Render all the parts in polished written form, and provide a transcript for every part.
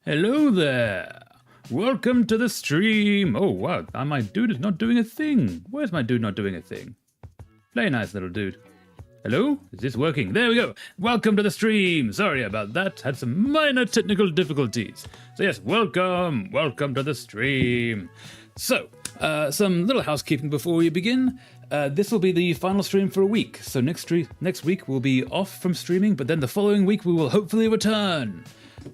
Hello there! Welcome to the stream! Oh wow, my dude is not doing a thing. Where's my dude not doing a thing? Play nice, little dude. Hello? Is this working? There we go! Welcome to the stream! Sorry about that, had some minor technical difficulties. So yes, welcome! Welcome to the stream! So, some little housekeeping before we begin. This will be the final stream for a week. So next week we'll be off from streaming, but then the following week we will hopefully return.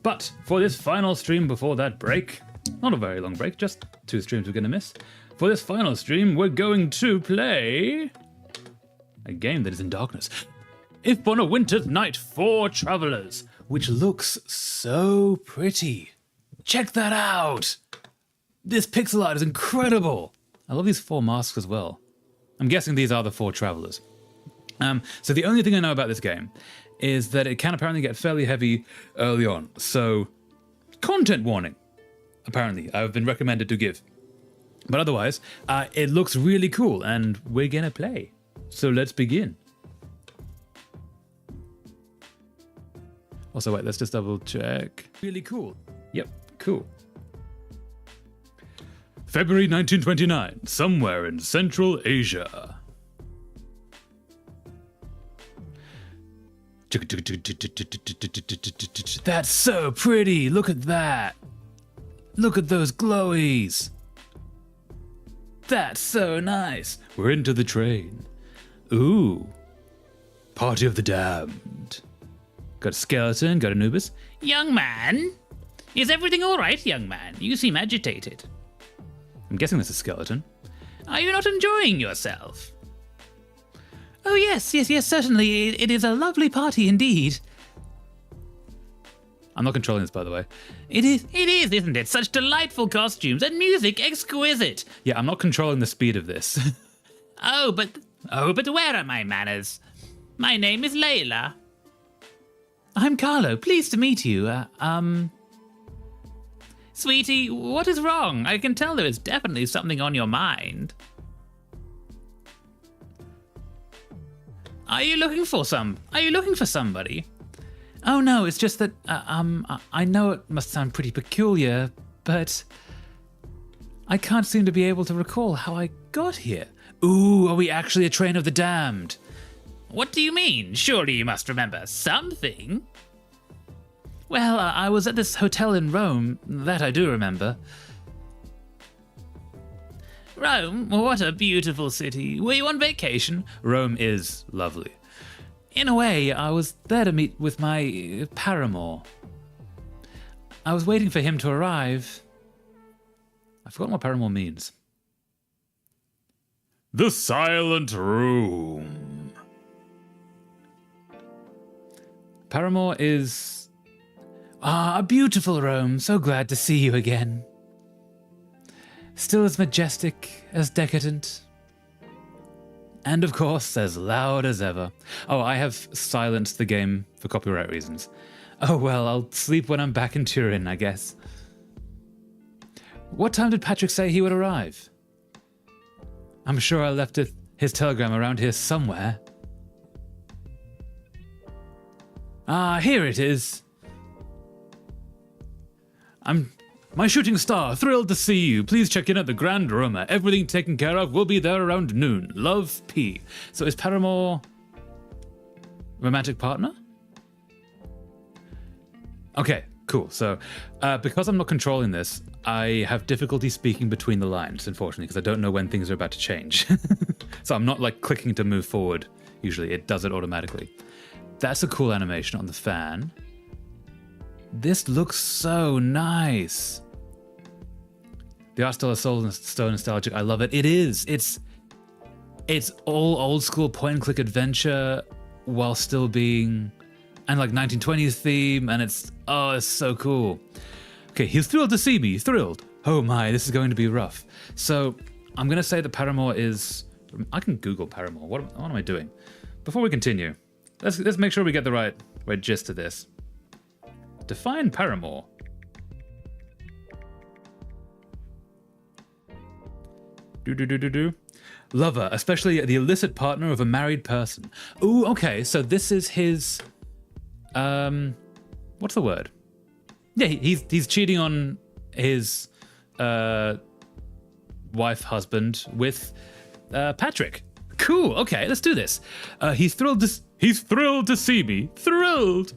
But for this final stream before that break, not a very long break, just 2 streams we're going to miss. For this final stream, we're going to play a game that is in darkness. If on a winter's night, 4 travelers, which looks so pretty. Check that out! This pixel art is incredible. I love these 4 masks as well. I'm guessing these are the 4 travelers. So the only thing I know about this game is that it can apparently get fairly heavy early on. So, content warning, apparently, I've been recommended to give. But otherwise, it looks really cool, and we're gonna play. So let's begin. Also, wait, let's just double check. Really cool. Yep, cool. February 1929, somewhere in Central Asia. That's so pretty. Look at that. Look at those glowies. That's so nice. We're into the train. Ooh. Party of the Damned. Got a skeleton, got Anubis. Young man? Is everything all right, young man? You seem agitated. I'm guessing that's a skeleton. Are you not enjoying yourself? Oh, yes, certainly. It is a lovely party indeed. I'm not controlling this, by the way. It is, isn't it? Such delightful costumes and music exquisite. Yeah, I'm not controlling the speed of this. Oh, but where are my manners? My name is Layla. I'm Carlo. Pleased to meet you. Sweetie, what is wrong? I can tell there is definitely something on your mind. Are you looking for somebody? Oh no, it's just that, I know it must sound pretty peculiar, but I can't seem to be able to recall how I got here. Ooh, are we actually a train of the damned? What do you mean? Surely you must remember something. Well, I was at this hotel in Rome, that I do remember. Rome? What a beautiful city. Were you on vacation? Rome is lovely. In a way, I was there to meet with my paramour. I was waiting for him to arrive. I forgot what paramour means. The Silent Room. Paramour is... a beautiful Rome. So glad to see you again. Still as majestic, as decadent, and of course, as loud as ever. Oh, I have silenced the game for copyright reasons. Oh well, I'll sleep when I'm back in Turin, I guess. What time did Patrick say he would arrive? I'm sure I left his telegram around here somewhere. Ah, here it is. My shooting star, thrilled to see you. Please check in at the Grand Roma. Everything taken care of will be there around noon. Love, P. So is Paramour romantic partner? Okay, cool. So because I'm not controlling this, I have difficulty speaking between the lines, unfortunately, because I don't know when things are about to change. So I'm not like clicking to move forward. Usually it does it automatically. That's a cool animation on the fan. This looks so nice. The art style is so nostalgic. I love it. It is. It's all old school point and click adventure while still being, and like 1920s theme, and it's so cool. Okay, he's thrilled to see me. Thrilled. Oh my, this is going to be rough. So I'm going to say that Paramore is... I can Google Paramore. What am I doing? Before we continue, let's make sure we get the right gist of this. Define Paramore. Lover, especially the illicit partner of a married person. Ooh, okay, so this is his... what's the word? Yeah, he's cheating on his husband with Patrick. Cool. Okay, let's do this. He's thrilled to see me. Thrilled.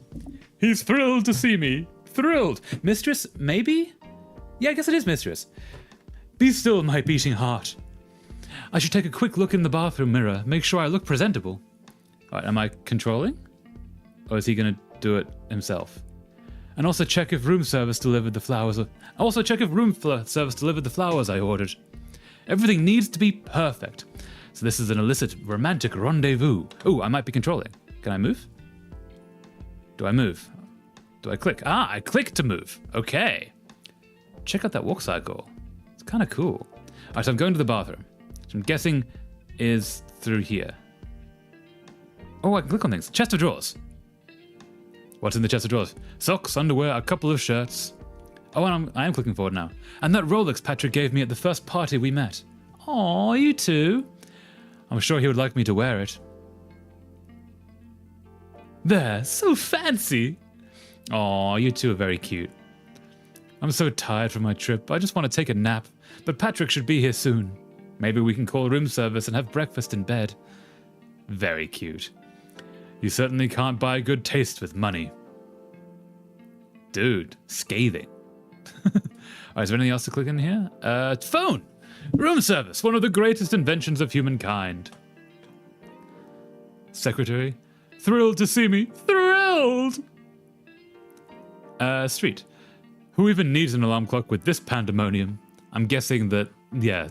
He's thrilled to see me. Thrilled. Mistress, maybe? Yeah, I guess it is mistress. Be still, my beating heart. I should take a quick look in the bathroom mirror, make sure I look presentable. All right, am I controlling? Or is he gonna do it himself? And also check if room service delivered the flowers. Service delivered the flowers I ordered. Everything needs to be perfect. So this is an illicit romantic rendezvous. Ooh, I might be controlling. Can I move? Do I move? Do I click? Ah, I click to move. Okay. Check out that walk cycle. It's kind of cool. All right, so I'm going to the bathroom. So I'm guessing is through here. Oh, I can click on things. Chest of drawers. What's in the chest of drawers? Socks, underwear, a couple of shirts. Oh, and I am clicking forward now. And that Rolex Patrick gave me at the first party we met. Aw, you too. I'm sure he would like me to wear it. There, so fancy. Aw, you two are very cute. I'm so tired from my trip. I just want to take a nap. But Patrick should be here soon. Maybe we can call room service and have breakfast in bed. Very cute. You certainly can't buy good taste with money. Dude, scathing. Alright, is there anything else to click in here? Phone! Room service, one of the greatest inventions of humankind. Secretary, thrilled to see me. Thrilled! Street. Who even needs an alarm clock with this pandemonium? I'm guessing that, yeah,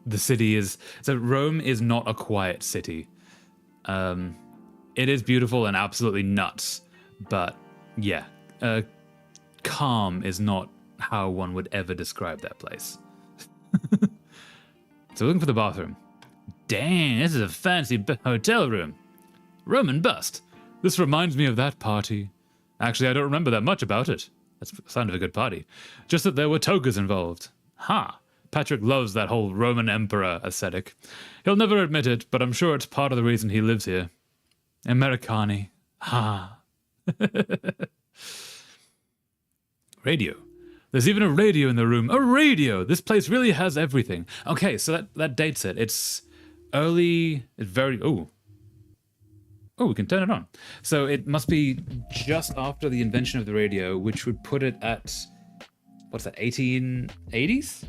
the city is... So Rome is not a quiet city. It is beautiful and absolutely nuts, but yeah, calm is not how one would ever describe that place. So looking for the bathroom. Dang, this is a fancy hotel room. Roman bust. This reminds me of that party. Actually, I don't remember that much about it. That's the sound of a good party. Just that there were togas involved. Ha! Patrick loves that whole Roman emperor aesthetic. He'll never admit it, but I'm sure it's part of the reason he lives here. Americani. Ha. Radio. There's even a radio in the room. A radio! This place really has everything. Okay, so that dates it. It's early... It's very... Oh, we can turn it on. So it must be just after the invention of the radio, which would put it at... What's that, 1880s?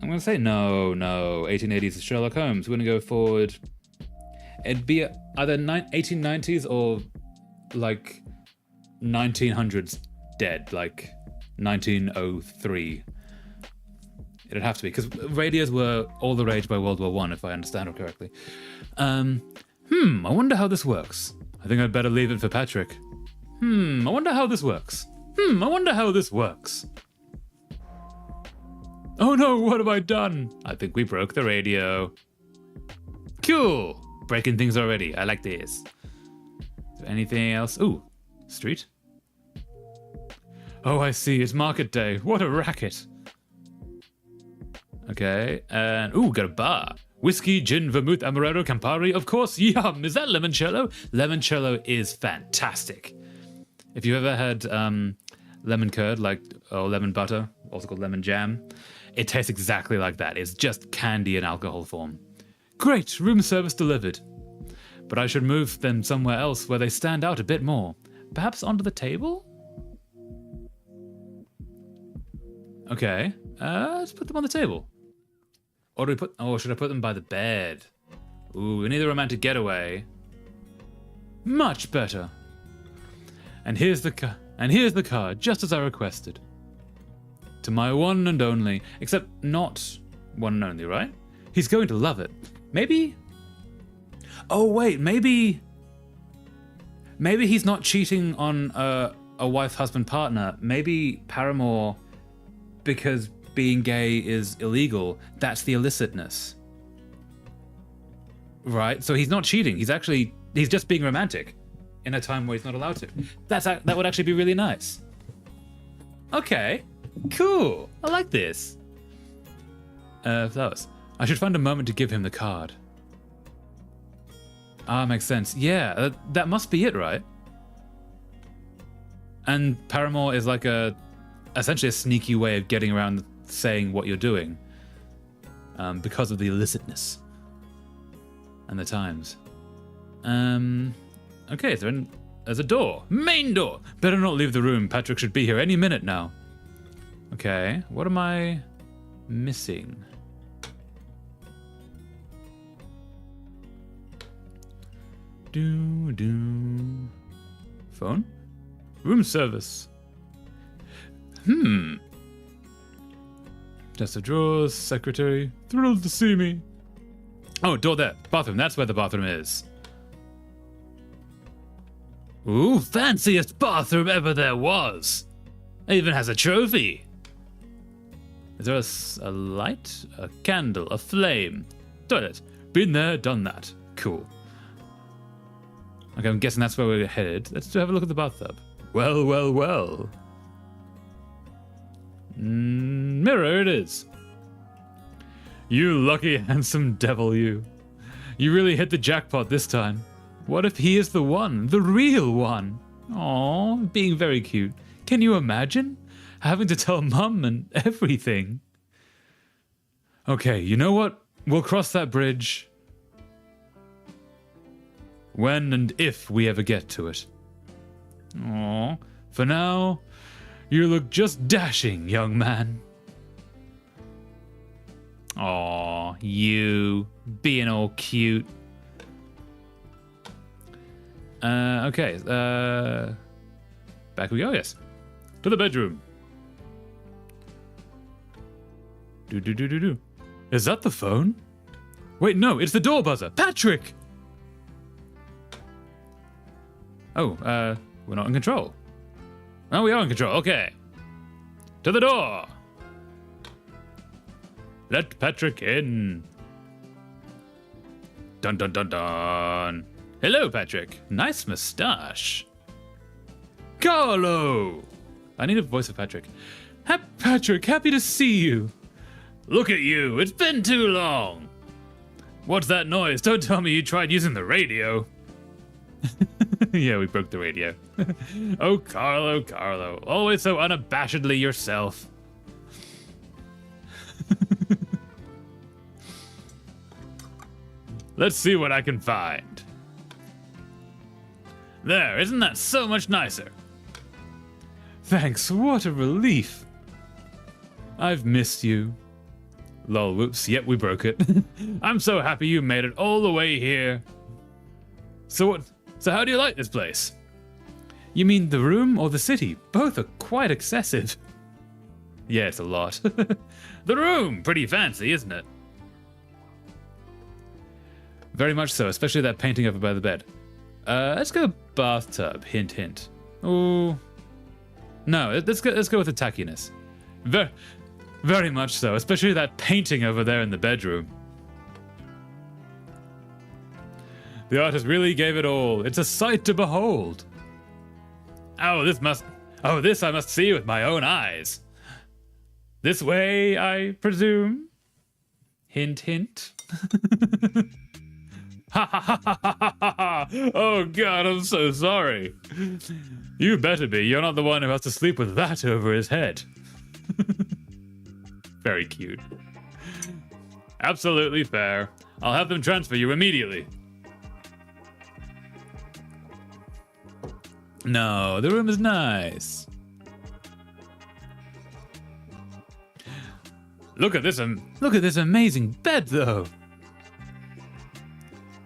I'm going to say no. 1880s is Sherlock Holmes. We're going to go forward... It'd be either 1890s or like 1900s dead, like 1903. It'd have to be, because radios were all the rage by World War I, if I understand it correctly. I wonder how this works. I think I'd better leave it for Patrick. I wonder how this works. I wonder how this works. Oh no, what have I done? I think we broke the radio. Cool. Breaking things already. I like this. Is there anything else? Ooh, street. Oh, I see. It's market day. What a racket. Okay, and ooh, got a bar. Whiskey, gin, vermouth, amaretto, Campari. Of course, yum. Is that limoncello? Limoncello is fantastic. If you've ever had lemon curd, or lemon butter, also called lemon jam, it tastes exactly like that. It's just candy in alcohol form. Great, room service delivered. But I should move them somewhere else where they stand out a bit more. Perhaps onto the table? Okay, let's put them on the table. Or do we should I put them by the bed? Ooh, we need a romantic getaway. Much better. And here's the card, just as I requested. To my one and only, except not one and only, right? He's going to love it. Maybe... Oh, wait, maybe he's not cheating on a wife, husband, partner, maybe Paramore, because being gay is illegal, that's the illicitness. Right? So he's not cheating. He's just being romantic in a time where he's not allowed to. That would actually be really nice. Okay. Cool. I like this. Flowers. I should find a moment to give him the card. Ah, makes sense. Yeah, that must be it, right? And Paramore is like essentially a sneaky way of getting around saying what you're doing, because of the illicitness and the times. Okay, there's a door. Main door! Better not leave the room. Patrick should be here any minute now. Okay, what am I missing? Phone? Room service. Chest of drawers, secretary. Thrilled to see me. Oh, door there. Bathroom. That's where the bathroom is. Ooh, fanciest bathroom ever there was. It even has a trophy. Is there a light? A candle? A flame? Toilet. Been there, done that. Cool. Okay, I'm guessing that's where we're headed. Let's have a look at the bathtub. Well, well, well. Mirror it is. You lucky handsome devil, you. You really hit the jackpot this time. What if he is the one, the real one? Aww, being very cute. Can you imagine? Having to tell Mum and everything. Okay, you know what? We'll cross that bridge when and if we ever get to it. Aww. For now, you look just dashing, young man. Aw, you being all cute. Okay. Back we go, yes. To the bedroom. Do. Is that the phone? Wait, no, it's the door buzzer. Patrick! Oh, we're not in control. Oh, we are in control. Okay. To the door. Let Patrick in. Dun dun dun dun. Hello, Patrick. Nice mustache. Carlo! I need a voice of Patrick. Patrick, happy to see you. Look at you. It's been too long. What's that noise? Don't tell me you tried using the radio. Yeah, we broke the radio. Oh, Carlo. Always so unabashedly yourself. Let's see what I can find. There, isn't that so much nicer? Thanks, what a relief. I've missed you. Lol, whoops, yep, we broke it. I'm so happy you made it all the way here. So how do you like this place? You mean the room or the city? Both are quite excessive. Yeah, it's a lot. The room, pretty fancy, isn't it? Very much so, especially that painting over by the bed. Let's go bathtub, hint, hint. Oh, no, let's go with the tackiness. Very much so, especially that painting over there in the bedroom. The artist really gave it all. It's a sight to behold. This I must see with my own eyes. This way, I presume? Hint, hint. Ha ha ha ha ha ha ha! Oh God, I'm so sorry. You better be. You're not the one who has to sleep with that over his head. Very cute. Absolutely fair. I'll have them transfer you immediately. No, the room is nice. Look at this amazing bed, though.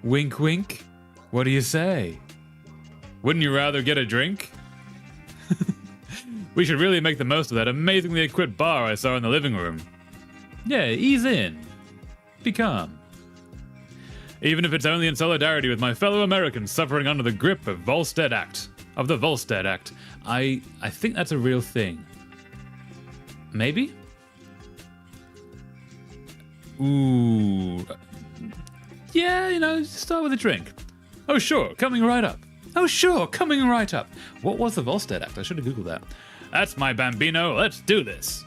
Wink, wink. What do you say? Wouldn't you rather get a drink? We should really make the most of that amazingly equipped bar I saw in the living room. Yeah, ease in. Be calm. Even if it's only in solidarity with my fellow Americans suffering under the grip of Volstead Act. of the Volstead Act. I think that's a real thing. Maybe? Ooh. Yeah, you know, start with a drink. Oh, sure, coming right up. Oh, sure, coming right up. What was the Volstead Act? I should have Googled that. That's my Bambino. Let's do this.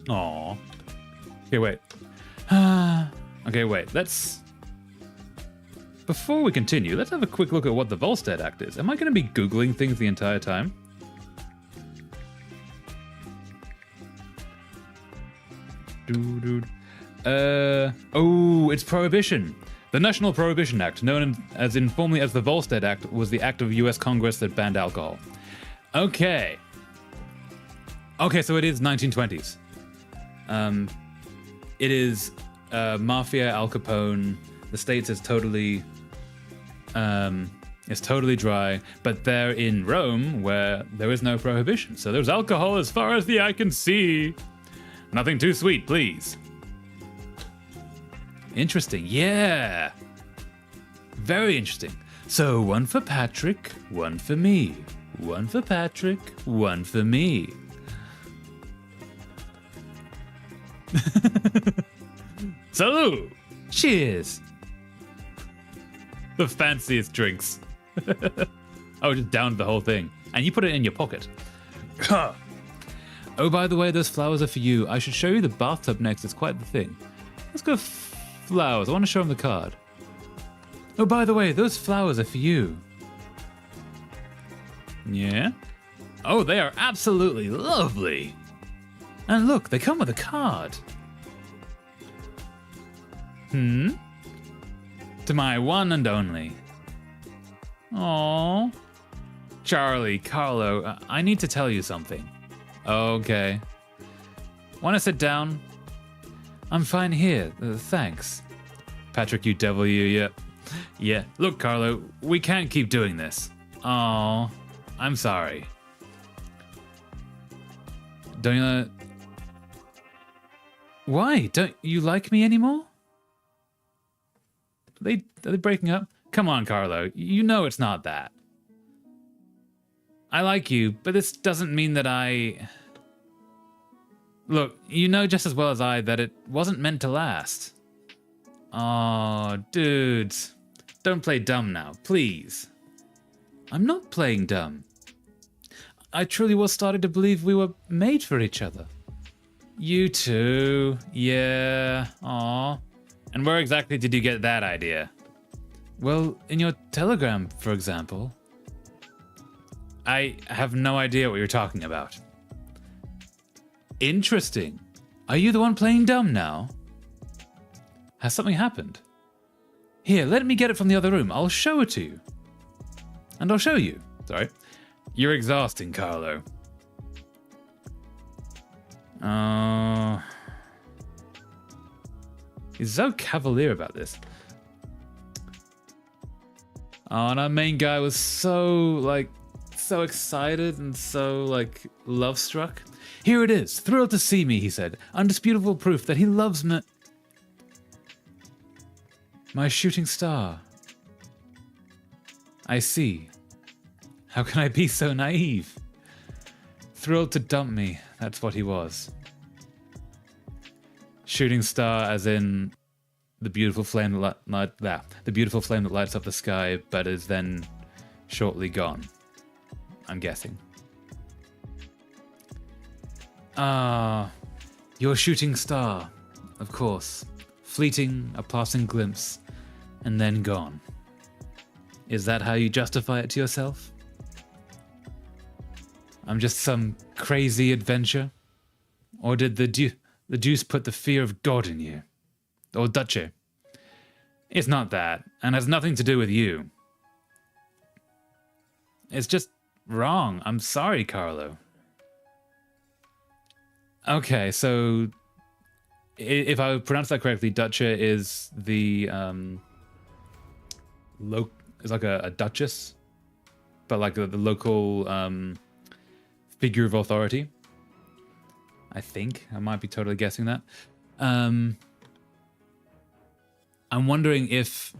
Aw. Okay, wait. Okay, wait. Let's... Before we continue, let's have a quick look at what the Volstead Act is. Am I going to be Googling things the entire time? Oh, it's Prohibition. The National Prohibition Act, known as informally as the Volstead Act, was the act of U.S. Congress that banned alcohol. Okay. Okay, so it is 1920s. It is Mafia, Al Capone. The States is totally dry, but they're in Rome where there is no prohibition. So there's alcohol as far as the eye can see. Nothing too sweet, please. Interesting, yeah. Very interesting. So one for Patrick, one for me. One for Patrick, one for me. Salud! Cheers! The fanciest drinks. Oh, just downed the whole thing. And you put it in your pocket. Oh, by the way, those flowers are for you. I should show you the bathtub next. It's quite the thing. Let's go flowers. I want to show him the card. Oh, by the way, those flowers are for you. Yeah? Oh, they are absolutely lovely. And look, they come with a card. To my one and only. Aww. Charlie, Carlo, I need to tell you something. Okay. Want to sit down? I'm fine here, thanks. Patrick, you devil, you, yeah. Yeah, look, Carlo, we can't keep doing this. Aw, I'm sorry. Don't you... Why? Don't you like me anymore? Are they breaking up? Come on, Carlo, you know it's not that. I like you, but this doesn't mean that I... Look, you know just as well as I that it wasn't meant to last. Aw, dudes. Don't play dumb now, please. I'm not playing dumb. I truly was starting to believe we were made for each other. You too. Yeah. Aw. And where exactly did you get that idea? Well, in your telegram, for example. I have no idea what you're talking about. Interesting. Are you the one playing dumb now? Has something happened? Here, let me get it from the other room. I'll show it to you. And I'll show you. Sorry. You're exhausting, Carlo. He's so cavalier about this. Oh, and our main guy was so excited and so, love-struck. Here it is. Thrilled to see me, he said. Undisputable proof that he loves me. My shooting star. I see. How can I be so naive? Thrilled to dump me. That's what he was. Shooting star as in the beautiful flame the beautiful flame that lights up the sky but is then shortly gone. I'm guessing. Your shooting star, of course. Fleeting, a passing glimpse, and then gone. Is that how you justify it to yourself? I'm just some crazy adventure? Or did the deuce put the fear of God in you? Or Duce? It's not that, and has nothing to do with you. It's just wrong. I'm sorry, Carlo. Okay, so if I pronounce that correctly, Duce is the is like a duchess, but like the local figure of authority. I think I might be totally guessing that. I'm wondering if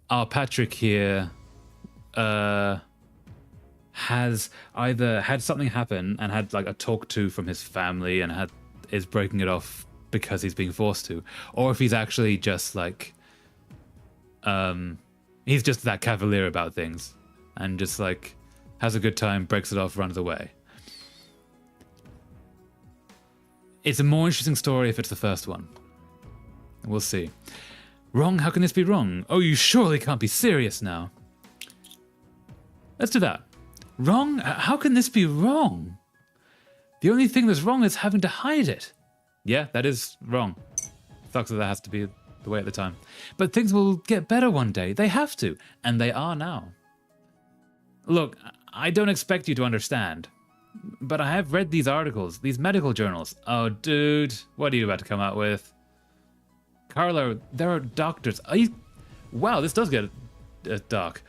our Patrick here has either had something happen and had like a talk to from his family and is breaking it off because he's being forced to, or if he's actually just like he's just that cavalier about things and just like has a good time, breaks it off, runs away. It's a more interesting story if it's the first one. We'll see. Wrong? How can this be wrong? Oh, you surely can't be serious now. Let's do that. Wrong? How can this be wrong? The only thing that's wrong is having to hide it. Yeah, that is wrong. Sucks that that has to be the way at the time. But things will get better one day. They have to. And they are now. Look, I don't expect you to understand. But I have read these articles, these medical journals. Oh, dude, what are you about to come out with? Carlo, there are doctors. Wow, this does get dark.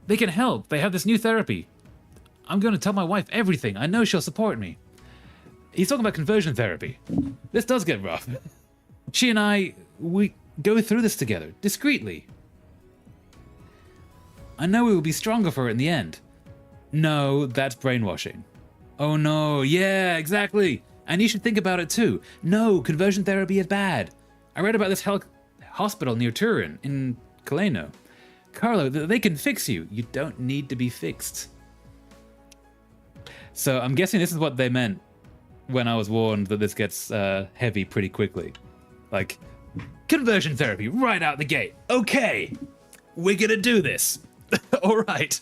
They can help. They have this new therapy. I'm going to tell my wife everything. I know she'll support me. He's talking about conversion therapy. This does get rough. She and I, we go through this together, discreetly. I know we will be stronger for it in the end. No, that's brainwashing. Oh no, yeah, exactly. And you should think about it too. No, conversion therapy is bad. I read about this hospital near Turin, in Caleno. Carlo, they can fix you. You don't need to be fixed. So I'm guessing this is what they meant when I was warned that this gets heavy pretty quickly. Like, conversion therapy right out the gate. Okay, we're gonna do this. All right.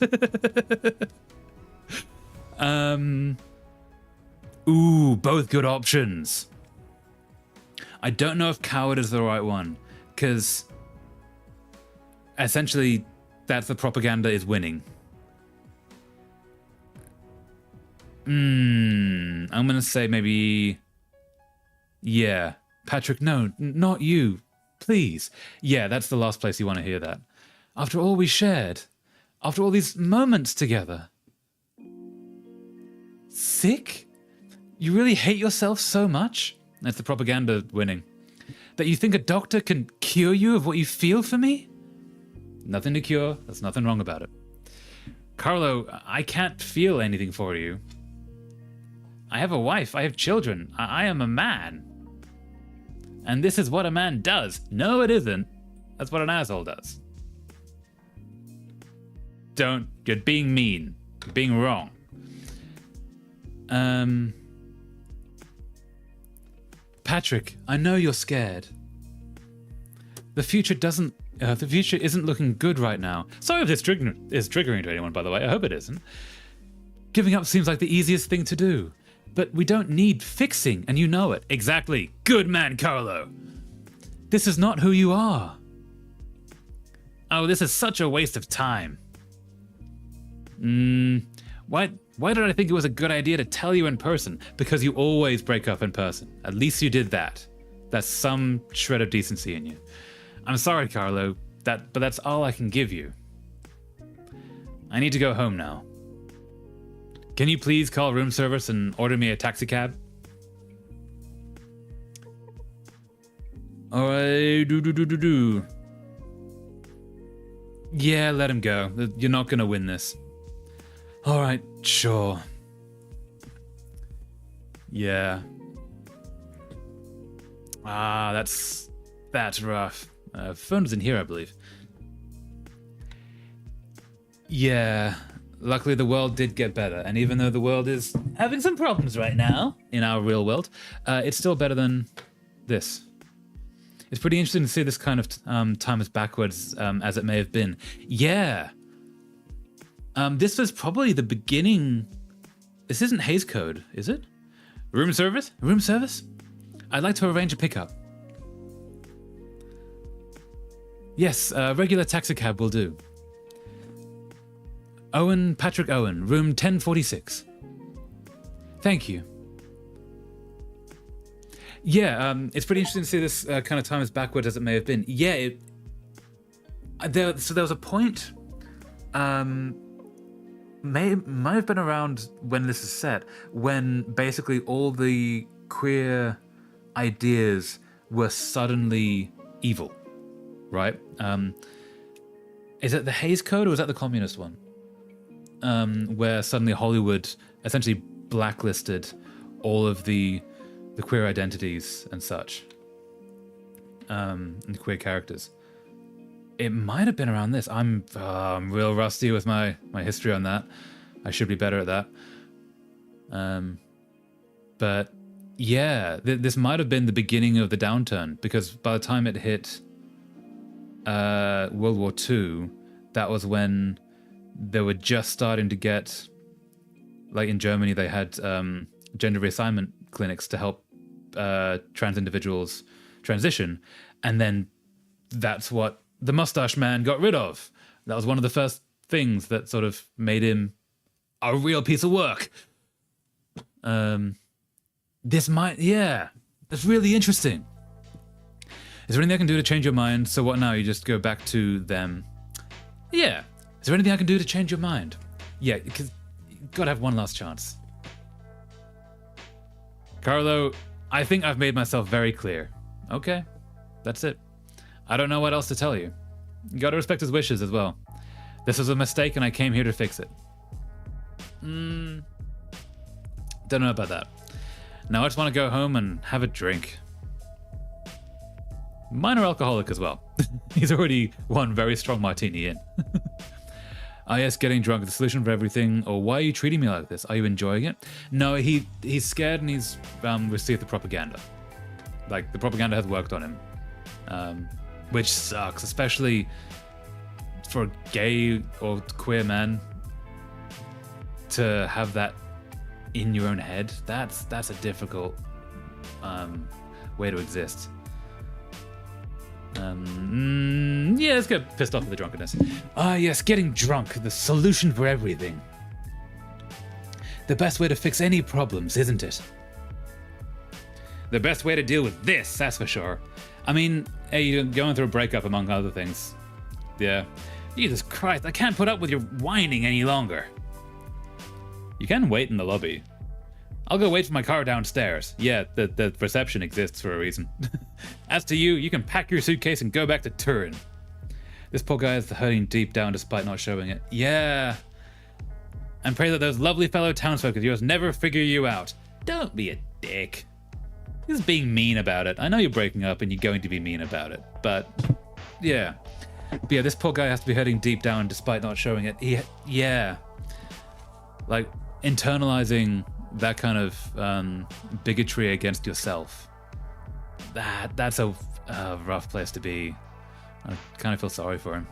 Ooh, both good options. I don't know if coward is the right one, because essentially that's the propaganda is winning. I'm gonna say maybe, yeah, Patrick, no, not you, please. Yeah, that's the last place you want to hear that. After all we shared, after all these moments together. Sick? You really hate yourself so much? That's the propaganda winning. That you think a doctor can cure you of what you feel for me? Nothing to cure. There's nothing wrong about it. Carlo, I can't feel anything for you. I have a wife. I have children. I am a man. And this is what a man does. No, it isn't. That's what an asshole does. You're being mean. You're being wrong. Patrick, I know you're scared. The future isn't looking good right now. Sorry if this is triggering to anyone, by the way. I hope it isn't. Giving up seems like the easiest thing to do. But we don't need fixing, and you know it. Exactly. Good man, Carlo. This is not who you are. Oh, this is such a waste of time. Why did I think it was a good idea to tell you in person? Because you always break up in person. At least you did that. That's some shred of decency in you. I'm sorry, Carlo, but that's all I can give you. I need to go home now. Can you please call room service and order me a taxi cab? Alright, do. Yeah, let him go. You're not gonna win this. Alright, sure. Yeah. That's rough. Phone's in here, I believe. Yeah. Luckily, the world did get better, and even though the world is having some problems right now in our real world, it's still better than this. It's pretty interesting to see this kind of time as backwards as it may have been. Yeah. This was probably the beginning. This isn't Hays Code, is it? Room service? Room service? I'd like to arrange a pickup. Yes, regular taxi cab will do. Patrick Owen, room 1046. Thank you. Yeah, it's pretty interesting to see this kind of time as backward as it may have been. Yeah, there was a point, might have been around when this is set, when basically all the queer ideas were suddenly evil, right? Is it the Hays Code or is that the communist one? Where suddenly Hollywood essentially blacklisted all of the queer identities and such, and queer characters. It might have been around this. I'm real rusty with my history on that. I should be better at that. But yeah, this might have been the beginning of the downturn, because by the time it hit World War II, that was when they were just starting to get, like in Germany, they had gender reassignment clinics to help trans individuals transition. And then that's what the Mustache Man got rid of. That was one of the first things that sort of made him a real piece of work. This might, yeah, that's really interesting. Is there anything I can do to change your mind? So what now? You just go back to them? Yeah. Is there anything I can do to change your mind? Yeah, because you gotta have one last chance. Carlo, I think I've made myself very clear. Okay, that's it. I don't know what else to tell you. You gotta respect his wishes as well. This was a mistake and I came here to fix it. Don't know about that. Now I just want to go home and have a drink. Minor alcoholic as well. He's already one very strong martini in. Ah yes, getting drunk is the solution for everything. Or why are you treating me like this? Are you enjoying it? No, he's scared and he's received the propaganda. Like, the propaganda has worked on him. Which sucks, especially for a gay or queer man to have that in your own head. That's a difficult way to exist. Yeah, let's get pissed off with the drunkenness. Ah, yes, getting drunk, the solution for everything. The best way to fix any problems, isn't it? The best way to deal with this, that's for sure. I mean, hey, you're going through a breakup, among other things. Yeah. Jesus Christ, I can't put up with your whining any longer. You can wait in the lobby. I'll go wait for my car downstairs. Yeah, the reception exists for a reason. As to you, you can pack your suitcase and go back to Turin. This poor guy is hurting deep down despite not showing it. Yeah. And pray that those lovely fellow townsfolk of yours never figure you out. Don't be a dick. He's being mean about it. I know you're breaking up and you're going to be mean about it, but yeah. But yeah, this poor guy has to be hurting deep down despite not showing it. Yeah. Like, internalizing that kind of bigotry against yourself. That's a rough place to be. I kind of feel sorry for him.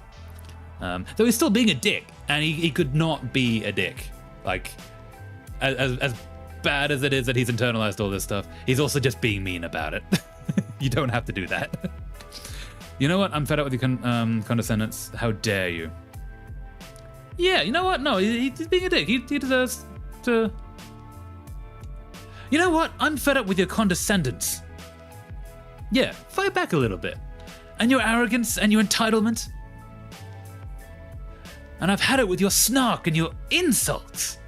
Though he's still being a dick, and he could not be a dick. Like, as bad as it is that he's internalized all this stuff, he's also just being mean about it. You don't have to do that. You know what? I'm fed up with your condescendence. How dare you? Yeah, you know what? No, he's being a dick. He deserves to... You know what? I'm fed up with your condescendence. Yeah, fight back a little bit. And your arrogance and your entitlement. And I've had it with your snark and your insults.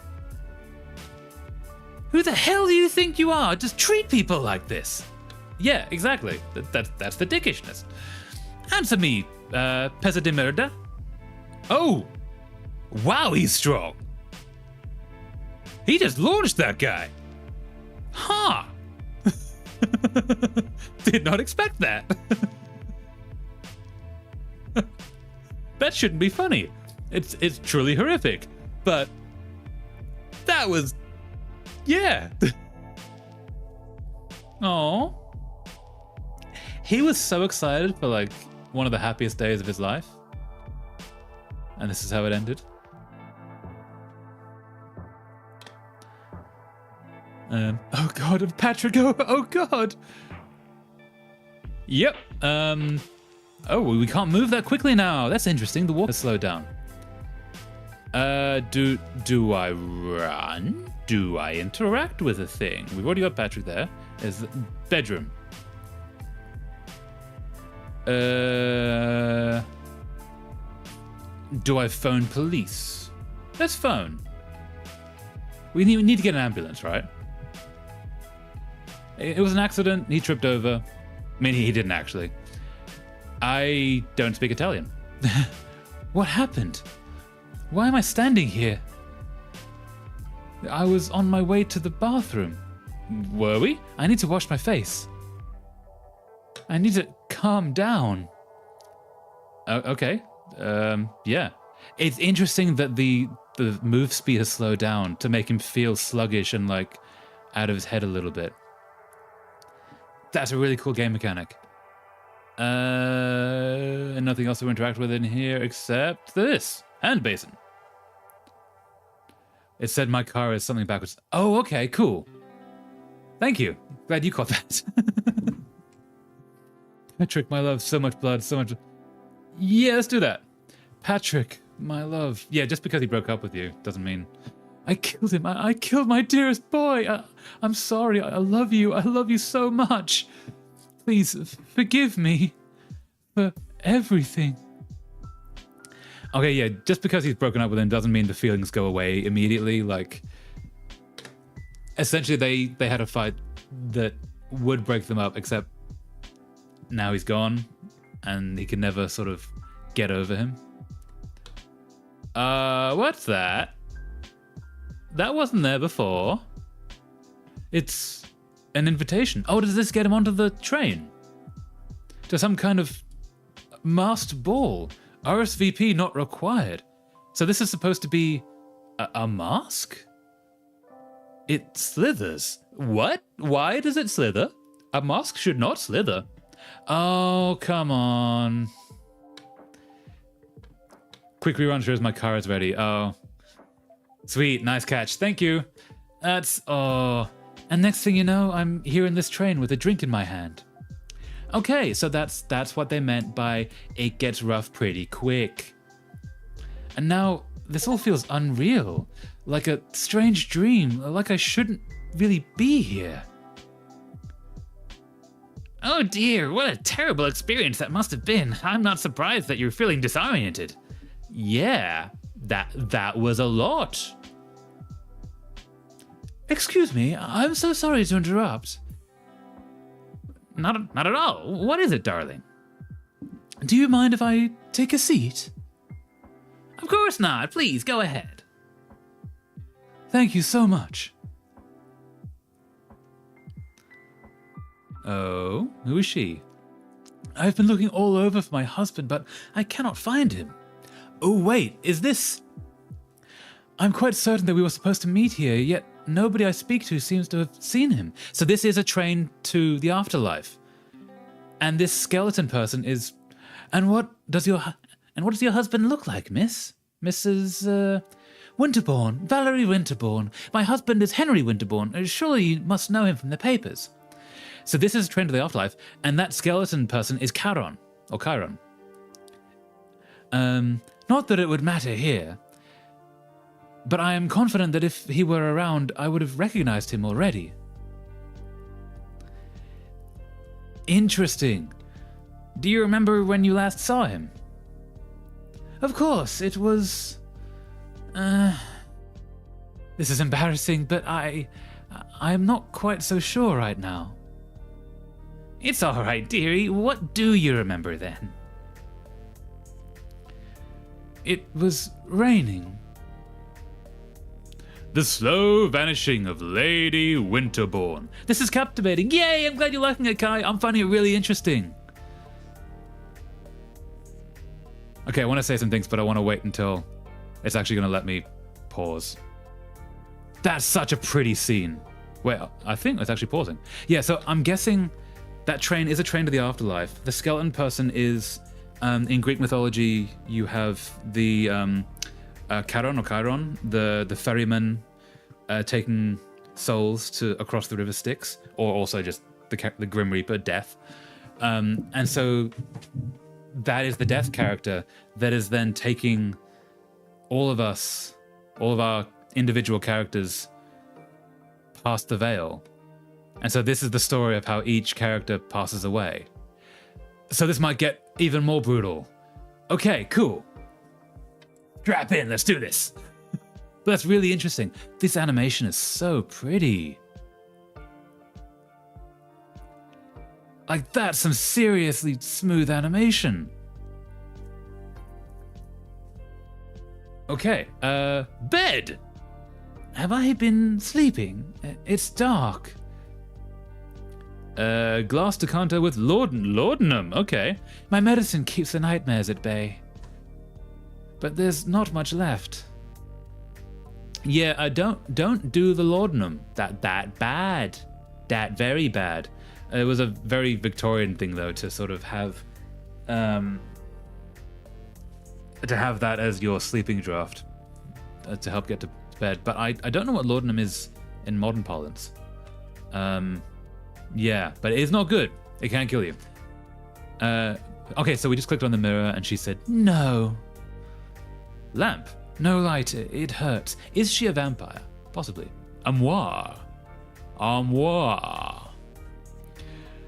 Who the hell do you think you are? Just treat people like this. Yeah, exactly. That's the dickishness. Answer me, pezza de merda. Oh, wow, he's strong. He just launched that guy. Huh. Did not expect that. That shouldn't be funny. It's truly horrific. But that was... Yeah. Aww. He was so excited for like one of the happiest days of his life. And this is how it ended. Oh god, Patrick, oh god. Yep. Oh, we can't move that quickly now. That's interesting. The walk has slowed down. Do I run? Do I interact with a thing? We've already got Patrick there. There's the bedroom. Do I phone police? Let's phone. We need to get an ambulance, right? It was an accident. He tripped over. I mean, he didn't actually. I don't speak Italian. What happened? Why am I standing here? I was on my way to the bathroom. Were we? I need to wash my face. I need to calm down. Okay. Yeah. It's interesting that the move speed has slowed down to make him feel sluggish and like out of his head a little bit. That's a really cool game mechanic. And nothing else to interact with in here except this hand basin. It said my car is something backwards. Oh, okay, cool. Thank you. Glad you caught that. Patrick, my love, so much blood, so much. Yeah, let's do that. Patrick, my love. Yeah, just because he broke up with you doesn't mean I killed him. I killed my dearest boy. I'm sorry. I love you. I love you so much. Please forgive me for everything. Okay, yeah, just because he's broken up with him doesn't mean the feelings go away immediately. Like, essentially, they had a fight that would break them up, except now he's gone, and he can never sort of get over him. What's that? That wasn't there before. It's an invitation. Oh, does this get him onto the train? To some kind of masked ball. RSVP not required. So this is supposed to be a mask? It slithers. What? Why does it slither? A mask should not slither. Oh, come on. Quick rerun shows my car is ready. Oh. Sweet, nice catch. Thank you. Oh. And next thing you know, I'm here in this train with a drink in my hand. Okay, so that's what they meant by it gets rough pretty quick. And now this all feels unreal, like a strange dream, like I shouldn't really be here. Oh dear, what a terrible experience that must have been. I'm not surprised that you're feeling disoriented. Yeah, that was a lot. Excuse me, I'm so sorry to interrupt. Not at all. What is it, darling? Do you mind if I take a seat? Of course not. Please, go ahead. Thank you so much. Oh, who is she? I've been looking all over for my husband, but I cannot find him. Oh, wait, is this... I'm quite certain that we were supposed to meet here, yet nobody I speak to seems to have seen him. So this is a train to the afterlife. And this skeleton person is... And what does your husband look like, miss? Mrs. Winterbourne, Valerie Winterbourne. My husband is Henry Winterbourne. Surely you must know him from the papers. So this is a train to the afterlife, and that skeleton person is Charon, or Chiron. Not that it would matter here, but I am confident that if he were around, I would have recognized him already. Interesting. Do you remember when you last saw him? Of course, it was... This is embarrassing, but I am not quite so sure right now. It's all right, dearie. What do you remember then? It was raining. The slow vanishing of Lady Winterbourne. This is captivating. Yay, I'm glad you're liking it, Kai. I'm finding it really interesting. Okay, I want to say some things, but I want to wait until it's actually going to let me pause. That's such a pretty scene. Wait, I think it's actually pausing. Yeah, so I'm guessing that train is a train to the afterlife. The skeleton person is, in Greek mythology, you have the Charon or Chiron, the ferryman taking souls across the river Styx, or also just the Grim Reaper, Death. And so that is the Death character that is then taking all of us, all of our individual characters past the veil. And so this is the story of how each character passes away. So this might get even more brutal. Okay, cool. Strap in, let's do this. That's really interesting. This animation is so pretty. Like, that's some seriously smooth animation. Okay, bed! Have I been sleeping? It's dark. Glass decanter with laudanum, okay. My medicine keeps the nightmares at bay. But there's not much left. Yeah, don't do the laudanum. That bad. That very bad. It was a very Victorian thing though to sort of have that as your sleeping draught to help get to bed. But I don't know what laudanum is in modern parlance. Yeah, but it's not good. It can kill you. Okay, so we just clicked on the mirror and she said, No. lamp. No light, it hurts. Is she a vampire? Possibly. Armoire.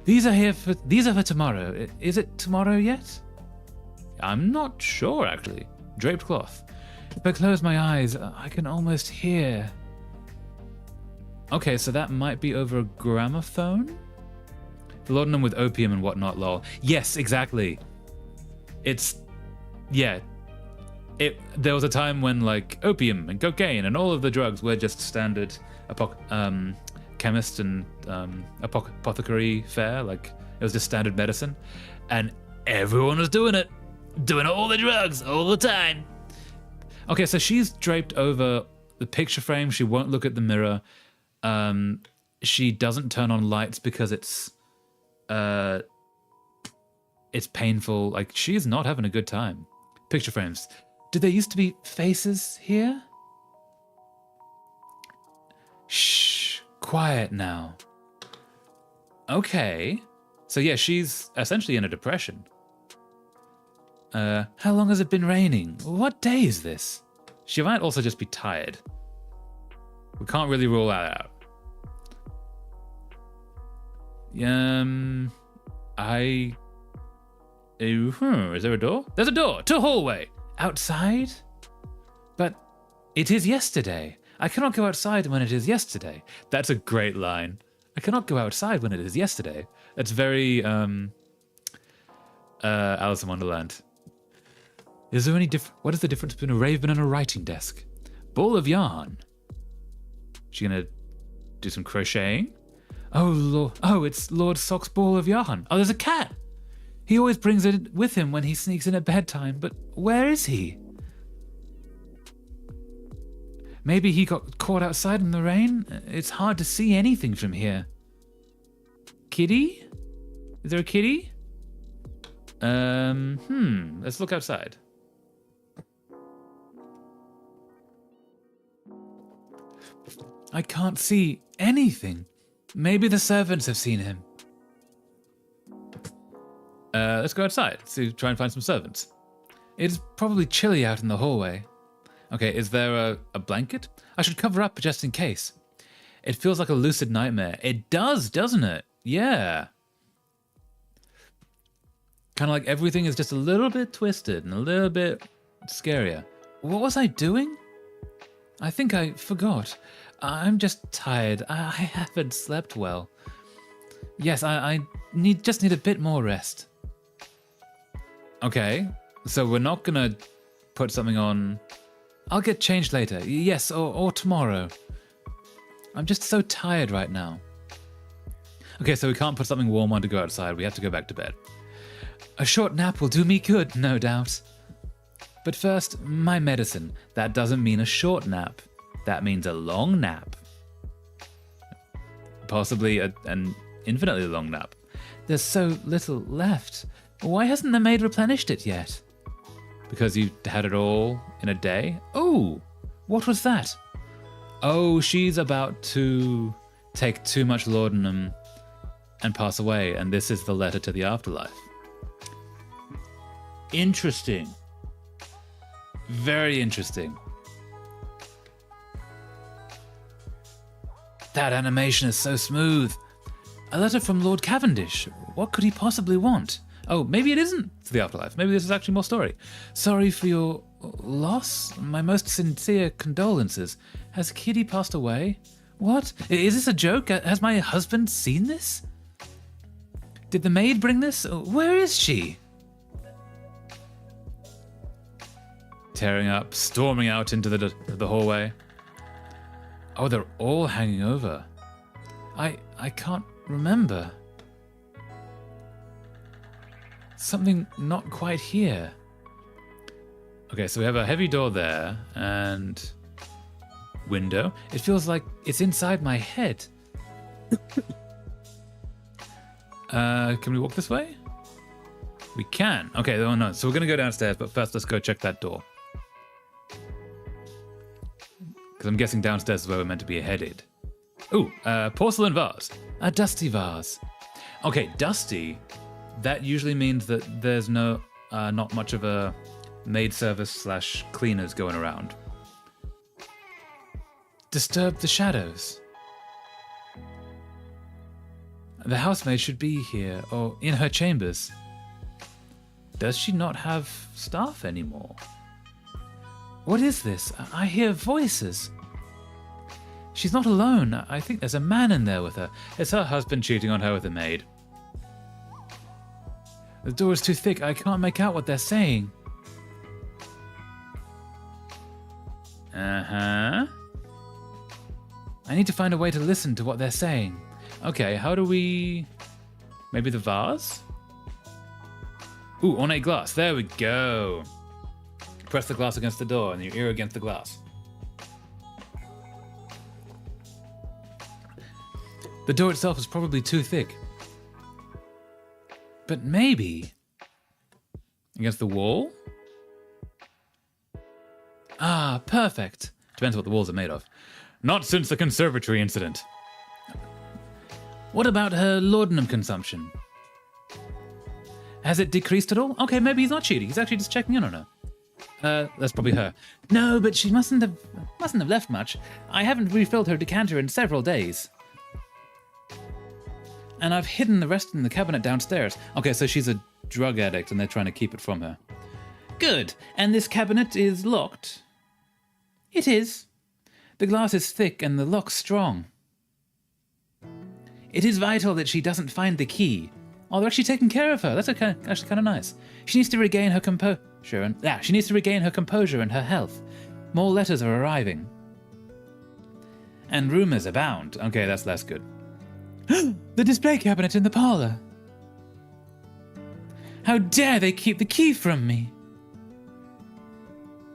These are for tomorrow. Is it tomorrow yet? I'm not sure, actually. Draped cloth. If I close my eyes, I can almost hear. Okay, so that might be over a gramophone? The laudanum with opium and whatnot, lol. Yes, exactly. There was a time when, like, opium and cocaine and all of the drugs were just standard chemist and apothecary fare. Like, it was just standard medicine. And everyone was doing it. Doing all the drugs all the time. Okay, so she's draped over the picture frame. She won't look at the mirror. She doesn't turn on lights because it's painful. Like, she's not having a good time. Picture frames. Did there used to be faces here? Shh, quiet now. Okay. So yeah, she's essentially in a depression. How long has it been raining? What day is this? She might also just be tired. We can't really rule that out. Is there a door? There's a door to a hallway. Outside? But it is yesterday. I cannot go outside when it is yesterday. That's a great line. I cannot go outside when it is yesterday. That's very Alice in Wonderland. Is there any what is the difference between a raven and a writing desk? Ball of yarn. She gonna do some crocheting? Oh, Lord. Oh, it's Lord Sock's ball of yarn. Oh, there's a cat. He always brings it with him when he sneaks in at bedtime, but where is he? Maybe he got caught outside in the rain? It's hard to see anything from here. Kitty? Is there a kitty? Let's look outside. I can't see anything. Maybe the servants have seen him. Let's go outside to try and find some servants. It's probably chilly out in the hallway. Okay, is there a blanket? I should cover up just in case. It feels like a lucid nightmare. It does, doesn't it? Yeah. Kind of like everything is just a little bit twisted and a little bit scarier. What was I doing? I think I forgot. I'm just tired. I haven't slept well. Yes, I just need a bit more rest. Okay, so we're not gonna put something on. I'll get changed later. Yes, or tomorrow. I'm just so tired right now. Okay, so we can't put something warm on to go outside. We have to go back to bed. A short nap will do me good, no doubt. But first, my medicine. That doesn't mean a short nap. That means a long nap. Possibly an infinitely long nap. There's so little left. Why hasn't the maid replenished it yet? Because you had it all in a day? Oh, what was that? Oh, she's about to take too much laudanum and pass away, and this is the letter to the afterlife. Interesting. Very interesting. That animation is so smooth. A letter from Lord Cavendish. What could he possibly want? Oh, maybe it isn't to the afterlife. Maybe this is actually more story. Sorry for your loss. My most sincere condolences. Has Kitty passed away? What? Is this a joke? Has my husband seen this? Did the maid bring this? Where is she? tearing up, storming out into the hallway. Oh, they're all hanging over. I can't remember. Something not quite here. Okay, so we have a heavy door there and window. It feels like it's inside my head. Can we walk this way? We can. Okay, oh no. So we're gonna go downstairs, but first let's go check that door. Because I'm guessing downstairs is where we're meant to be headed. Ooh, porcelain vase. A dusty vase. Okay, dusty. That usually means that there's not much of a maid service / cleaners going around. Disturb the shadows. The housemaid should be here, or in her chambers. Does she not have staff anymore? What is this? I hear voices. She's not alone. I think there's a man in there with her. It's her husband cheating on her with a maid. The door is too thick. I can't make out what they're saying. Uh-huh. I need to find a way to listen to what they're saying. Okay, how do we... Maybe the vase? Ooh, ornate glass. There we go. Press the glass against the door and your ear against the glass. The door itself is probably too thick. But maybe... Against the wall? Ah, perfect. Depends what the walls are made of. Not since the conservatory incident. What about her laudanum consumption? Has it decreased at all? Okay, maybe he's not cheating. He's actually just checking in on her. That's probably her. No, but she mustn't have left much. I haven't refilled her decanter in several days. And I've hidden the rest in the cabinet downstairs. Okay, so she's a drug addict and they're trying to keep it from her. Good. And this cabinet is locked? It is. The glass is thick and the lock strong. It is vital that she doesn't find the key. Oh, they're actually taking care of her. That's actually kind of nice. She needs to regain her composure and her health. More letters are arriving. And rumors abound. Okay, that's less good. The display cabinet in the parlor. How dare they keep the key from me?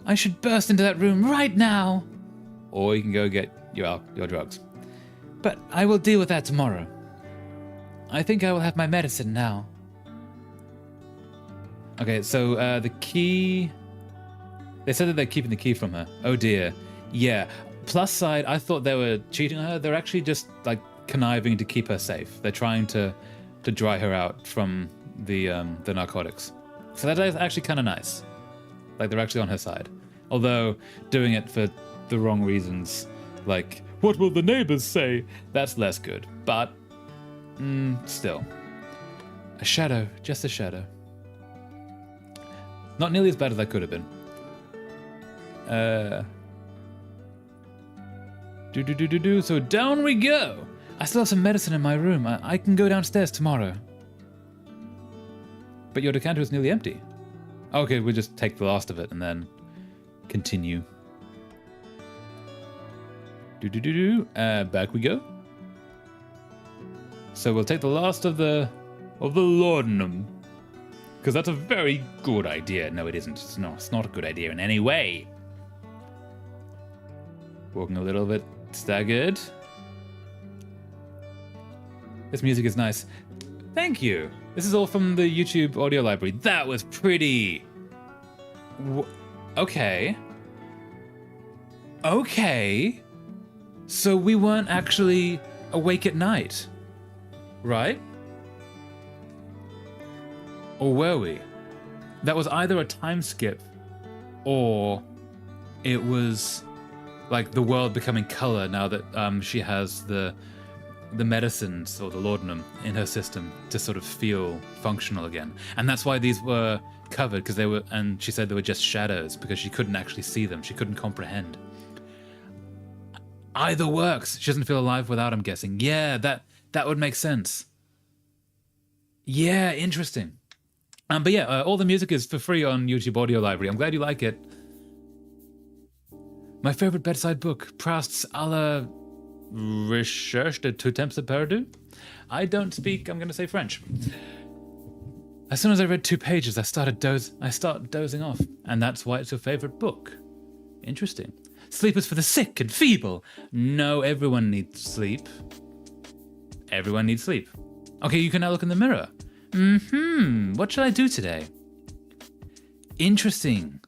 I should burst into that room right now. Or you can go get your drugs. But I will deal with that tomorrow. I think I will have my medicine now. Okay, so the key... They said that they're keeping the key from her. Oh dear. Yeah. Plus side, I thought they were cheating on her. They're actually just like conniving to keep her safe. They're trying to dry her out from the narcotics. So that is actually kind of nice. Like they're actually on her side. Although doing it for the wrong reasons, like, what will the neighbors say? That's less good. But, still. A shadow, just a shadow. Not nearly as bad as that could have been. So down we go. I still have some medicine in my room. I can go downstairs tomorrow. But your decanter is nearly empty. Okay, we'll just take the last of it and then continue. Back we go. So we'll take the last of the laudanum. Because that's a very good idea. No, it isn't. It's not a good idea in any way. Walking a little bit staggered. This music is nice. Thank you. This is all from the YouTube audio library. That was pretty. Okay. Okay. So we weren't actually awake at night, right? Or were we? That was either a time skip or it was like the world becoming color now that she has the medicines or the laudanum in her system to sort of feel functional again. And that's why these were covered, because they were, and she said they were just shadows because she couldn't actually see them. She couldn't comprehend. Either works. She doesn't feel alive without, I'm guessing. Yeah, that would make sense. Yeah, interesting. But yeah, all the music is for free on YouTube Audio Library. I'm glad you like it. My favorite bedside book, Proust's A la Recherche de tout temps perdu. I don't speak, I'm going to say French. As soon as I read 2 pages, I start dozing off, and that's why it's your favorite book. Interesting. Sleep is for the sick and feeble. No, everyone needs sleep. Everyone needs sleep. Okay, you can now look in the mirror. What shall I do today? Interesting.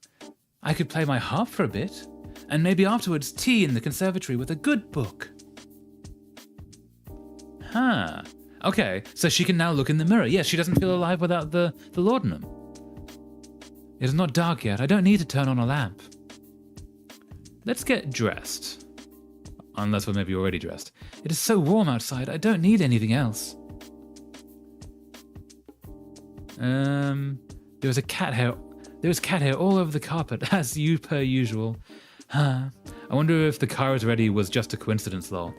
I could play my harp for a bit, and maybe afterwards tea in the conservatory with a good book. Huh. Okay, so she can now look in the mirror. Yes, she doesn't feel alive without the laudanum. It is not dark yet. I don't need to turn on a lamp. Let's get dressed. Unless we're maybe already dressed. It is so warm outside, I don't need anything else. There was cat hair all over the carpet, as per usual. I wonder if the car is ready was just a coincidence, lol.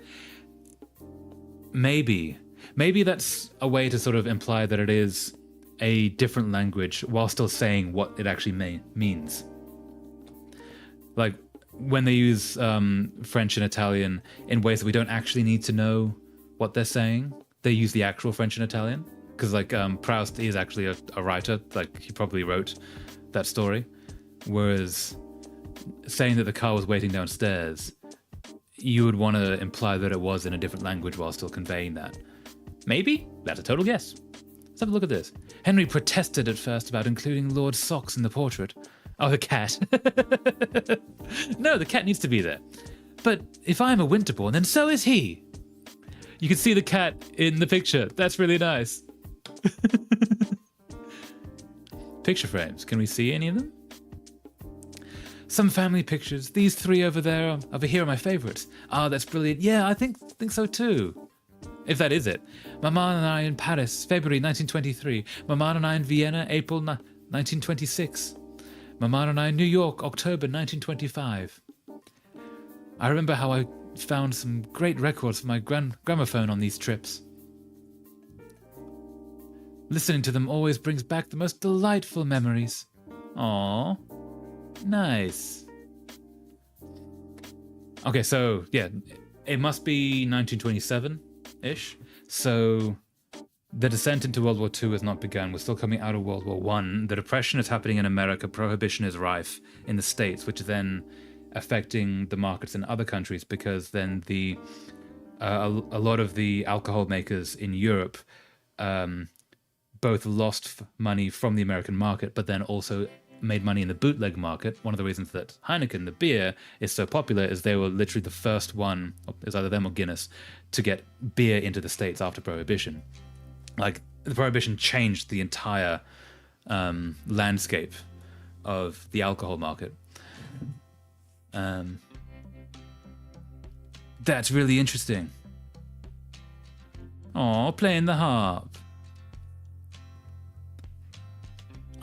Maybe that's a way to sort of imply that it is a different language while still saying what it actually means. Like, when they use French and Italian in ways that we don't actually need to know what they're saying, they use the actual French and Italian. Because, like, Proust is actually a writer. Like, he probably wrote that story. Whereas saying that the car was waiting downstairs, you would want to imply that it was in a different language while still conveying that. Maybe? That's a total guess. Let's have a look at this. Henry protested at first about including Lord Socks in the portrait. Oh, the cat. No, the cat needs to be there. But if I'm a Winterbourne, then so is he. You can see the cat in the picture. That's really nice. Picture frames. Can we see any of them? Some family pictures. These 3 over here are my favorites. Ah, that's brilliant. Yeah, I think so too. If that is it. Maman and I in Paris, February 1923. Maman and I in Vienna, April 1926. Maman and I in New York, October 1925. I remember how I found some great records for my gramophone on these trips. Listening to them always brings back the most delightful memories. Aww. Nice. Okay, so, yeah, it must be 1927-ish. So the descent into World War II has not begun. We're still coming out of World War I. The Depression is happening in America. Prohibition is rife in the States, which is then affecting the markets in other countries because then a lot of the alcohol makers in Europe both lost money from the American market, but then also made money in the bootleg market. One of the reasons that Heineken, the beer, is so popular is they were literally the first one, it was either them or Guinness, to get beer into the States after Prohibition. Like, the Prohibition changed the entire landscape of the alcohol market. That's really interesting. Aw, playing the harp.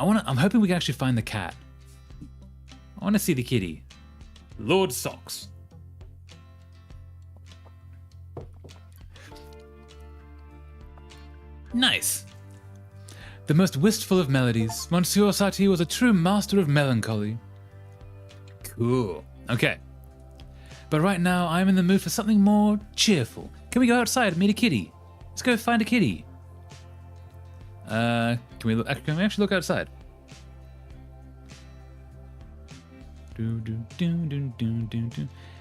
I'm hoping we can actually find the cat. I want to see the kitty. Lord Socks. Nice. The most wistful of melodies, Monsieur Satie was a true master of melancholy. Cool. Okay. But right now, I'm in the mood for something more cheerful. Can we go outside and meet a kitty? Let's go find a kitty. Can we actually look outside?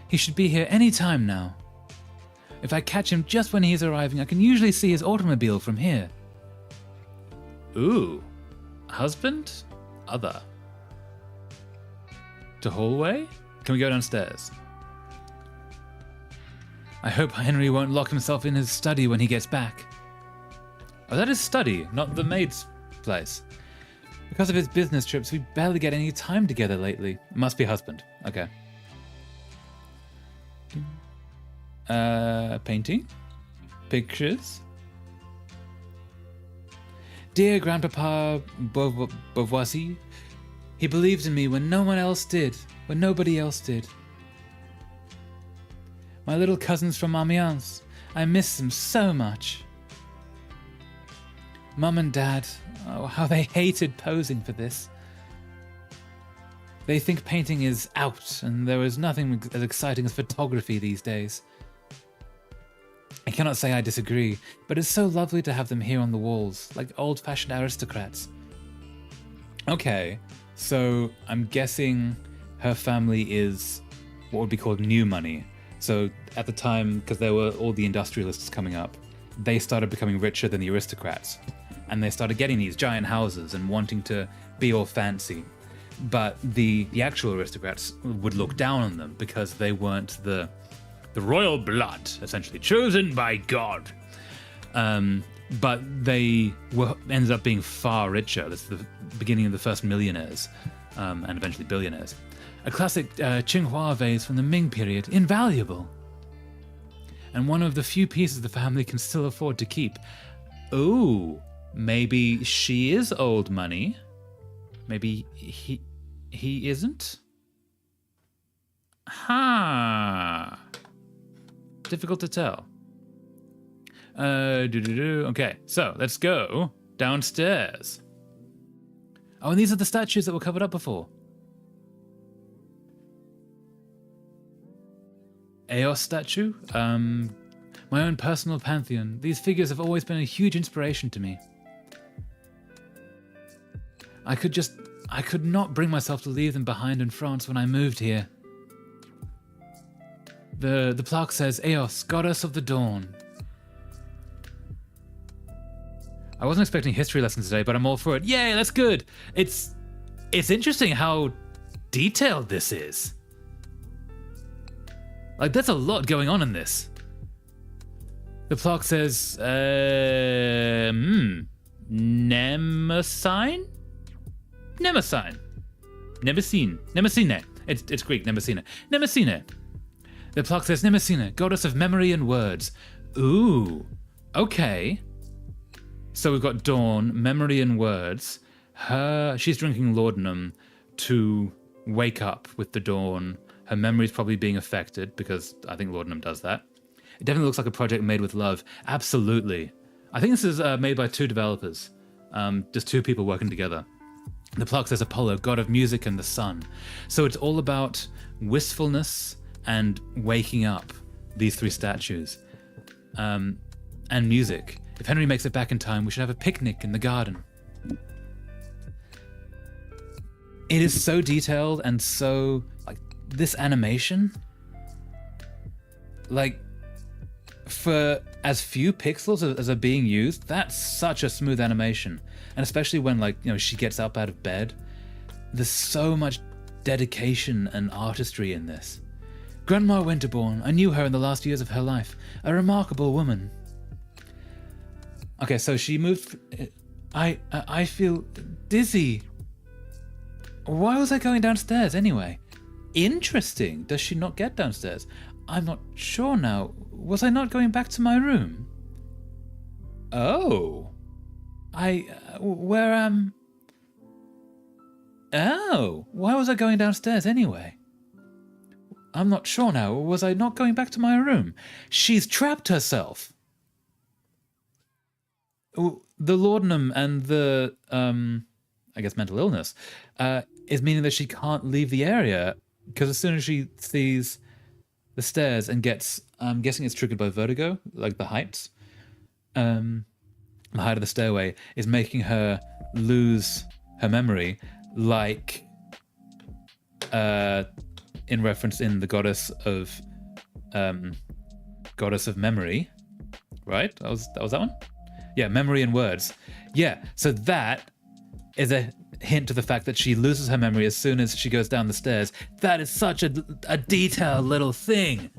He should be here any time now. If I catch him just when he is arriving, I can usually see his automobile from here. Ooh. Husband? Other. To hallway? Can we go downstairs? I hope Henry won't lock himself in his study when he gets back. Oh, that is study, not the maid's place. Because of his business trips, we barely get any time together lately. Must be husband. Okay. Painting? Pictures? Dear Grandpapa Beauvoisis, he believed in me when no one else did, when nobody else did. My little cousins from Amiens, I miss them so much. Mum and Dad, oh, how they hated posing for this. They think painting is out, and there is nothing as exciting as photography these days. I cannot say I disagree, but it's so lovely to have them here on the walls, like old-fashioned aristocrats. Okay, so I'm guessing her family is what would be called new money. So at the time, because there were all the industrialists coming up, they started becoming richer than the aristocrats. And they started getting these giant houses and wanting to be all fancy. But the actual aristocrats would look down on them because they weren't the royal blood, essentially, chosen by God. But they ended up being far richer. That's the beginning of the first millionaires, and eventually billionaires. A classic Qinghua vase from the Ming period, invaluable. And one of the few pieces the family can still afford to keep. Ooh, maybe she is old money. Maybe he isn't? Ha! Difficult to tell. Okay, so let's go downstairs. Oh, and these are the statues that were covered up before. Eos statue? My own personal pantheon. These figures have always been a huge inspiration to me. I could not bring myself to leave them behind in France when I moved here. The plaque says, Eos, goddess of the dawn. I wasn't expecting history lessons today, but I'm all for it. Yay, that's good. It's interesting how detailed this is. Like, there's a lot going on in this. The plaque says, Nemesine? Nemesine. Nemesine. Nemesine. It's Greek, Nemesine. Nemesine. The plaque says Nemesine, goddess of memory and words. Ooh, okay. So we've got Dawn, memory and words. She's drinking laudanum to wake up with the dawn. Her memory's probably being affected because I think laudanum does that. It definitely looks like a project made with love. Absolutely. I think this is made by 2 developers. Just 2 people working together. The plaque says Apollo, god of music and the sun. So it's all about wistfulness and waking up, these 3 statues. And music. If Henry makes it back in time, we should have a picnic in the garden. It is so detailed and so, like, this animation, like, for as few pixels as are being used, that's such a smooth animation. And especially when, like, you know, she gets up out of bed, there's so much dedication and artistry in this. Grandma Winterbourne, I knew her in the last years of her life. A remarkable woman. Okay, so she moved. I feel dizzy. Why was I going downstairs anyway? Interesting. Does she not get downstairs? I'm not sure now. Was I not going back to my room? Oh. Oh, why was I going downstairs anyway? I'm not sure now. Was I not going back to my room? She's trapped herself. The laudanum and the, I guess, mental illness is meaning that she can't leave the area because as soon as she sees the stairs and gets, I'm guessing it's triggered by vertigo, like the heights. The height of the stairway is making her lose her memory, like in reference in the goddess of memory, right? That was that one? Yeah, memory and words. Yeah, so that is a hint to the fact that she loses her memory as soon as she goes down the stairs. That is such a detailed little thing.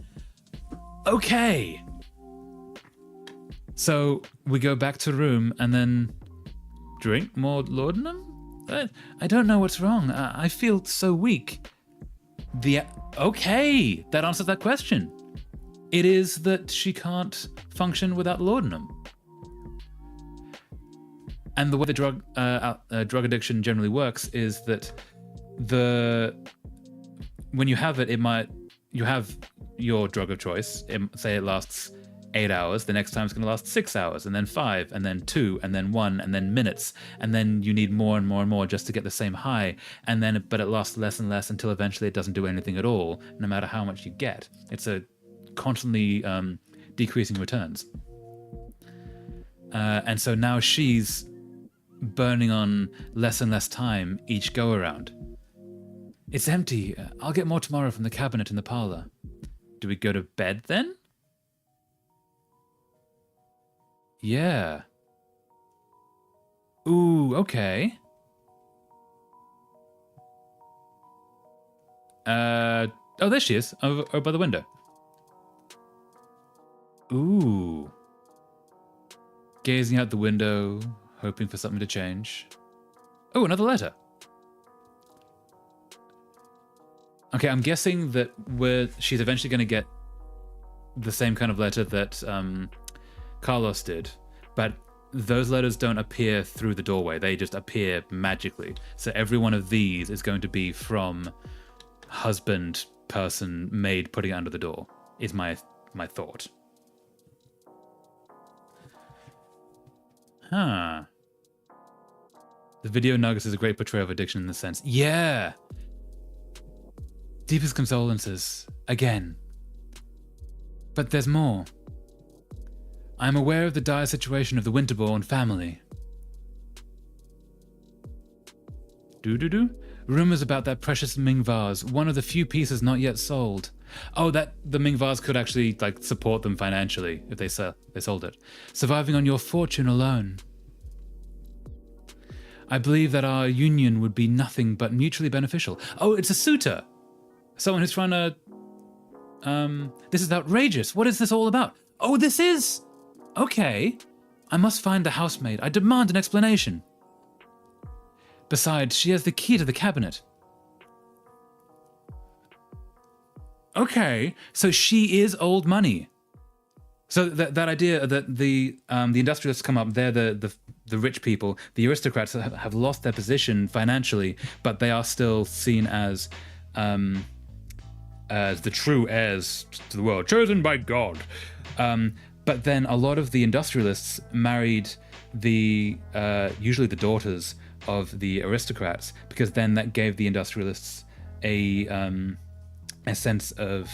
Okay. So we go back to room and then drink more laudanum? I don't know what's wrong. I feel so weak. Okay, that answers that question. It is that she can't function without laudanum. And the way the drug addiction generally works is that when you have it, you have your drug of choice. Say it lasts 8 hours, the next time it's going to last 6 hours, and then 5, and then 2, and then 1, and then minutes, and then you need more and more and more just to get the same high, and then but it lasts less and less until eventually it doesn't do anything at all, no matter how much you get. It's a constantly decreasing returns. And so now she's burning on less and less time each go around. It's empty. I'll get more tomorrow from the cabinet in the parlor. Do we go to bed then? Yeah. Ooh, okay. Oh, there she is, over by the window. Ooh. Gazing out the window, hoping for something to change. Oh, another letter. Okay, I'm guessing that she's eventually going to get the same kind of letter that Carlos did, but those letters don't appear through the doorway. They just appear magically. So every one of these is going to be from husband, person, maid putting it under the door, is my thought. Huh. The video nuggets is a great portrayal of addiction in this sense. Yeah! Deepest condolences, again. But there's more. I am aware of the dire situation of the Winterbourne family. Do-do-do? Rumors about that precious Ming vase, one of the few pieces not yet sold. Oh, that the Ming vase could actually support them financially if they sold it. Surviving on your fortune alone. I believe that our union would be nothing but mutually beneficial. Oh, it's a suitor. Someone who's trying to... this is outrageous. What is this all about? Oh, this is... Okay. I must find the housemaid. I demand an explanation. Besides, she has the key to the cabinet. Okay, so she is old money. So that idea that the industrialists come up, they're the rich people. The aristocrats have lost their position financially, but they are still seen as the true heirs to the world, chosen by God. But then a lot of the industrialists married usually the daughters of the aristocrats, because then that gave the industrialists a sense of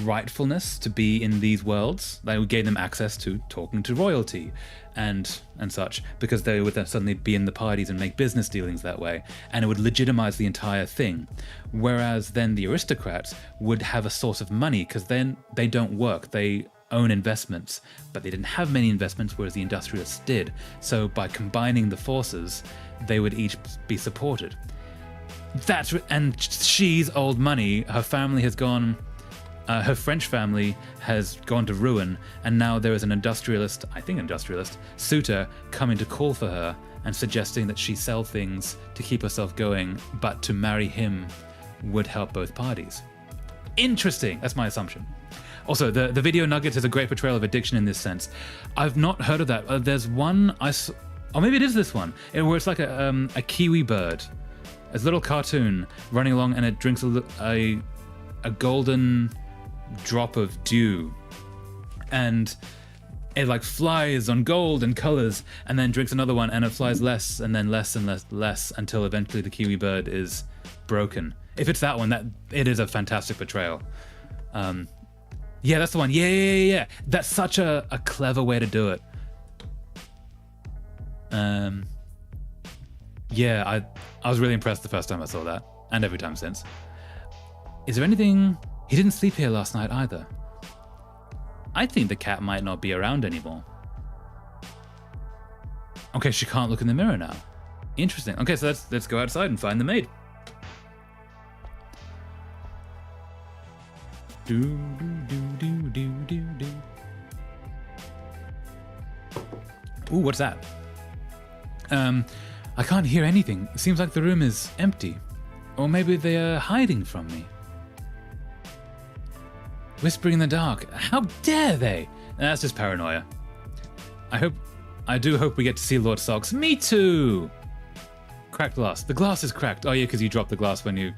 rightfulness to be in these worlds. They gave them access to talking to royalty and such, because they would then suddenly be in the parties and make business dealings that way, and it would legitimize the entire thing. Whereas then the aristocrats would have a source of money, because then they don't work, they own investments, but they didn't have many investments, whereas the industrialists did. So by combining the forces, they would each be supported. And she's old money. Her family has gone, her French family has gone to ruin, and now there is an industrialist suitor coming to call for her and suggesting that she sell things to keep herself going, but to marry him would help both parties. Interesting. That's my assumption. Also, the video nugget is a great portrayal of addiction in this sense. I've not heard of that. There's one or maybe it is this one, where it's like a kiwi bird. It's a little cartoon running along, and it drinks a golden drop of dew, and it flies on gold and colors, and then drinks another one, and it flies less and then less and less until eventually the kiwi bird is broken. If it's that one, it is a fantastic portrayal. Yeah, that's the one. Yeah. That's such a clever way to do it. Yeah, I was really impressed the first time I saw that, and every time since. Is there anything... He didn't sleep here last night either. I think the cat might not be around anymore. Okay, she can't look in the mirror now. Interesting. Okay, so let's go outside and find the maid. Do. Ooh, what's that? I can't hear anything. It seems like the room is empty. Or maybe they are hiding from me. Whispering in the dark. How dare they? That's just paranoia. I do hope we get to see Lord Socks. Me too! Cracked glass. The glass is cracked. Oh yeah, because you dropped the glass when you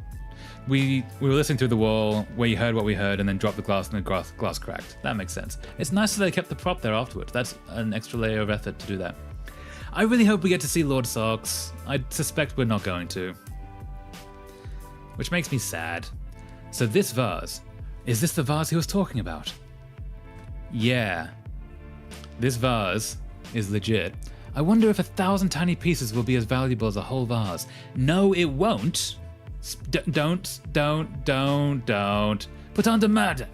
We were listening through the wall, we heard what we heard, and then dropped the glass, and the glass cracked. That makes sense. It's nice that they kept the prop there afterwards. That's an extra layer of effort to do that. I really hope we get to see Lord Socks. I suspect we're not going to. Which makes me sad. So this vase, is this the vase he was talking about? Yeah. This vase is legit. I wonder if 1,000 tiny pieces will be as valuable as a whole vase. No, it won't. Don't. Put on the murder.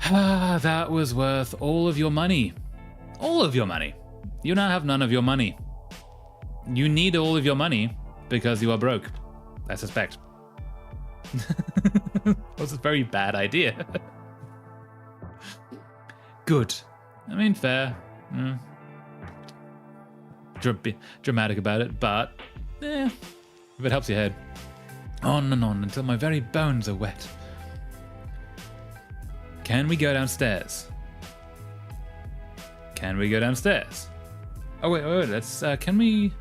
Ah, that was worth all of your money. All of your money. You now have none of your money. You need all of your money because you are broke, I suspect. That was a very bad idea. Good. I mean, fair. Dramatic about it, but if it helps your head. On and on until my very bones are wet. Can we go downstairs? Can we go downstairs? Oh, wait, let's, can we...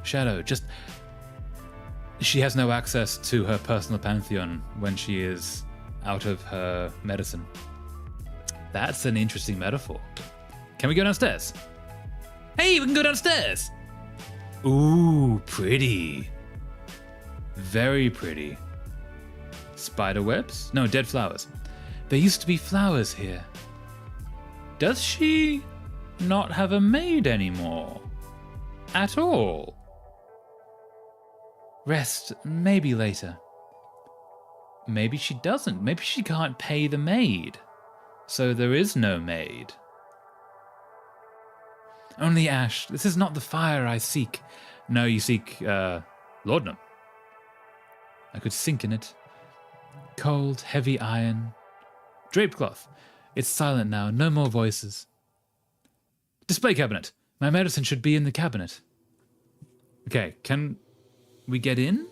Shadow, just... She has no access to her personal pantheon when she is out of her medicine. That's an interesting metaphor. Can we go downstairs? Hey, we can go downstairs! Ooh, pretty. Very pretty. Spider webs? No, dead flowers. There used to be flowers here. Does she not have a maid anymore? At all? Rest, maybe later. Maybe she doesn't. Maybe she can't pay the maid. So there is no maid. Only ash. This is not the fire I seek. No, you seek, laudanum. I could sink in it. Cold, heavy iron. Draped cloth. It's silent now. No more voices. Display cabinet. My medicine should be in the cabinet. Okay, can we get in?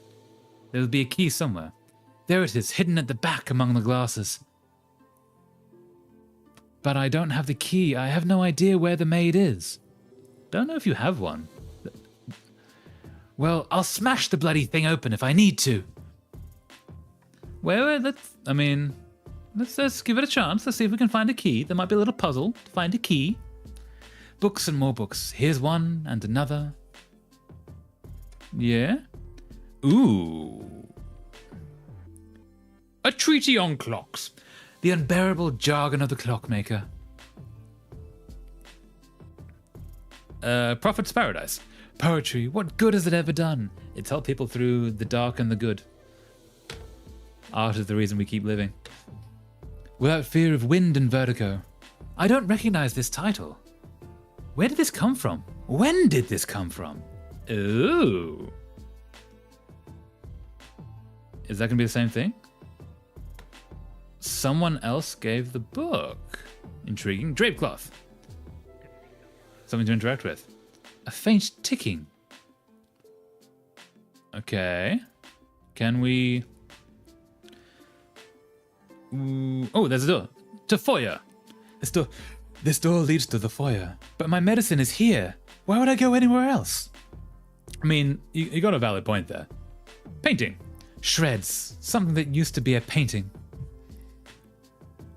There'll be a key somewhere. There it is, hidden at the back among the glasses. But I don't have the key. I have no idea where the maid is. Don't know if you have one. Well, I'll smash the bloody thing open if I need to. Well, let's give it a chance. Let's see if we can find a key. There might be a little puzzle to find a key. Books and more books. Here's one and another. Yeah? Ooh. A treatise on clocks. The unbearable jargon of the clockmaker. Prophet's Paradise. Poetry. What good has it ever done? It's helped people through the dark and the good. Art is the reason we keep living. Without fear of wind and vertigo. I don't recognize this title. Where did this come from? When did this come from? Ooh. Is that going to be the same thing? Someone else gave the book. Intriguing. Drape cloth. Something to interact with. A faint ticking. Okay. Can we... Ooh. Oh, there's a door. To foyer. This door leads to the foyer. But my medicine is here. Why would I go anywhere else? I mean, you got a valid point there. Painting. Shreds. Something that used to be a painting.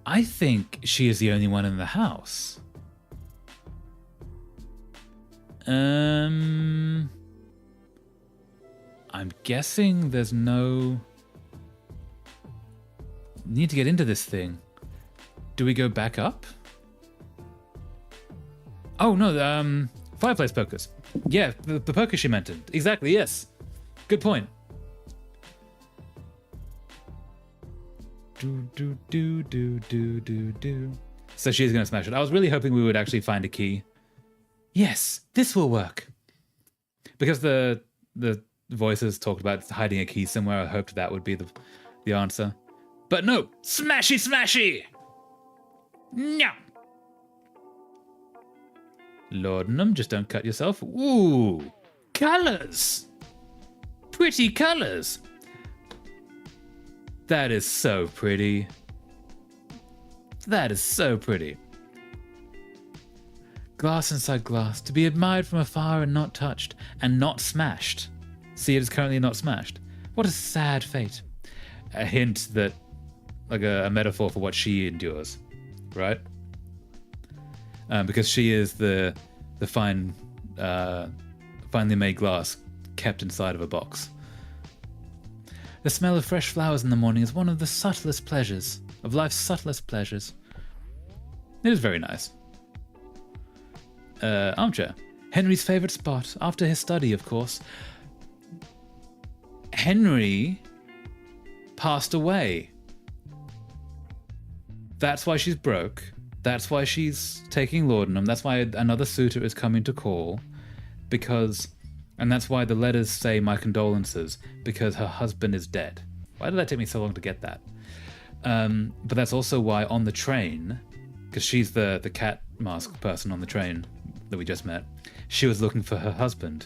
I think she is the only one in the house. I'm guessing there's no... Need to get into this thing. Do we go back up? Oh, no, fireplace pokers. Yeah, the poker she mentioned. Exactly, yes. Good point. Do. So she's going to smash it. I was really hoping we would actually find a key. Yes, this will work. Because the voices talked about hiding a key somewhere, I hoped that would be the answer. But no, smashy! No! Laudanum, just don't cut yourself. Ooh, colours! Pretty colours! That is so pretty. That is so pretty. Glass inside glass, to be admired from afar and not touched, and not smashed. See, it is currently not smashed. What a sad fate. A hint that, like a metaphor for what she endures, right? Because she is the finely made glass kept inside of a box. The smell of fresh flowers in the morning is one of the subtlest pleasures, of life's subtlest pleasures. It is very nice. Armchair. Henry's favourite spot, after his study, of course. Henry passed away. That's why she's broke. That's why she's taking laudanum. That's why another suitor is coming to call. And that's why the letters say my condolences, because her husband is dead. Why did that take me so long to get that? But that's also why on the train, because she's the cat mask person on the train that we just met, she was looking for her husband.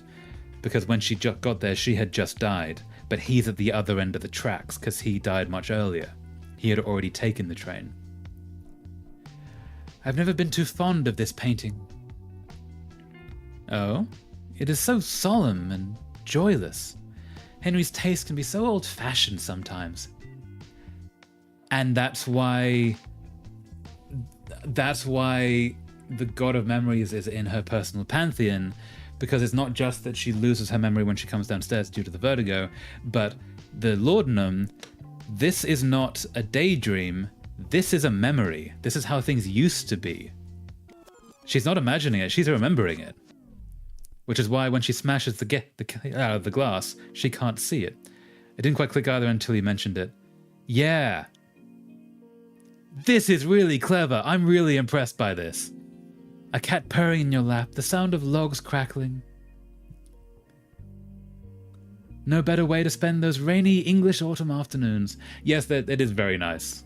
Because when she got there, she had just died. But he's at the other end of the tracks because he died much earlier. He had already taken the train. I've never been too fond of this painting. Oh? It is so solemn and joyless. Henry's taste can be so old-fashioned sometimes. And that's why the god of memories is in her personal pantheon, because it's not just that she loses her memory when she comes downstairs due to the vertigo, but the laudanum, this is not a daydream, this is a memory. This is how things used to be. She's not imagining it, she's remembering it. Which is why when she smashes the glass, she can't see it. It didn't quite click either until you mentioned it. Yeah. This is really clever. I'm really impressed by this. A cat purring in your lap, the sound of logs crackling. No better way to spend those rainy English autumn afternoons. Yes, it is very nice.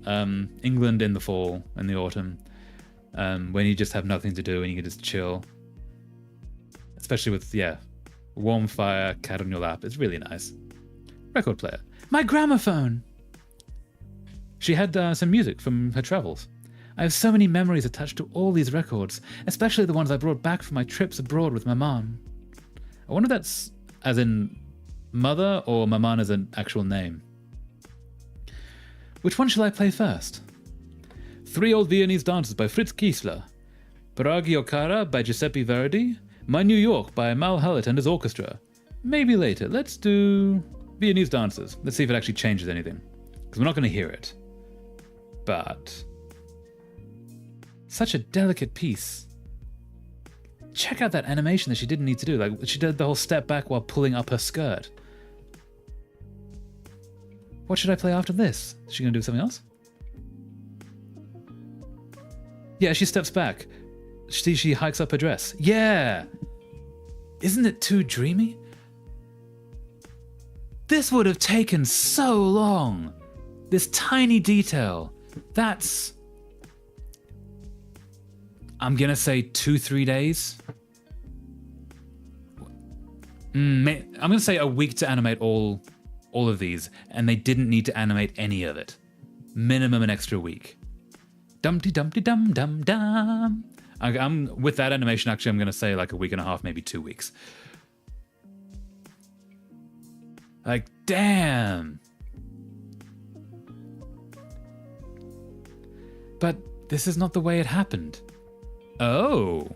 England in the fall, in the autumn, when you just have nothing to do and you can just chill. Especially with, warm fire, cat on your lap. It's really nice. Record player. My gramophone! She had some music from her travels. I have so many memories attached to all these records, especially the ones I brought back from my trips abroad with Maman. I wonder if that's as in mother or Maman as an actual name. Which one shall I play first? 3 Old Viennese Dances by Fritz Kiesler. Piragi Okara by Giuseppe Verdi. My New York by Mal Hallett and his orchestra. Maybe later. Let's do Viennese Dances. Let's see if it actually changes anything. Because we're not going to hear it. But such a delicate piece. Check out that animation that she didn't need to do. Like, she did the whole step back while pulling up her skirt. What should I play after this? Is she going to do something else? Yeah, she steps back. She hikes up her dress. Yeah! Isn't it too dreamy? This would have taken so long. This tiny detail. That's... I'm gonna say 2-3 days. I'm gonna say a week to animate all of these, and they didn't need to animate any of it. Minimum an extra week. Dumpty dumpty dum dum dum. I'm with that animation. Actually, I'm gonna say like a week and a half, maybe 2 weeks. Like, damn. But this is not the way it happened. Oh.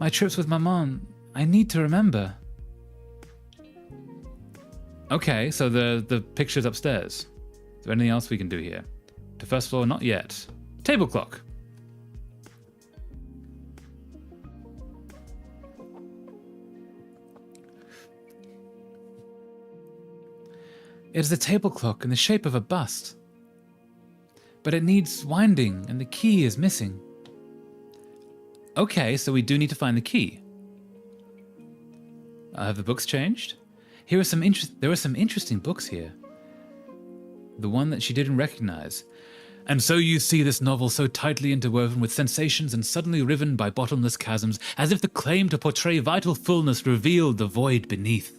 My trips with Maman, I need to remember. Okay, so the picture's upstairs. Is there anything else we can do here? To first floor, not yet. Table clock. It is a table clock in the shape of a bust. But it needs winding, and the key is missing. Okay, so we do need to find the key. Have the books changed? There are some interesting books here. The one that she didn't recognize. And so you see this novel so tightly interwoven with sensations and suddenly riven by bottomless chasms, as if the claim to portray vital fullness revealed the void beneath.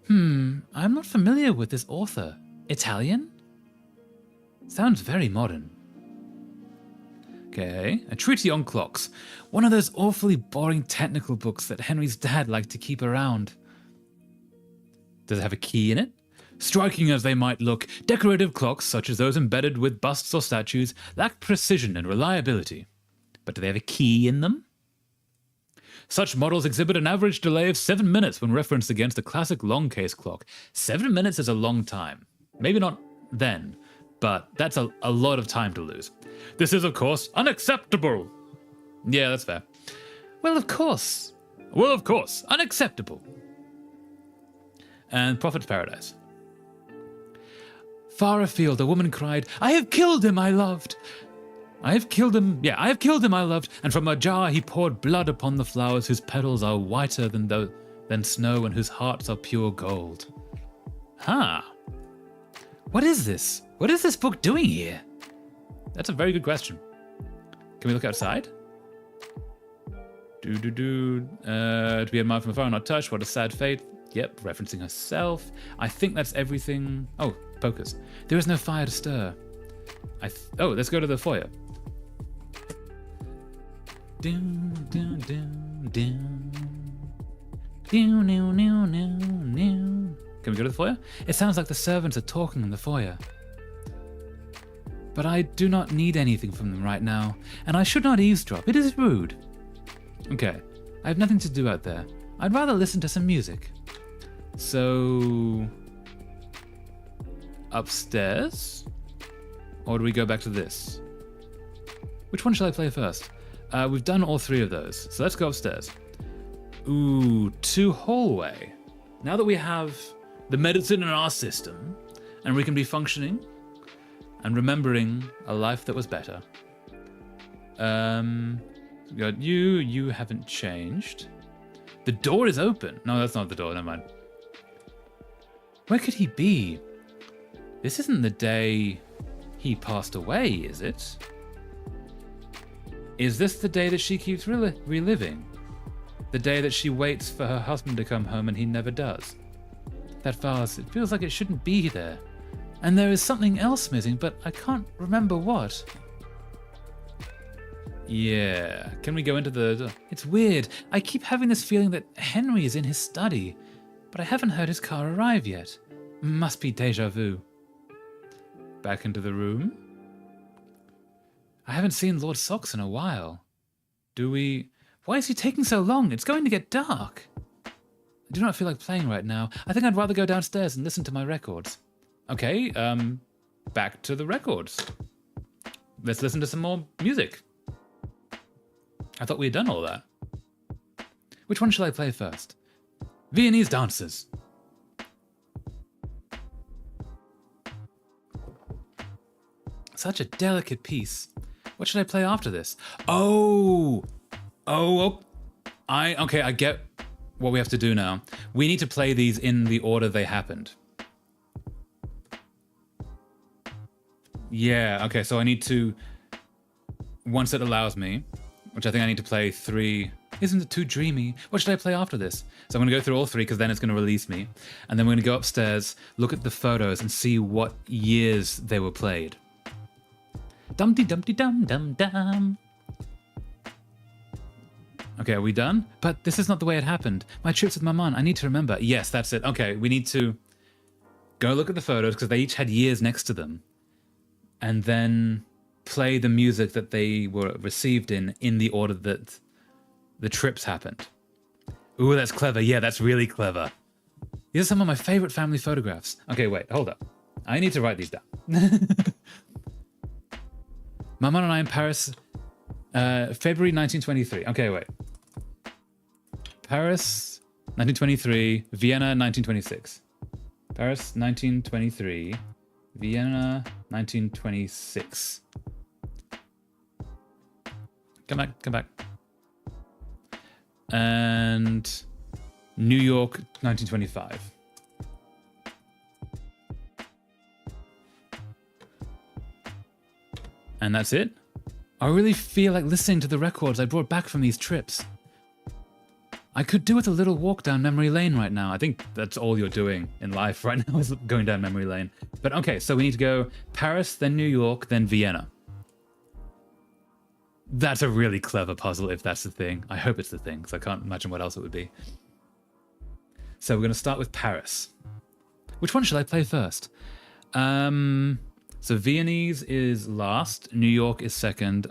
I'm not familiar with this author. Italian? Sounds very modern. Okay, a treatise on clocks. One of those awfully boring technical books that Henry's dad liked to keep around. Does it have a key in it? Striking as they might look, decorative clocks, such as those embedded with busts or statues, lack precision and reliability. But do they have a key in them? Such models exhibit an average delay of 7 minutes when referenced against a classic long case clock. 7 minutes is a long time. Maybe not then, but that's a lot of time to lose. This is, of course, unacceptable. Yeah, that's fair. Well, of course. Well, of course, unacceptable. And Prophet's Paradise. Far afield, a woman cried, I have killed him I loved. I have killed him I loved, and from a jar he poured blood upon the flowers whose petals are whiter than snow and whose hearts are pure gold. Huh. What is this? What is this book doing here? That's a very good question. Can we look outside? To be admired from afar and not touched, what a sad fate. Yep, referencing herself. I think that's everything. Oh, focus. There is no fire to stir. Let's go to the foyer. Can we go to the foyer? It sounds like the servants are talking in the foyer. But I do not need anything from them right now, and I should not eavesdrop. It is rude. Okay, I have nothing to do out there. I'd rather listen to some music. So... upstairs? Or do we go back to this? Which one shall I play first? We've done all three of those, so let's go upstairs. Ooh, to hallway. Now that we have the medicine in our system, and we can be functioning and remembering a life that was better. We got you haven't changed. The door is open. No, that's not the door, never mind. Where could he be? This isn't the day he passed away, is it? Is this the day that she keeps reliving? The day that she waits for her husband to come home and he never does? That vase, it feels like it shouldn't be there. And there is something else missing, but I can't remember what. Yeah, can we go into the... It's weird. I keep having this feeling that Henry is in his study, but I haven't heard his car arrive yet. Must be deja vu. Back into the room. I haven't seen Lord Socks in a while. Do we... Why is he taking so long? It's going to get dark. I do not feel like playing right now. I think I'd rather go downstairs and listen to my records. Okay, back to the records. Let's listen to some more music. I thought we had done all that. Which one shall I play first? Viennese Dancers. Such a delicate piece. What should I play after this? Okay, I get what we have to do now. We need to play these in the order they happened. Yeah, okay, so I need to, once it allows me, which I think I need to play 3. Isn't it too dreamy? What should I play after this? So I'm going to go through all 3 because then it's going to release me. And then we're going to go upstairs, look at the photos and see what years they were played. Dumpty dumpty dum dum dum. Okay, are we done? But this is not the way it happened. My trips with Maman, I need to remember. Yes, that's it. Okay, we need to go look at the photos because they each had years next to them. And then play the music that they were received in the order that the trips happened. Ooh, that's clever. Yeah, that's really clever. These are some of my favorite family photographs. Okay, wait, hold up. I need to write these down. Maman and I in Paris, February 1923. Okay, wait. Paris, 1923, Vienna, 1926. Paris, 1923, Vienna, 1926. Come back. And New York, 1925. And that's it? I really feel like listening to the records I brought back from these trips. I could do with a little walk down memory lane right now. I think that's all you're doing in life right now is going down memory lane. But okay, so we need to go Paris, then New York, then Vienna. That's a really clever puzzle if that's the thing. I hope it's the thing, because I can't imagine what else it would be. So we're going to start with Paris. Which one should I play first? So Viennese is last. New York is second.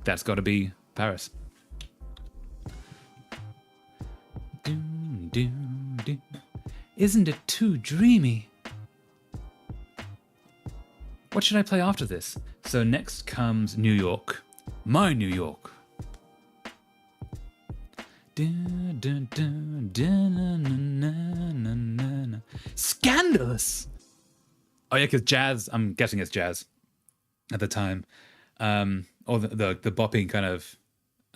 That's got to be Paris. Isn't it too dreamy? What should I play after this? So next comes New York. My New York. Scandalous! Oh yeah, because jazz, I'm guessing it's jazz at the time. Or the bopping kind of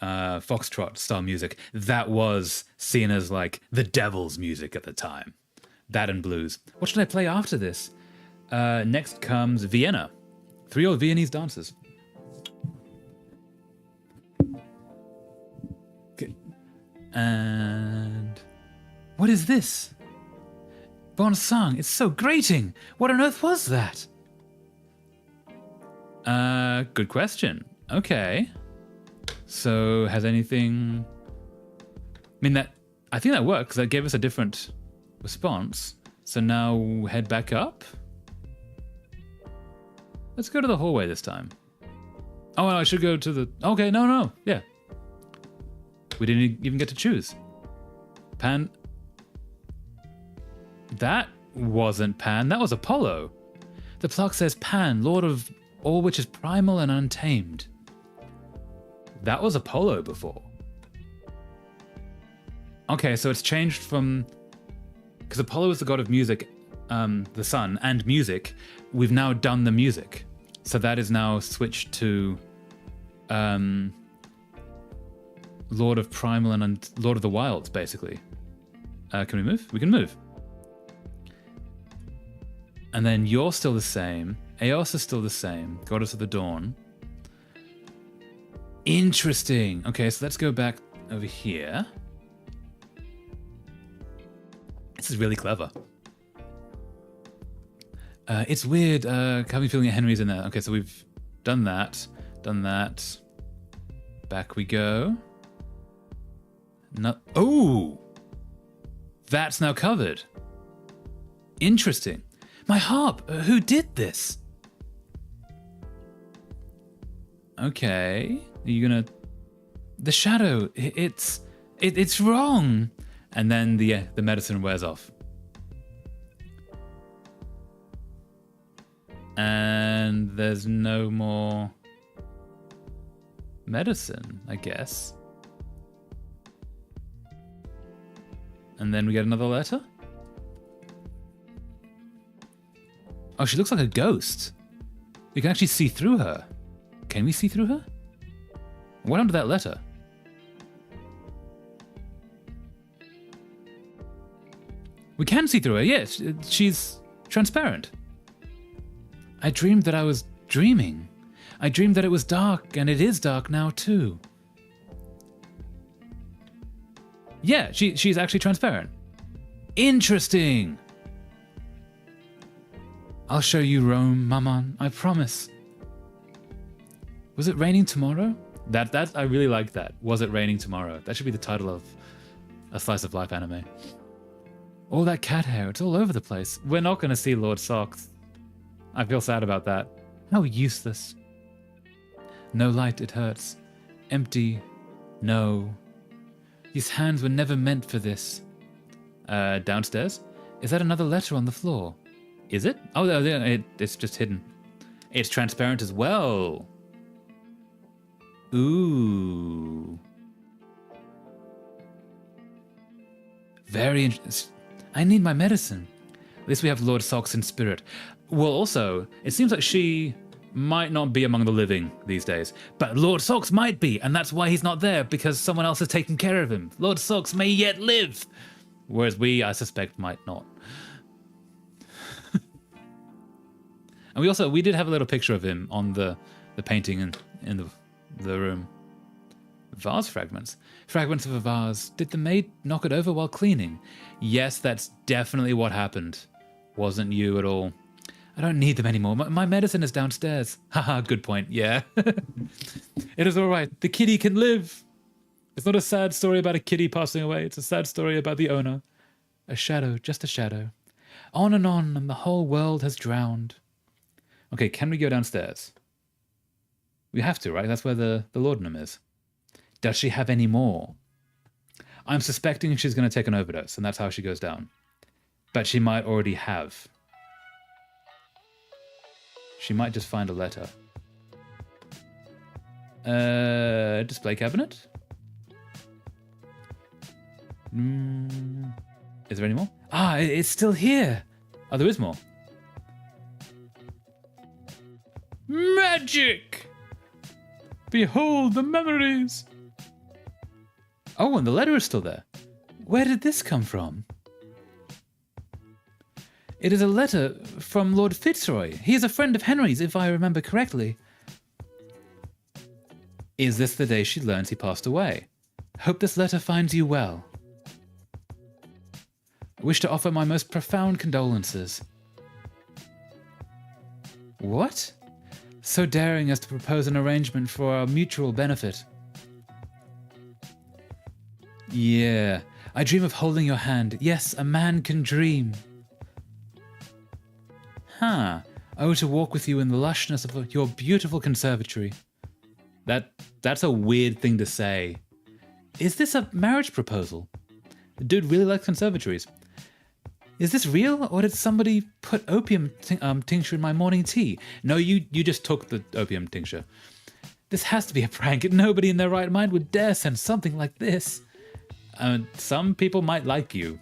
foxtrot style music. That was seen as like the devil's music at the time. That and blues. What should I play after this? Next comes Vienna. 3 old Viennese dancers. Okay. And what is this? Bon sang, it's so grating. What on earth was that? Good question. Okay. So has anything... I think that worked because that gave us a different response. So now head back up. Let's go to the hallway this time. Oh, I should go to the... Okay, no. Yeah. We didn't even get to choose. Pan... That wasn't Pan, that was Apollo. The plaque says Pan, lord of all which is primal and untamed. That was Apollo before. Okay, so it's changed from... Because Apollo is the god of music, the sun, and music. We've now done the music. So that is now switched to Lord of Primal and Lord of the Wilds, basically. Can we move? We can move. And then you're still the same. Eos is still the same. Goddess of the Dawn. Interesting. Okay, so let's go back over here. This is really clever. It's weird. Have me feeling that Henry's in there. Okay, so we've done that. Done that. Back we go. No. Oh! That's now covered. Interesting. My harp! Who did this? Okay. Are you gonna... The shadow! It's wrong! And then the medicine wears off. And there's no more medicine, I guess. And then we get another letter? Oh, she looks like a ghost. We can actually see through her. Can we see through her? What happened to that letter? We can see through her, yes. She's transparent. I dreamed that I was dreaming. I dreamed that it was dark, and it is dark now too. Yeah, she's actually transparent. Interesting. I'll show you Rome, Maman, I promise. Was it raining tomorrow? That I really like that. Was it raining tomorrow? That should be the title of a slice of life anime. All that cat hair, it's all over the place. We're not going to see Lord Socks. I feel sad about that. How useless. No light, it hurts. Empty. No. These hands were never meant for this. Downstairs? Is that another letter on the floor? Is it? Oh, it's just hidden. It's transparent as well. Ooh. Very interesting. I need my medicine. At least we have Lord Socks in spirit. Well, also, it seems like she might not be among the living these days, but Lord Socks might be, and that's why he's not there, because someone else is taking care of him. Lord Socks may yet live, whereas we, I suspect, might not. And we did have a little picture of him on the painting in the room. Vase fragments. Fragments of a vase. Did the maid knock it over while cleaning? Yes, that's definitely what happened. Wasn't you at all. I don't need them anymore. My medicine is downstairs. Haha, good point. Yeah. It is all right. The kitty can live. It's not a sad story about a kitty passing away. It's a sad story about the owner. A shadow, just a shadow. On, and the whole world has drowned. Okay, can we go downstairs? We have to, right? That's where the laudanum is. Does she have any more? I'm suspecting she's going to take an overdose, and that's how she goes down. But she might already have. She might just find a letter. Display cabinet? Is there any more? Ah, it's still here. Oh, there is more. Magic! Behold the memories. Oh, and the letter is still there. Where did this come from? It is a letter from Lord Fitzroy. He is a friend of Henry's, if I remember correctly. Is this the day she learns he passed away? Hope this letter finds you well. I wish to offer my most profound condolences. What? So daring as to propose an arrangement for our mutual benefit. Yeah, I dream of holding your hand. Yes, a man can dream. Huh. Oh, to walk with you in the lushness of your beautiful conservatory. That's a weird thing to say. Is this a marriage proposal? The dude really likes conservatories. Is this real, or did somebody put opium tincture in my morning tea? No, you just took the opium tincture. This has to be a prank. Nobody in their right mind would dare send something like this. Some people might like you.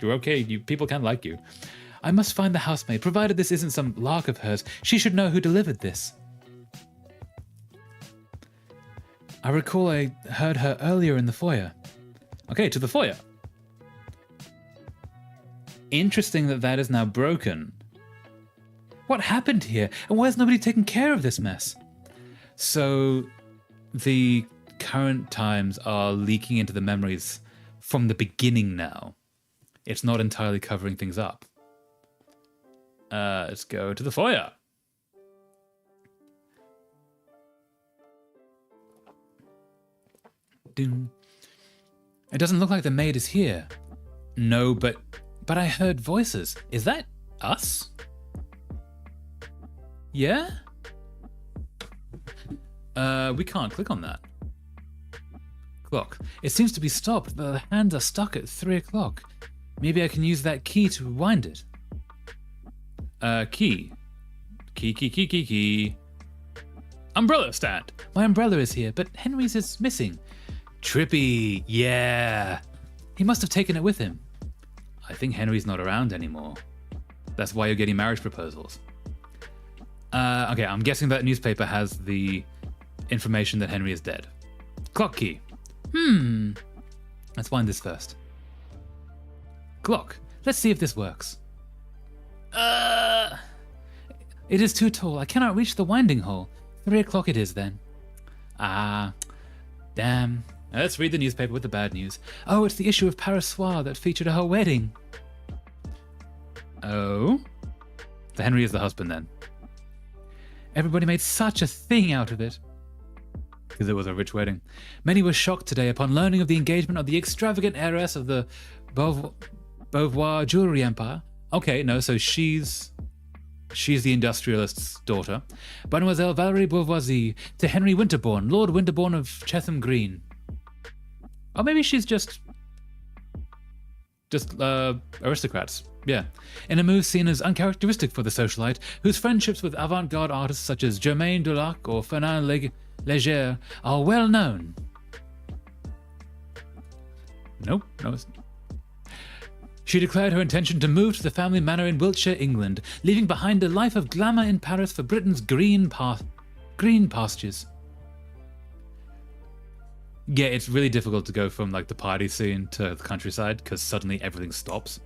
You're okay. People can like you. I must find the housemaid. Provided this isn't some lark of hers, she should know who delivered this. I recall I heard her earlier in the foyer. Okay, to the foyer. Interesting that is now broken. What happened here? And why is nobody taking care of this mess? So, the current times are leaking into the memories from the beginning now. It's not entirely covering things up. Let's go to the foyer. Doom. It doesn't look like the maid is here. No, but I heard voices. Is that us? Yeah? We can't click on that. Clock. It seems to be stopped, but the hands are stuck at 3 o'clock. Maybe I can use that key to wind it. Key. Key. Umbrella stand. My umbrella is here, but Henry's is missing. Trippy. Yeah. He must have taken it with him. I think Henry's not around anymore. That's why you're getting marriage proposals. Okay, I'm guessing that newspaper has the information that Henry is dead. Clock key. Let's wind this first. Clock. Let's see if this works. It is too tall. I cannot reach the winding hole. 3 o'clock it is then. Ah, damn. Let's read the newspaper with the bad news. Oh, it's the issue of Paris Soir that featured her wedding. Oh? So Henry is the husband then. Everybody made such a thing out of it. Because it was a rich wedding. Many were shocked today upon learning of the engagement of the extravagant heiress of the Beauvoir jewelry empire. Okay, no, so she's the industrialist's daughter. Mademoiselle Valerie Beauvoisis to Henry Winterbourne, Lord Winterbourne of Chetham Green. Or maybe she's just aristocrats. Yeah. In a move seen as uncharacteristic for the socialite, whose friendships with avant-garde artists such as Germaine Dulac or Fernand Léger are well known. Nope, no. She declared her intention to move to the family manor in Wiltshire, England, leaving behind a life of glamour in Paris for Britain's green pastures. Yeah, it's really difficult to go from like the party scene to the countryside because suddenly everything stops.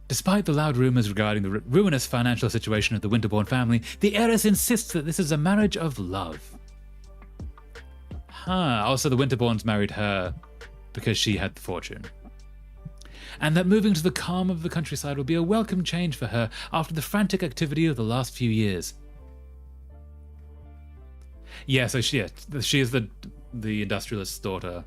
Despite the loud rumors regarding the ruinous financial situation of the Winterbourne family, the heiress insists that this is a marriage of love. Also the Winterbournes married her because she had the fortune. And that moving to the calm of the countryside will be a welcome change for her after the frantic activity of the last few years. Yeah, so she is the industrialist's daughter.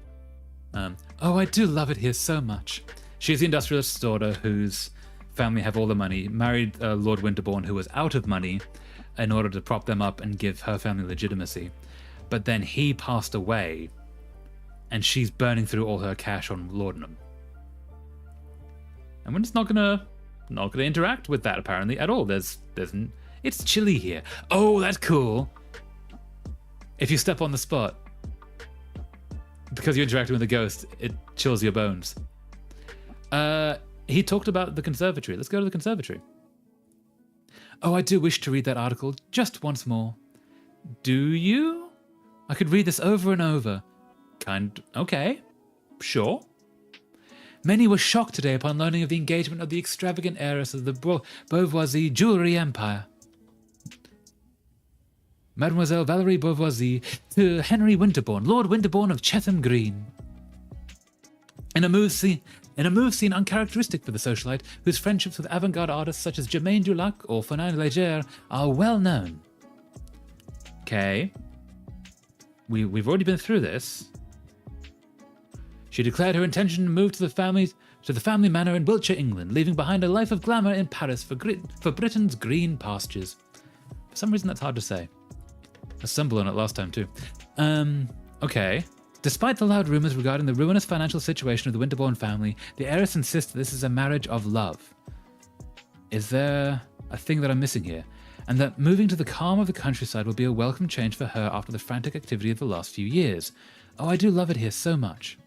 Oh, I do love it here so much. She's the industrialist's daughter whose family have all the money, married Lord Winterbourne, who was out of money, in order to prop them up and give her family legitimacy. But then he passed away, and she's burning through all her cash on laudanum. And we're just not gonna interact with that apparently at all. It's chilly here. Oh, that's cool. If you step on the spot, because you're interacting with a ghost, it chills your bones. He talked about the conservatory. Let's go to the conservatory. Oh, I do wish to read that article just once more. Do you? I could read this over and over. Okay. Sure. Many were shocked today upon learning of the engagement of the extravagant heiress of the Beauvoisis jewellery empire, Mademoiselle Valerie Beauvoisis, to Henry Winterbourne, Lord Winterbourne of Chetham Green. In a move scene uncharacteristic for the socialite, whose friendships with avant-garde artists such as Germaine Dulac or Fernand Léger are well known. Okay. We've already been through this. She declared her intention to move to the family manor in Wiltshire, England, leaving behind a life of glamour in Paris for Britain's green pastures. For some reason that's hard to say. I stumbled on it last time too. Okay. Despite the loud rumours regarding the ruinous financial situation of the Winterbourne family, the heiress insists that this is a marriage of love. Is there a thing that I'm missing here? And that moving to the calm of the countryside will be a welcome change for her after the frantic activity of the last few years. Oh, I do love it here so much.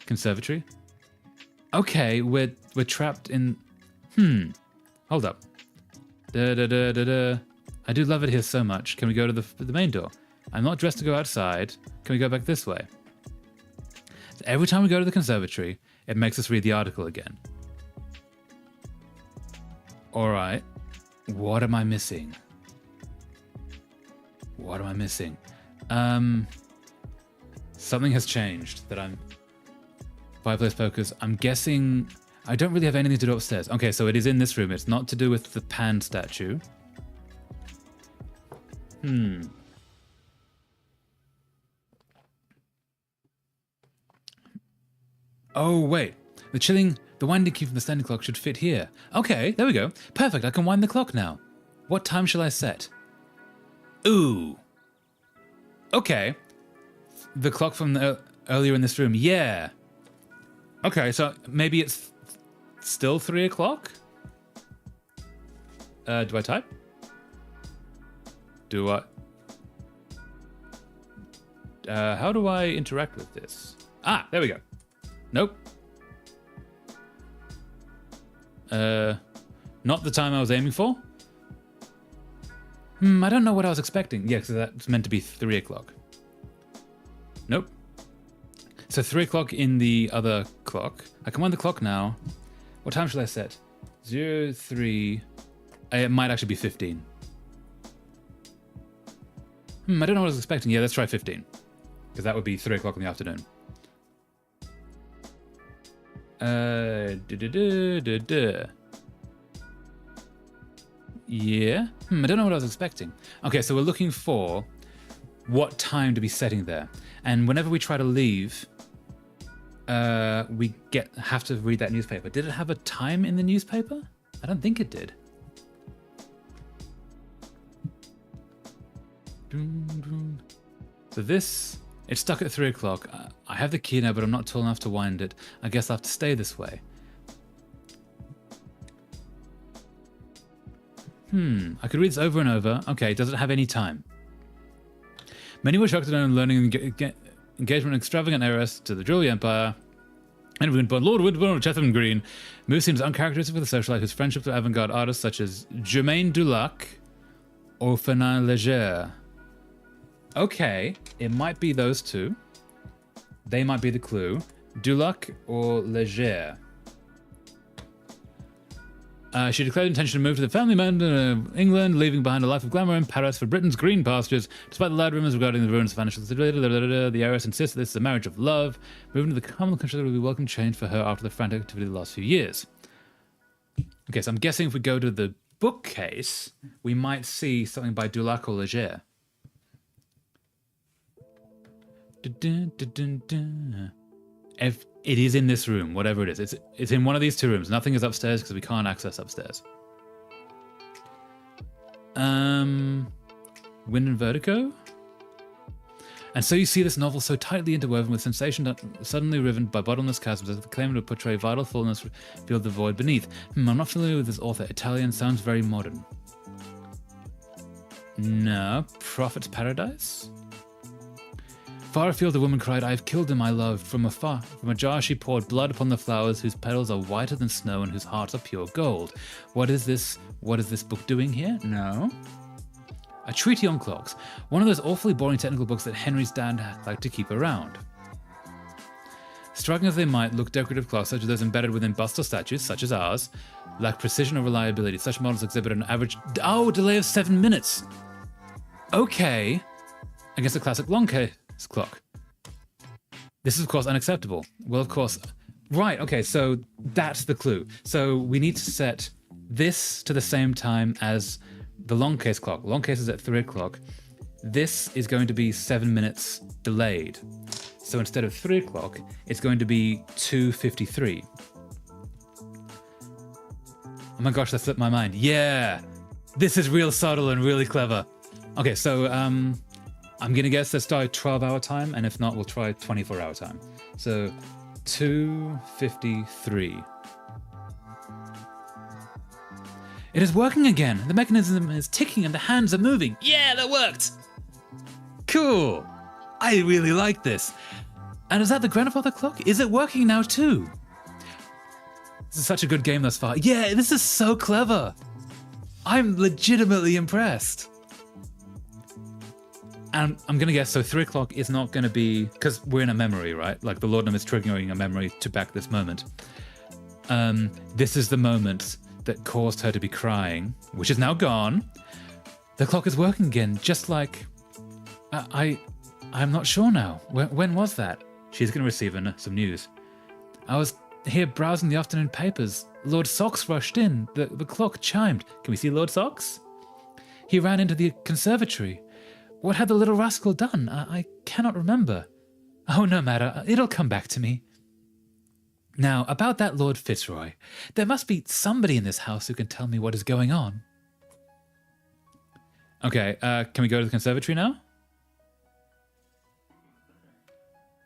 Conservatory? Okay, we're trapped in... Hold up. I do love it here so much. Can we go to the main door? I'm not dressed to go outside. Can we go back this way? So every time we go to the conservatory, it makes us read the article again. Alright. What am I missing? Something has changed that I'm... Fireplace focus. I'm guessing... I don't really have anything to do upstairs. Okay, so it is in this room. It's not to do with the Pan statue. Oh, wait. The winding key from the standing clock should fit here. Okay, there we go. Perfect, I can wind the clock now. What time shall I set? Ooh. Okay. The clock from earlier in this room. Yeah. Okay, so maybe it's still 3 o'clock? Do I type? How do I interact with this? Ah, there we go. Nope. Not the time I was aiming for? I don't know what I was expecting. Yeah, because that's meant to be 3 o'clock. Nope. So 3 o'clock in the other clock. I can wind the clock now. What time should I set? 03... It might actually be 15. I don't know what I was expecting. Yeah, let's try 15. Because that would be 3 o'clock in the afternoon. Yeah. I don't know what I was expecting. Okay, so we're looking for what time to be setting there. And whenever we try to leave, we have to read that newspaper. Did it have a time in the newspaper? I don't think it did. So this, it's stuck at 3 o'clock. I have the key now, but I'm not tall enough to wind it. I guess I'll have to stay this way. I could read this over and over. Okay, does it have any time? Many were shocked to know learning engagement extravagant heiress to the jewelry empire. And Lord Winterbourne of Chetham Green. Move seems uncharacteristic for the socialite whose friendship with avant-garde artists such as Germaine Dulac or Fernand Léger. Okay, it might be those two. They might be the clue. Dulac or Léger. She declared intention to move to the family manor of England, leaving behind a life of glamour in Paris for Britain's green pastures. Despite the loud rumors regarding the ruins of financial stability, the heiress insists that this is a marriage of love. Moving to the common country will be a welcome change for her after the frantic activity of the last few years. Okay, so I'm guessing if we go to the bookcase, we might see something by Dulac or Léger. It is in this room, whatever it is. It's in one of these two rooms. Nothing is upstairs because we can't access upstairs. Wind and Vertigo? And so you see this novel so tightly interwoven with sensation suddenly riven by bottomless chasms as the claim to portray vital fullness revealed the void beneath. I'm not familiar with this author. Italian sounds very modern. No. Prophet's Paradise? Far afield the woman cried, I have killed him I loved. From afar, from a jar she poured blood upon the flowers whose petals are whiter than snow and whose hearts are pure gold. What is this book doing here? No. A Treatise on Clocks. One of those awfully boring technical books that Henry's dad liked to keep around. Striking as they might, look decorative clocks such as those embedded within busts or statues, such as ours, lack precision or reliability. Such models exhibit an average delay of 7 minutes. Okay. Against a classic long case clock. This is of course unacceptable. Well, of course. Right, okay, so that's the clue. So we need to set this to the same time as the long case clock. Long case is at 3 o'clock. This is going to be 7 minutes delayed. So instead of 3 o'clock, it's going to be 2:53. Oh my gosh, that slipped my mind. Yeah, this is real subtle and really clever. Okay, so I'm gonna guess let's try 12-hour time, and if not, we'll try 24-hour time. So 2:53. It is working again. The mechanism is ticking and the hands are moving. Yeah, that worked. Cool. I really like this. And is that the grandfather clock? Is it working now too? This is such a good game thus far. Yeah, this is so clever. I'm legitimately impressed. And I'm going to guess, so 3 o'clock is not going to be, because we're in a memory, right? Like the laudanum is triggering a memory to back this moment. This is the moment that caused her to be crying, which is now gone. The clock is working again, just like... I'm not sure now. When was that? She's going to receive some news. I was here browsing the afternoon papers. Lord Socks rushed in. The clock chimed. Can we see Lord Socks? He ran into the conservatory. What had the little rascal done? I cannot remember. Oh, no matter. It'll come back to me. Now, about that Lord Fitzroy. There must be somebody in this house who can tell me what is going on. Okay, can we go to the conservatory now?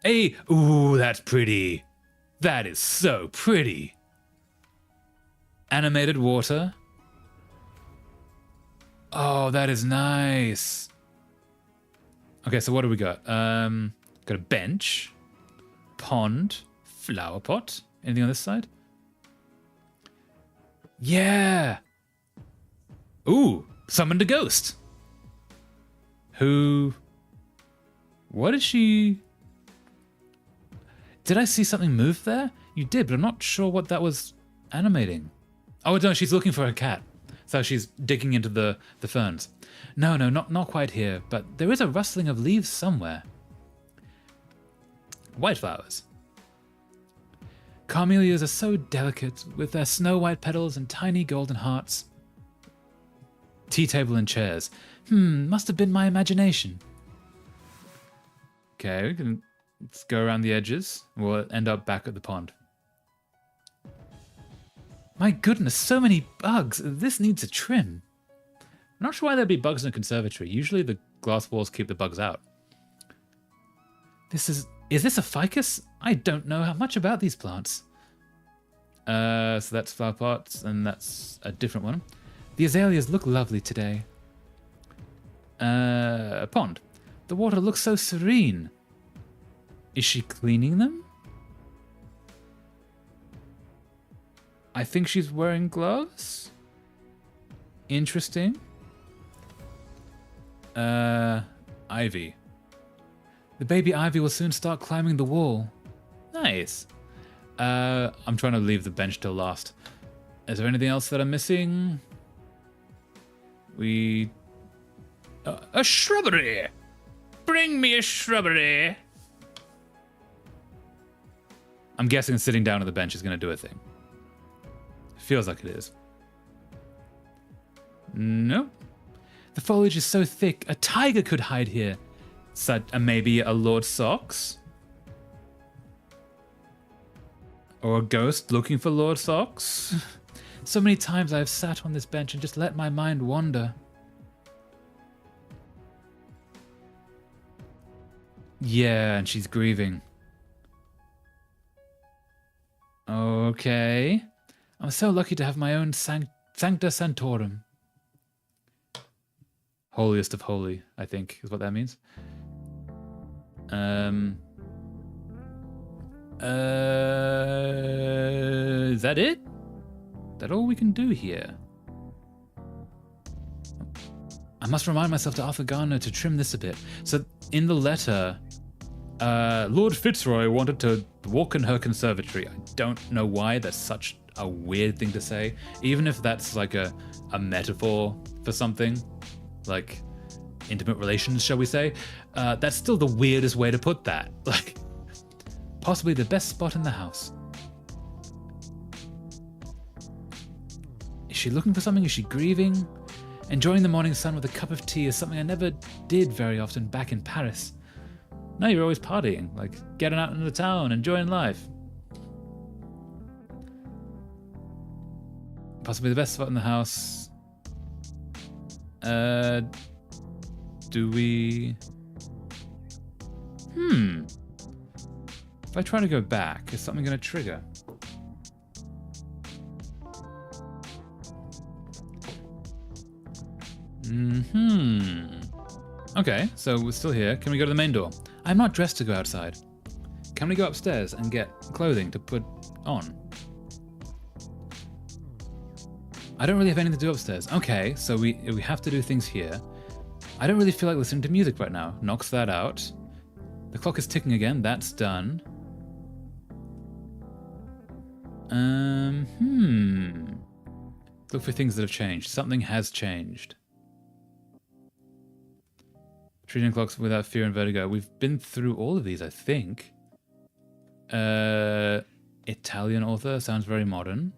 Hey, ooh, that's pretty. That is so pretty. Animated water. Oh, that is nice. Okay, so what do we got? Got a bench, pond, flower pot. Anything on this side? Yeah. Ooh, summoned a ghost. Who? What is she? Did I see something move there? You did, but I'm not sure what that was animating. Oh no, she's looking for her cat. So she's digging into the ferns. No, not quite here, but there is a rustling of leaves somewhere. White flowers. Carmelias are so delicate, with their snow-white petals and tiny golden hearts. Tea table and chairs. Must have been my imagination. Okay, let's go around the edges. We'll end up back at the pond. My goodness, so many bugs. This needs a trim. I'm not sure why there'd be bugs in a conservatory. Usually the glass walls keep the bugs out. Is this a ficus? I don't know how much about these plants. So that's flower pots, and that's a different one. The azaleas look lovely today. A pond. The water looks so serene. Is she cleaning them? I think she's wearing gloves. Interesting. Ivy. The baby ivy will soon start climbing the wall. Nice. I'm trying to leave the bench till last. Is there anything else that I'm missing? A shrubbery! Bring me a shrubbery! I'm guessing sitting down on the bench is going to do a thing. Feels like it is. Nope. The foliage is so thick, a tiger could hide here. Maybe a Lord Socks? Or a ghost looking for Lord Socks? So many times I have sat on this bench and just let my mind wander. Yeah, and she's grieving. Okay. I'm so lucky to have my own Sancta Sanctorum. Holiest of holy, I think, is what that means. Is that it? Is that all we can do here? I must remind myself to ask Garner to trim this a bit. So, in the letter, Lord Fitzroy wanted to walk in her conservatory. I don't know why that's such a weird thing to say. Even if that's like a metaphor for something, like intimate relations, shall we say, that's still the weirdest way to put that. Like, possibly the best spot in the house. Is she looking for something? Is she grieving? Enjoying the morning sun with a cup of tea is something I never did very often back in Paris. No, you're always partying, like getting out into the town, enjoying life. Possibly the best spot in the house. Do we... If I try to go back, is something going to trigger? Okay, so we're still here. Can we go to the main door? I'm not dressed to go outside. Can we go upstairs and get clothing to put on? I don't really have anything to do upstairs. Okay, so we have to do things here. I don't really feel like listening to music right now. Knocks that out. The clock is ticking again. That's done. Look for things that have changed. Something has changed. Treating clocks without fear and vertigo. We've been through all of these, I think. Italian author. Sounds very modern.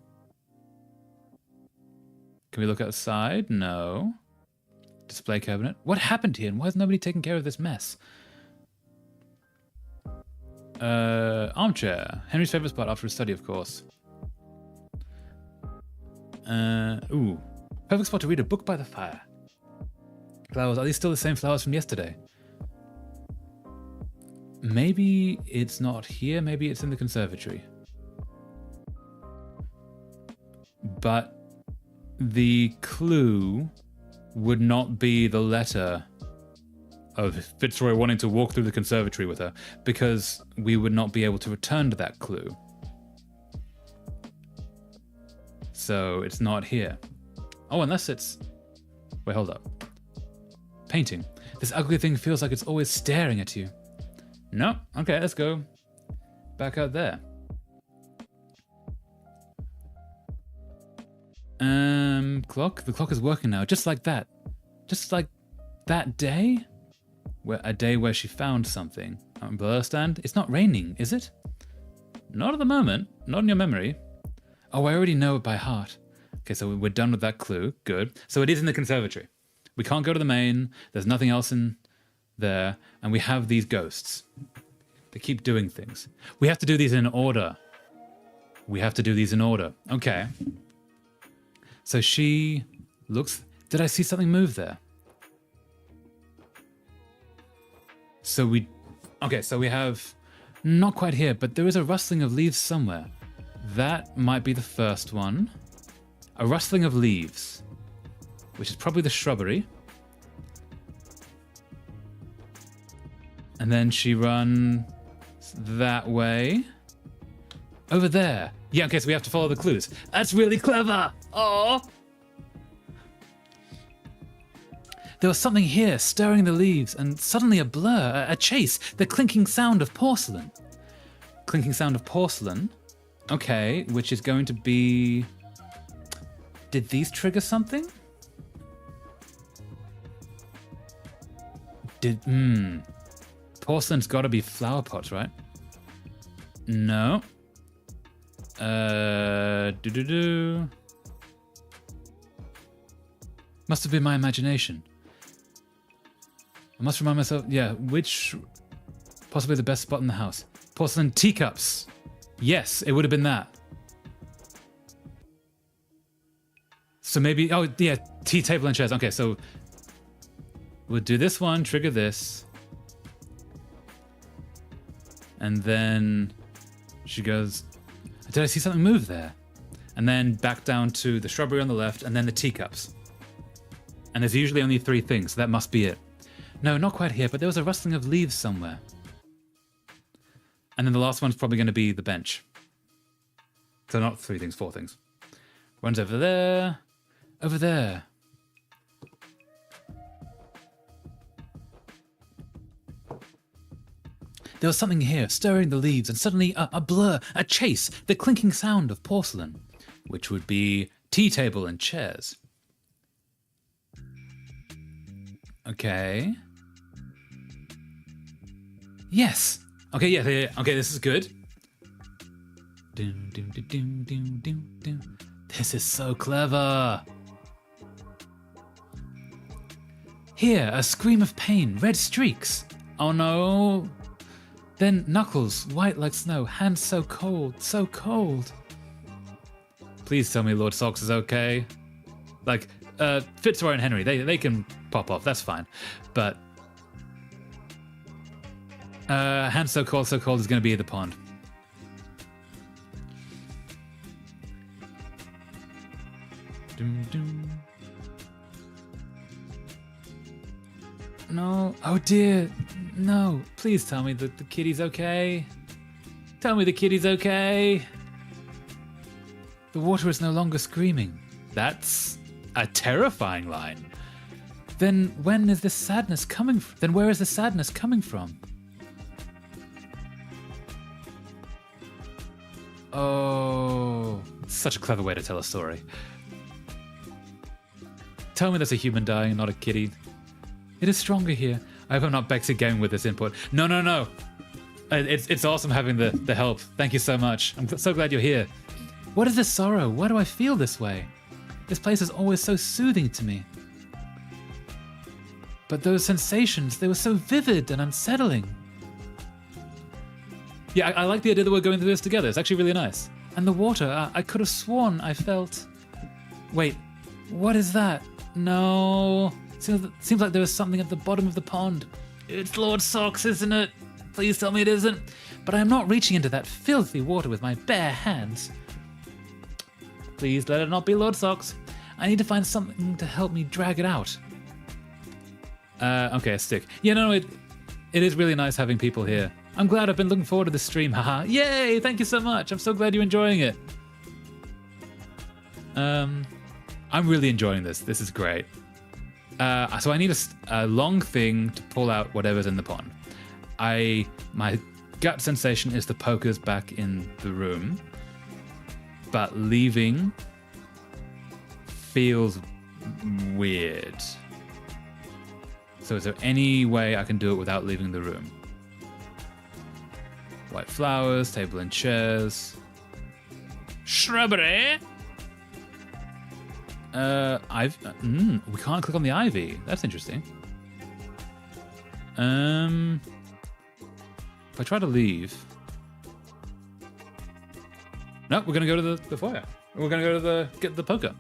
Can we look outside? No. Display cabinet. What happened here and why is nobody taking care of this mess? Armchair. Henry's favorite spot after his study, of course. Ooh. Perfect spot to read a book by the fire. Flowers. Are these still the same flowers from yesterday? Maybe it's not here. Maybe it's in the conservatory. But the clue would not be the letter of Fitzroy wanting to walk through the conservatory with her, because we would not be able to return to that clue. So it's not here. Oh, unless it's... Wait, hold up. Painting. This ugly thing feels like it's always staring at you. No. Okay, let's go back out there. Clock? The clock is working now, just like that. Just like that day? A day where she found something. Umbrella stand? It's not raining, is it? Not at the moment. Not in your memory. Oh, I already know it by heart. Okay, so we're done with that clue. Good. So it is in the conservatory. We can't go to the main. There's nothing else in there. And we have these ghosts. They keep doing things. We have to do these in order. Okay. So she looks... Did I see something move there? So we... Okay, so we have... Not quite here, but there is a rustling of leaves somewhere. That might be the first one. A rustling of leaves. Which is probably the shrubbery. And then she runs that way. Over there. Yeah, okay, so we have to follow the clues. That's really clever! Oh! There was something here, stirring the leaves, and suddenly a blur, a chase, the clinking sound of porcelain. Clinking sound of porcelain. Okay, which is going to be... Did these trigger something? Porcelain's gotta be flower pots, right? No. Must have been my imagination. I must remind myself, yeah, which... Possibly the best spot in the house. Porcelain teacups. Yes, it would have been that. So maybe, oh yeah, tea table and chairs. Okay, so we'll do this one, trigger this. And then she goes, did I see something move there? And then back down to the shrubbery on the left, and then the teacups. And there's usually only 3 things, so that must be it. No, not quite here, but there was a rustling of leaves somewhere. And then the last one's probably going to be the bench. So not 3 things, 4 things. One's over there. Over there. There was something here, stirring the leaves, and suddenly a blur, a chase, the clinking sound of porcelain, which would be tea table and chairs. Okay. Yes. Okay, yeah. Okay, this is good. This is so clever. Here, a scream of pain, red streaks. Oh no. Then knuckles, white like snow, hands so cold, so cold. Please tell me Lord Socks is okay. Like, Fitzroy and Henry, they can pop off, that's fine. But hands so cold is gonna be at the pond. Doom, doom. No, oh dear, no, please tell me that the kitty's okay. Tell me the kitty's okay. The water is no longer screaming. That's a terrifying line. Then when is this sadness coming from? Then where is the sadness coming from? Oh, such a clever way to tell a story. Tell me there's a human dying, not a kitty. It is stronger here. I hope I'm not Bexy Gaming with this input. No. It's awesome having the help. Thank you so much. I'm so glad you're here. What is this sorrow? Why do I feel this way? This place is always so soothing to me. But those sensations, they were so vivid and unsettling. Yeah, I like the idea that we're going through this together. It's actually really nice. And the water, I could have sworn I felt... Wait, what is that? No... Seems like there was something at the bottom of the pond. It's Lord Socks, isn't it? Please tell me it isn't. But I am not reaching into that filthy water with my bare hands. Please let it not be Lord Socks. I need to find something to help me drag it out. Okay, a stick. Yeah, no, it is really nice having people here. I'm glad. I've been looking forward to this stream, haha. Yay, thank you so much. I'm so glad you're enjoying it. I'm really enjoying this. This is great. So I need a long thing to pull out whatever's in the pond. My gut sensation is the poker's back in the room, but leaving feels weird. So is there any way I can do it without leaving the room? White flowers, table and chairs. Shrubbery! We can't click on the ivy. That's interesting. If I try to leave... No, we're gonna go to the foyer. We're gonna go to get the poker.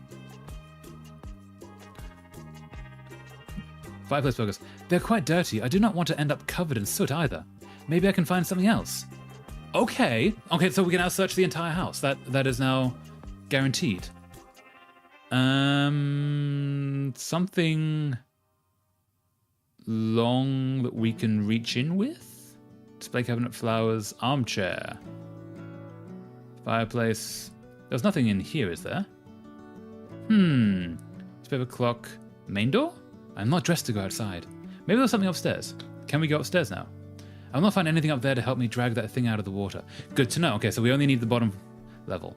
Fireplace pokers. They're quite dirty. I do not want to end up covered in soot either. Maybe I can find something else. Okay, so we can now search the entire house. That is now guaranteed. Something long that we can reach in with? Display cabinet, flowers, armchair. Fireplace. There's nothing in here, is there? Newspaper clock. Main door? I'm not dressed to go outside. Maybe there's something upstairs. Can we go upstairs now? I'll not find anything up there to help me drag that thing out of the water. Good to know. Okay, so we only need the bottom level.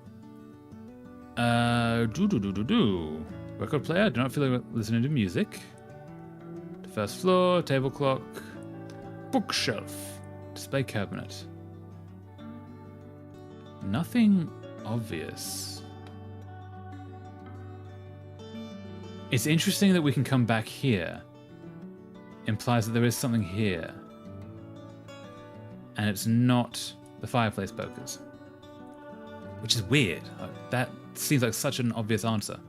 Record player. Do not feel like listening to music. The first floor. Table clock. Bookshelf. Display cabinet. Nothing obvious. It's interesting that we can come back here. Implies that there is something here. And it's not the fireplace pokers. which is weird. That seems like such an obvious answer.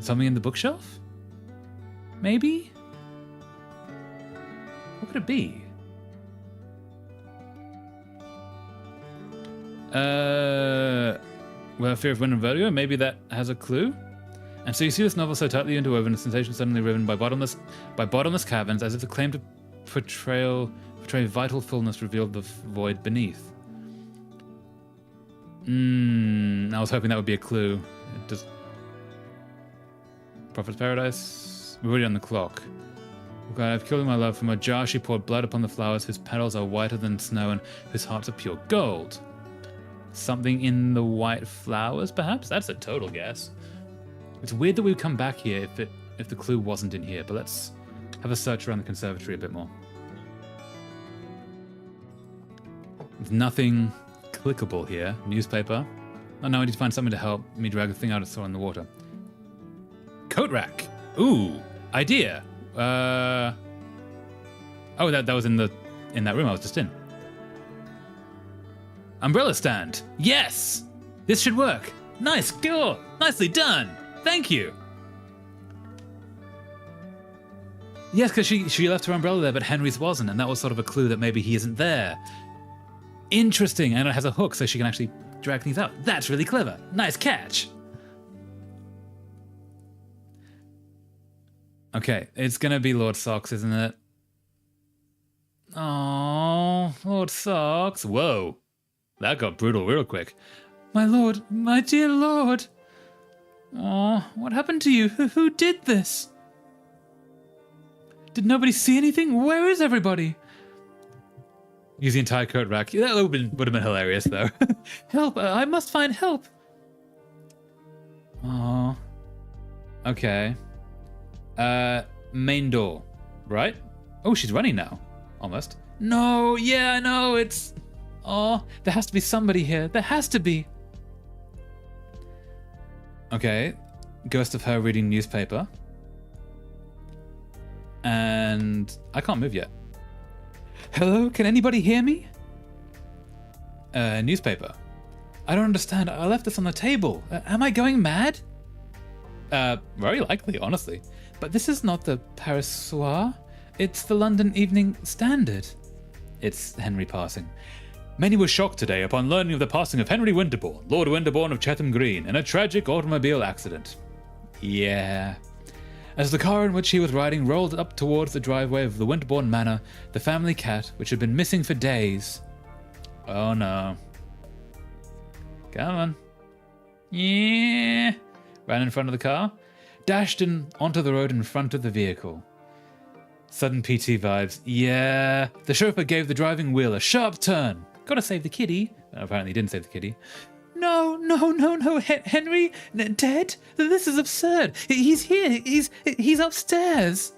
Something in the bookshelf? Maybe? What could it be? Well, fear of wind and vertigo, maybe that has a clue. And so you see this novel so tightly interwoven, a sensation suddenly riven by bottomless caverns, as if the claim to portray vital fullness revealed the void beneath. I was hoping that would be a clue. It just... Prophet's Paradise. We're already on the clock. Oh God, I've killed my love. From a jar she poured blood upon the flowers, whose petals are whiter than snow and whose hearts are pure gold. Something in the white flowers, perhaps? That's a total guess. It's weird that we would come back here if the clue wasn't in here, but let's have a search around the conservatory a bit more. There's nothing clickable here. Newspaper. Oh no, I need to find something to help me drag the thing out of throw in the water. Coat rack. Ooh, idea. Oh, that was in that room I was just in. Umbrella stand. Yes, this should work. Nice, go. Nicely done. Thank you. Yes, because she left her umbrella there, but Henry's wasn't, and that was sort of a clue that maybe he isn't there. Interesting, and it has a hook so she can actually drag things out. That's really clever. Nice catch. Okay, it's gonna be Lord Socks, isn't it? Oh, Lord Socks. Whoa, that got brutal real quick. My lord, my dear lord. Oh, what happened to you? Who did this? Did nobody see anything? Where is everybody? Use the entire coat rack. That would have been hilarious, though. Help! I must find help. Oh. Okay. Main door, right? Oh, she's running now. Almost. No, yeah, no, it's... Oh, there has to be somebody here. There has to be. Okay. Ghost of her reading newspaper. And I can't move yet. Hello, can anybody hear me? Newspaper. I don't understand. I left this on the table. Am I going mad? Very likely, honestly. But this is not the Paris Soir. It's the London Evening Standard. It's Henry passing. Many were shocked today upon learning of the passing of Henry Winterbourne, Lord Winterbourne of Chatham Green, in a tragic automobile accident. Yeah. As the car in which he was riding rolled up towards the driveway of the Winterbourne Manor, the family cat, which had been missing for days... Oh no. Come on. Yeah. Ran in front of the car, dashed in onto the road in front of the vehicle. Sudden PT vibes. Yeah. The chauffeur gave the driving wheel a sharp turn. Gotta save the kitty. Apparently he didn't save the kitty. No, Henry, dead? This is absurd. He's here. He's upstairs.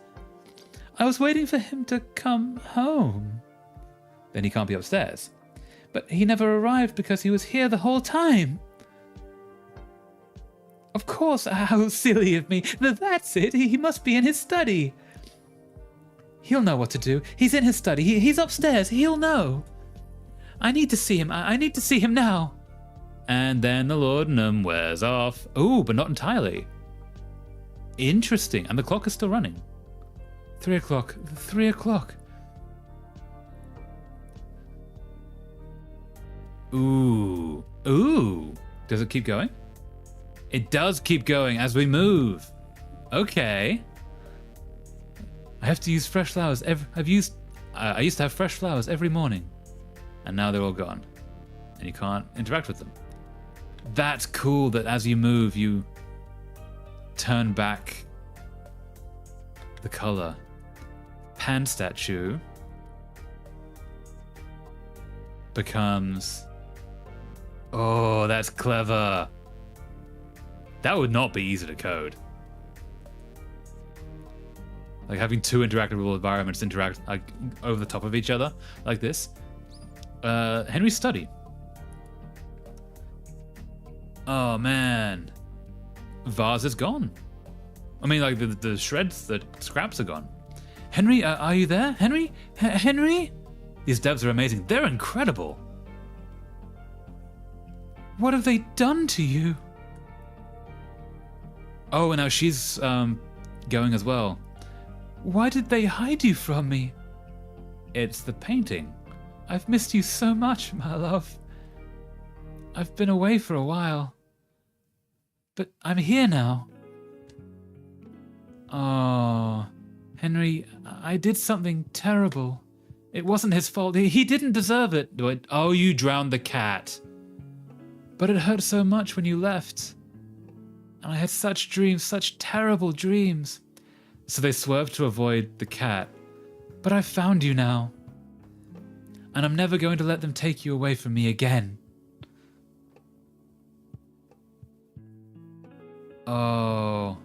I was waiting for him to come home. Then he can't be upstairs. But he never arrived because he was here the whole time. Of course, how silly of me. That's it. He must be in his study. He'll know what to do. He's in his study. He's upstairs. He'll know. I need to see him. I need to see him now. And then the laudanum wears off. Oh, but not entirely. Interesting. And the clock is still running. 3 o'clock. 3 o'clock. Ooh. Ooh. Does it keep going? It does keep going as we move. Okay. I have to use fresh flowers. I used to have fresh flowers every morning. And now they're all gone. And you can't interact with them. That's cool that as you move, you turn back the color. Pan statue becomes... Oh, that's clever. That would not be easy to code. Like having two interactable environments interact like over the top of each other, like this. Henry's study. Oh man, vase is gone. I mean, like the shreds, the scraps are gone. Henry, are you there? Henry? Henry? These devs are amazing. They're incredible. What have they done to you? Oh, and now she's going as well. Why did they hide you from me? It's the painting. I've missed you so much, my love. I've been away for a while. But I'm here now. Oh, Henry, I did something terrible. It wasn't his fault. He didn't deserve it. Oh, you drowned the cat. But it hurt so much when you left. And I had such dreams, such terrible dreams. So they swerved to avoid the cat. But I found you now. And I'm never going to let them take you away from me again. Oh.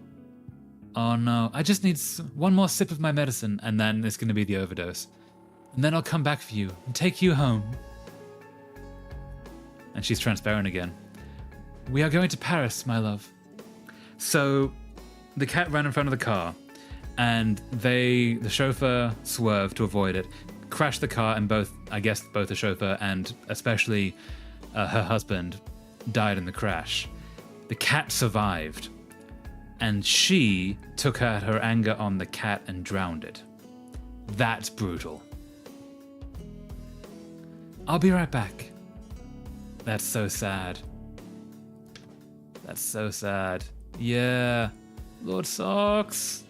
Oh no. I just need one more sip of my medicine and then it's going to be the overdose. And then I'll come back for you and take you home. And she's transparent again. We are going to Paris, my love. So the cat ran in front of the car and the chauffeur swerved to avoid it, crashed the car, and both the chauffeur and especially her husband died in the crash. The cat survived, and she took out her anger on the cat and drowned it. That's brutal. I'll be right back. That's so sad. That's so sad. Yeah. Lord Socks.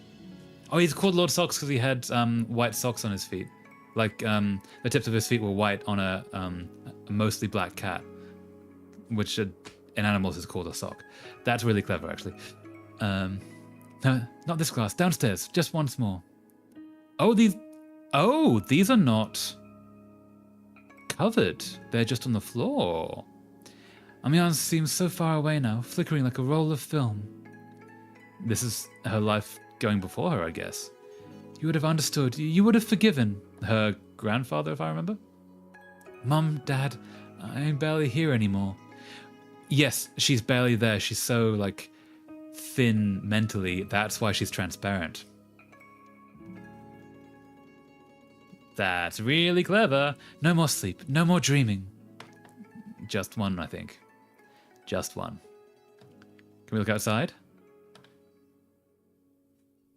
Oh, he's called Lord Socks because he had white socks on his feet. Like the tips of his feet were white on a mostly black cat, which in animals is called a sock. That's really clever, actually. No, not this glass. Downstairs. Just once more. Oh, these are not covered. They're just on the floor. Amiens seems so far away now, flickering like a roll of film. This is her life going before her, I guess. You would have understood. You would have forgiven. Her grandfather, if I remember? Mum, Dad, I'm barely here anymore. Yes, she's barely there. She's so, thin mentally. That's why she's transparent. That's really clever. No more sleep. No more dreaming. Just one, I think. Just one. Can we look outside?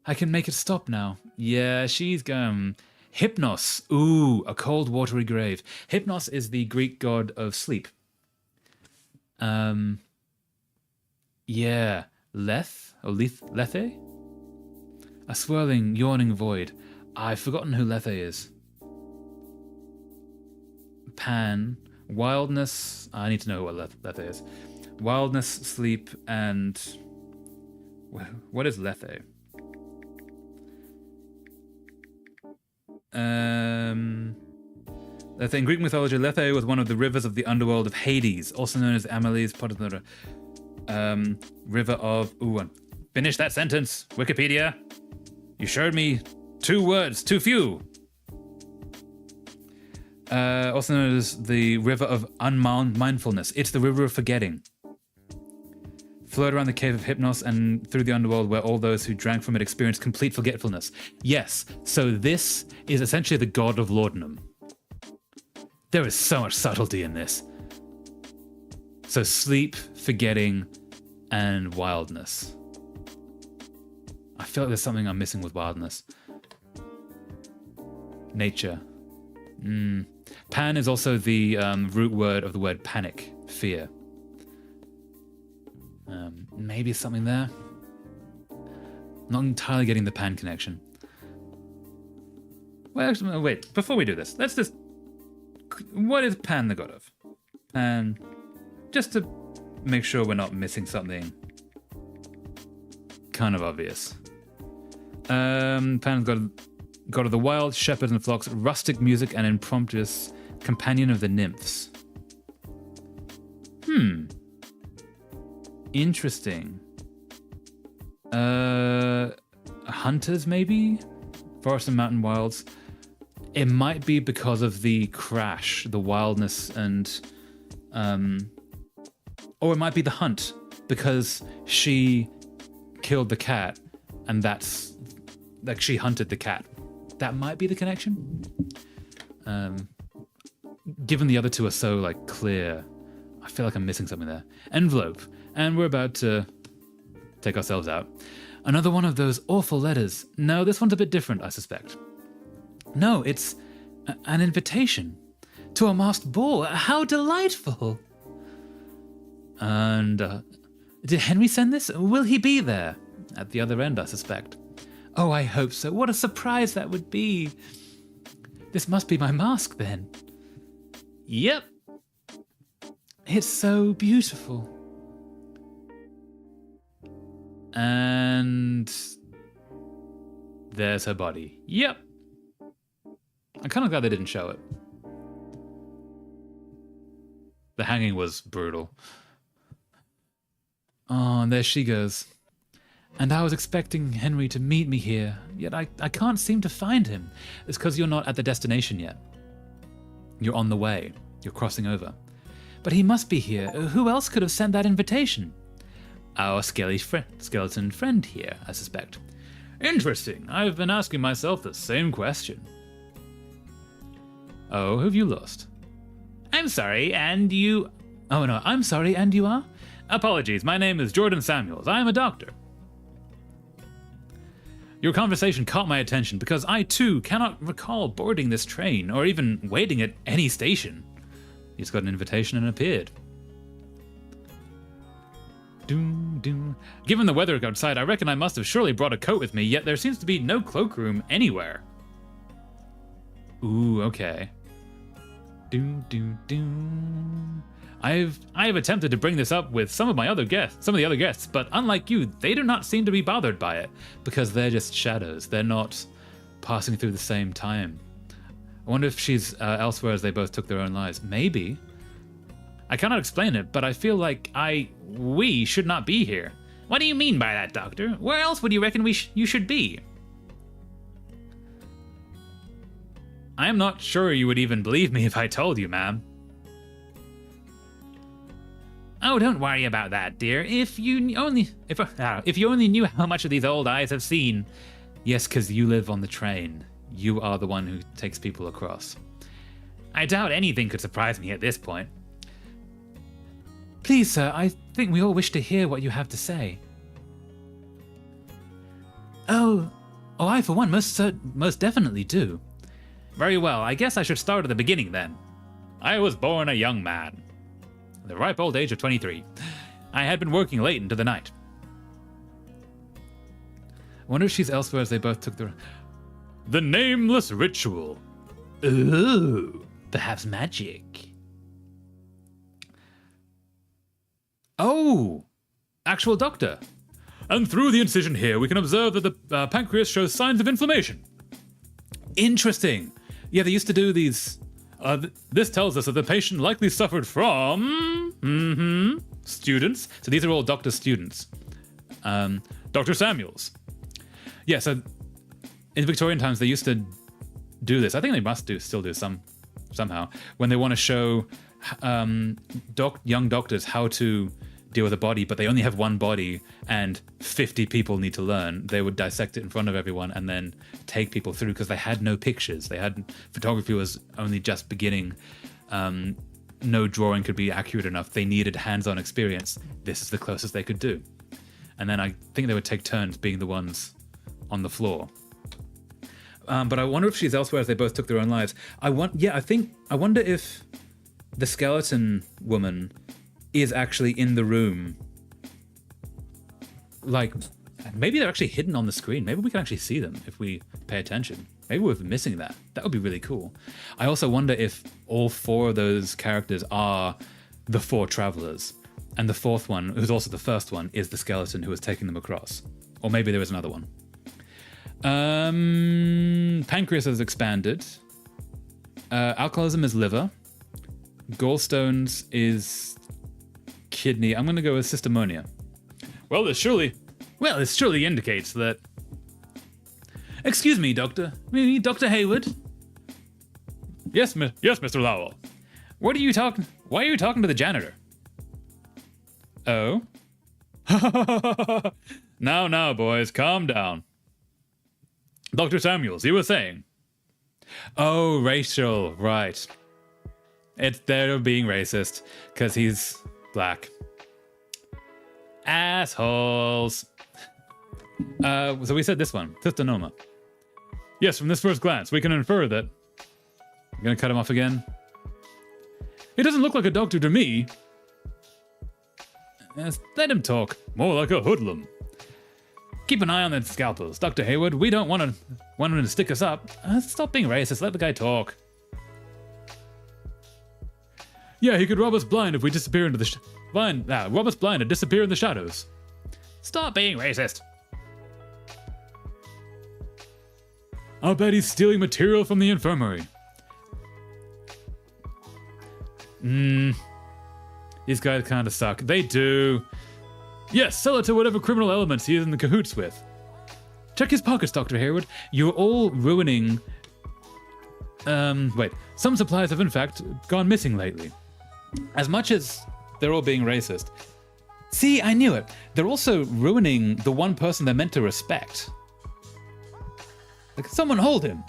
I can make it stop now. Yeah, she's going... Hypnos. Ooh, a cold, watery grave. Hypnos is the Greek god of sleep. Yeah. Lethe? A swirling, yawning void. I've forgotten who Lethe is. Pan. Wildness. I need to know what Lethe is. Wildness, sleep, and... What is Lethe? Lethe, in Greek mythology, Lethe was one of the rivers of the underworld of Hades, also known as Ameles, river of... Ooh, finish that sentence, Wikipedia. You showed me 2 words, too few. Also known as the river of unmindfulness. It's the river of forgetting. Flowed around the cave of Hypnos and through the underworld where all those who drank from it experienced complete forgetfulness. Yes, so this is essentially the god of laudanum. There is so much subtlety in this. So sleep, forgetting, and wildness. I feel like there's something I'm missing with wildness. Nature. Pan is also the root word of the word panic, fear. Maybe something there. Not entirely getting the Pan connection. Well, actually, wait, before we do this, let's just... What is Pan the god of? Pan... Just to make sure we're not missing something kind of obvious. Pan's god of the wild, shepherds and flocks, rustic music and impromptus, companion of the nymphs. Interesting. Hunters, maybe? Forest and mountain wilds. It might be because of the crash, the wildness, and... or it might be the hunt, because she killed the cat, and that's... Like, she hunted the cat. That might be the connection. Given the other two are so, clear, I feel like I'm missing something there. Envelope. And we're about to take ourselves out. Another one of those awful letters. No, this one's a bit different, I suspect. No, it's an invitation to a masked ball. How delightful. And did Henry send this? Will he be there? At the other end, I suspect. Oh, I hope so. What a surprise that would be. This must be my mask, then. Yep. It's so beautiful. And there's her body. Yep. I'm kind of glad they didn't show it. The hanging was brutal. Oh, and there she goes. And I was expecting Henry to meet me here, yet I can't seem to find him. It's because you're not at the destination yet. You're on the way. You're crossing over. But he must be here. Who else could have sent that invitation? Our skeleton friend here, I suspect. Interesting. I've been asking myself the same question. Oh, who have you lost? I'm sorry, and you... Oh no, I'm sorry, and you are? Apologies, my name is Jordan Samuels. I am a doctor. Your conversation caught my attention because I, too, cannot recall boarding this train or even waiting at any station. You just got an invitation and appeared. Doom, doom. Given the weather outside, I reckon I must have surely brought a coat with me, yet there seems to be no cloakroom anywhere. Ooh, okay. Doom, doom, doom. I have attempted to bring this up with some of the other guests, but unlike you, they do not seem to be bothered by it because they're just shadows. They're not passing through the same time. I wonder if she's elsewhere as they both took their own lives. Maybe. I cannot explain it, but I feel like we should not be here. What do you mean by that, Doctor? Where else would you reckon you should be? I am not sure you would even believe me if I told you, ma'am. Oh, don't worry about that, dear. If you only knew how much of these old eyes have seen. Yes, because you live on the train. You are the one who takes people across. I doubt anything could surprise me at this point. Please, sir, I think we all wish to hear what you have to say. Oh, I for one most definitely do. Very well, I guess I should start at the beginning then. I was born a young man. At the ripe old age of 23. I had been working late into the night. I wonder if she's elsewhere as they both took the nameless ritual. Ooh, perhaps magic. Oh, actual doctor. And through the incision here, we can observe that the pancreas shows signs of inflammation. Interesting. Yeah, they used to do these. This tells us that the patient likely suffered from students. So these are all doctor students. Dr. Samuels. Yeah, so in Victorian times they used to do this. I think they must still do somehow when they want to show young doctors how to deal with a body, but they only have one body and 50 people need to learn. They would dissect it in front of everyone and then take people through because they had no pictures. Photography was only just beginning. No drawing could be accurate enough. They needed hands-on experience. This is the closest they could do. And then I think they would take turns being the ones on the floor. But I wonder if she's elsewhere as they both took their own lives. I wonder if the skeleton woman is actually in the room. Like, maybe they're actually hidden on the screen. Maybe we can actually see them if we pay attention. Maybe we're missing that. That would be really cool. I also wonder if all four of those characters are the four travelers. And the fourth one, who's also the first one, is the skeleton who is taking them across. Or maybe there is another one. Pancreas has expanded. Alcoholism is liver. Gallstones is kidney. I'm going to go with cystomonia. Well, this surely indicates that... Excuse me, Doctor. Dr. Hayward? Yes, Mr. Lowell. Why are you talking to the janitor? Oh? Now, boys, calm down. Dr. Samuels, you were saying? Oh, Rachel, right. They're being racist because he's black. Assholes. So we said this one, Tithonoma. Yes, from this first glance, we can infer that... I'm gonna cut him off again. He doesn't look like a doctor to me. Yes, let him talk. More like a hoodlum. Keep an eye on the scalpels. Dr. Hayward, we don't want him to stick us up. Stop being racist. Let the guy talk. Yeah, he could rob us blind if we disappear into the rob us blind and disappear in the shadows. Stop being racist. I'll bet he's stealing material from the infirmary. These guys kind of suck. They do. Yes, sell it to whatever criminal elements he is in the cahoots with. Check his pockets, Dr. Hayward. You're all ruining... wait. Some supplies have in fact gone missing lately. As much as they're all being racist. See, I knew it. They're also ruining the one person they're meant to respect. Like, someone hold him.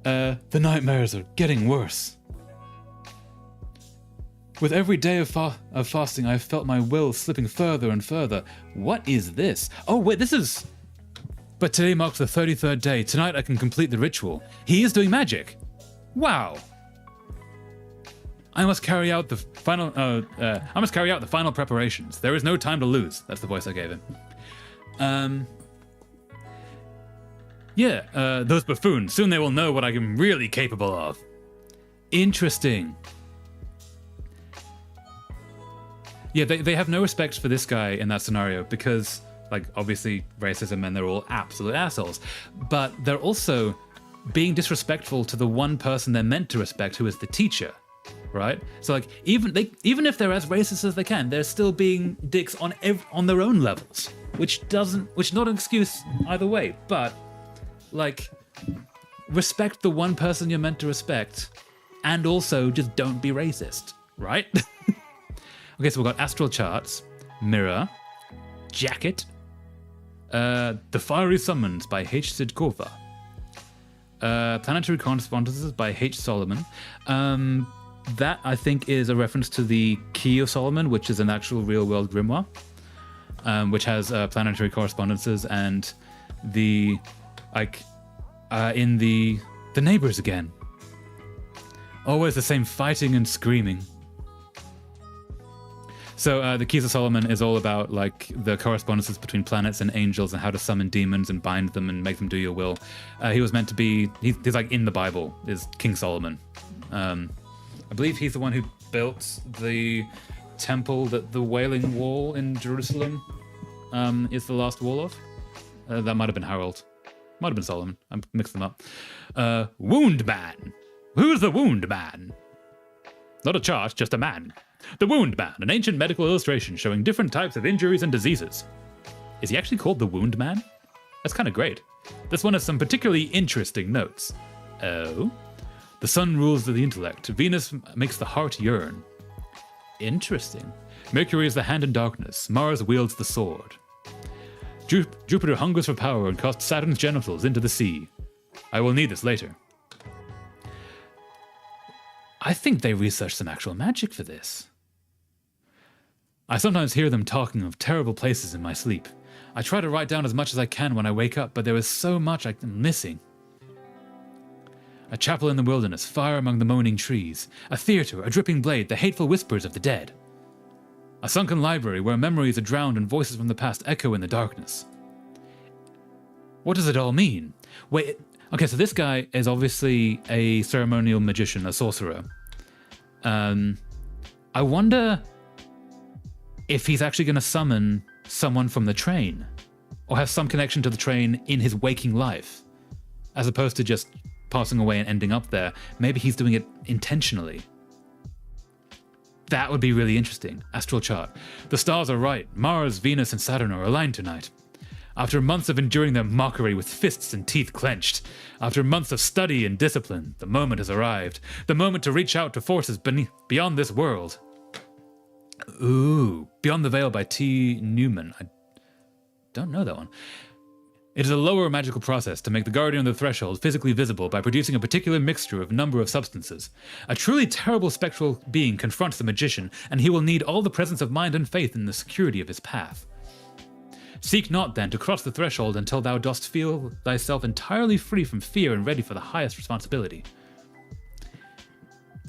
The nightmares are getting worse. With every day of fasting, I've felt my will slipping further and further. What is this? Oh, wait, this is... But today marks the 33rd day. Tonight I can complete the ritual. He is doing magic. Wow. I must carry out the final... preparations. There is no time to lose. That's the voice I gave him. Yeah, those buffoons. Soon they will know what I am really capable of. Interesting. Yeah, they have no respect for this guy in that scenario because, like, obviously racism and they're all absolute assholes. But they're also being disrespectful to the one person they're meant to respect, who is the teacher, right? So, like, even if they're as racist as they can, they're still being dicks on their own levels, which not an excuse either way. But, like, respect the one person you're meant to respect, and also just don't be racist, right? Okay, so we've got Astral Charts, Mirror, Jacket, The Fiery Summons by H. Sidkova, Planetary Correspondences by H. Solomon. That, I think, is a reference to the Key of Solomon, which is an actual real-world grimoire, which has planetary correspondences and the, like, in the neighbors again. Always the same fighting and screaming. So the Keys of Solomon is all about, like, the correspondences between planets and angels and how to summon demons and bind them and make them do your will. He was meant to be, he's like in the Bible, is King Solomon. I believe he's the one who built the temple that the Wailing Wall in Jerusalem is the last wall of. That might have been Harold. Might have been Solomon. I mixed them up. Wound Man. Who's the Wound Man? Not a chart, just a man. The Wound Man, an ancient medical illustration showing different types of injuries and diseases. Is he actually called the Wound Man? That's kind of great. This one has some particularly interesting notes. Oh? The sun rules the intellect. Venus makes the heart yearn. Interesting. Mercury is the hand in darkness. Mars wields the sword. Jupiter hungers for power and casts Saturn's genitals into the sea. I will need this later. I think they researched some actual magic for this. I sometimes hear them talking of terrible places in my sleep. I try to write down as much as I can when I wake up, but there is so much I'm missing. A chapel in the wilderness, fire among the moaning trees. A theater, a dripping blade, the hateful whispers of the dead. A sunken library where memories are drowned and voices from the past echo in the darkness. What does it all mean? Wait, okay, so this guy is obviously a ceremonial magician, a sorcerer. I wonder if he's actually going to summon someone from the train, or have some connection to the train in his waking life, as opposed to just passing away and ending up there. Maybe he's doing it intentionally. That would be really interesting. Astral chart. The stars are right. Mars, Venus, and Saturn are aligned tonight. After months of enduring their mockery with fists and teeth clenched, after months of study and discipline, the moment has arrived. The moment to reach out to forces beyond this world. Ooh, Beyond the Veil by T. Newman. I don't know that one. It is a lower magical process to make the Guardian of the Threshold physically visible by producing a particular mixture of a number of substances. A truly terrible spectral being confronts the magician, and he will need all the presence of mind and faith in the security of his path. Seek not, then, to cross the threshold until thou dost feel thyself entirely free from fear and ready for the highest responsibility.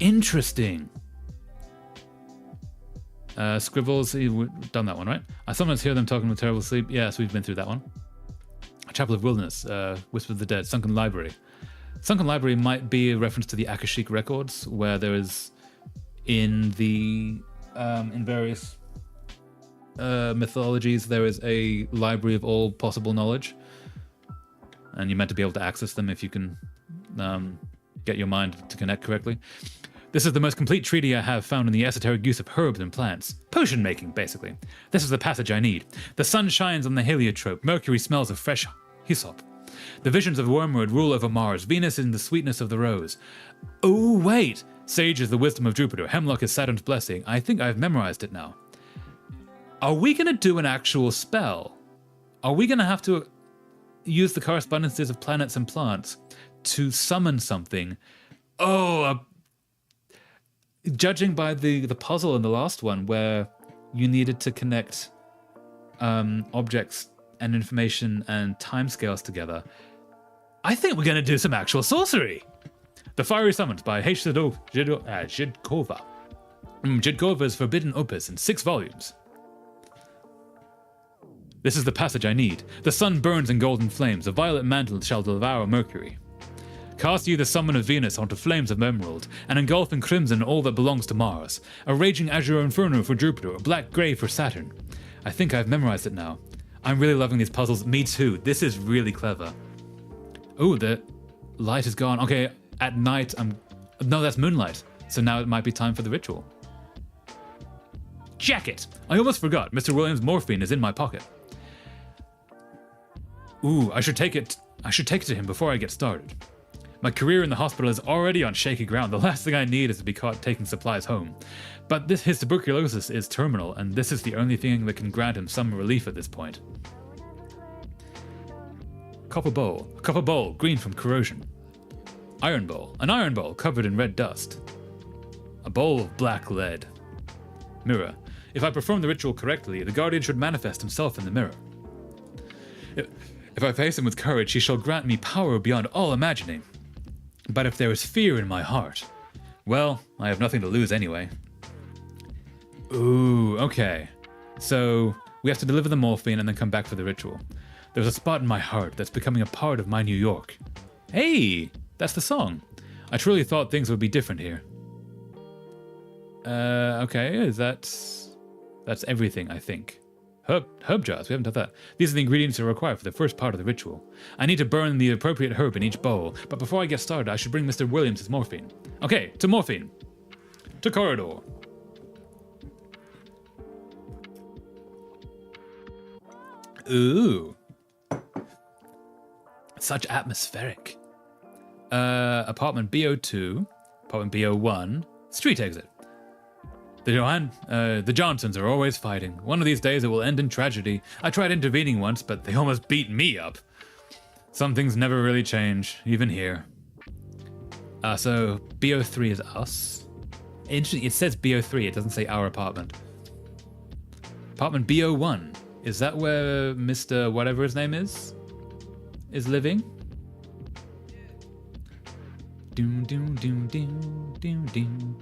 Interesting. Scribbles, we've done that one, right? I sometimes hear them talking with terrible sleep. Yes, we've been through that one. Chapel of Wilderness, Whisper of the Dead, Sunken Library. Sunken Library might be a reference to the Akashic records, where there is in various mythologies there is a library of all possible knowledge, and you're meant to be able to access them if you can get your mind to connect correctly. This is the most complete treaty I have found in the esoteric use of herbs and plants. Potion making, basically. This is the passage I need. The sun shines on the heliotrope. Mercury smells of fresh hyssop. The visions of wormwood rule over Mars. Venus is the sweetness of the rose. Oh, wait! Sage is the wisdom of Jupiter. Hemlock is Saturn's blessing. I think I've memorized it now. Are we going to do an actual spell? Are we going to have to use the correspondences of planets and plants to summon something? Oh, judging by the puzzle in the last one, where you needed to connect objects and information and timescales together, I think we're going to do some actual sorcery. The Fiery Summons by H. Zhidkova. Zhidkova's forbidden opus in 6 volumes. This is the passage I need. The sun burns in golden flames. A violet mantle shall devour Mercury. Cast ye the summon of Venus onto flames of emerald, and engulf in crimson all that belongs to Mars. A raging azure inferno for Jupiter, a black grey for Saturn. I think I've memorized it now. I'm really loving these puzzles. Me too. This is really clever. Oh, the light is gone. Okay, at night No, that's moonlight. So now it might be time for the ritual. Jacket! I almost forgot. Mr. Williams' morphine is in my pocket. Ooh, I should take it to him before I get started. My career in the hospital is already on shaky ground. The last thing I need is to be caught taking supplies home. But his tuberculosis is terminal, and this is the only thing that can grant him some relief at this point. Copper bowl, green from corrosion. Iron bowl, an iron bowl covered in red dust. A bowl of black lead. Mirror. If I perform the ritual correctly, the guardian should manifest himself in the mirror. If I face him with courage, he shall grant me power beyond all imagining. But if there is fear in my heart, well, I have nothing to lose anyway. Ooh, okay. So we have to deliver the morphine and then come back for the ritual. There's a spot in my heart that's becoming a part of my New York. Hey, that's the song. I truly thought things would be different here. Okay, that's everything, I think. Herb jars, we haven't done that. These are the ingredients that are required for the first part of the ritual. I need to burn the appropriate herb in each bowl, but before I get started, I should bring Mr. Williams his morphine. Okay, to morphine. To corridor. Ooh. Such atmospheric. Apartment BO2, apartment BO1, street exit. The Johnsons are always fighting. One of these days it will end in tragedy. I tried intervening once, but they almost beat me up. Some things never really change, even here. So BO3 is us. Interesting, it says BO3, it doesn't say our apartment. Apartment BO1. Is that where Mr. whatever his name is living? Doom, doom, doom, doom, doom, doom.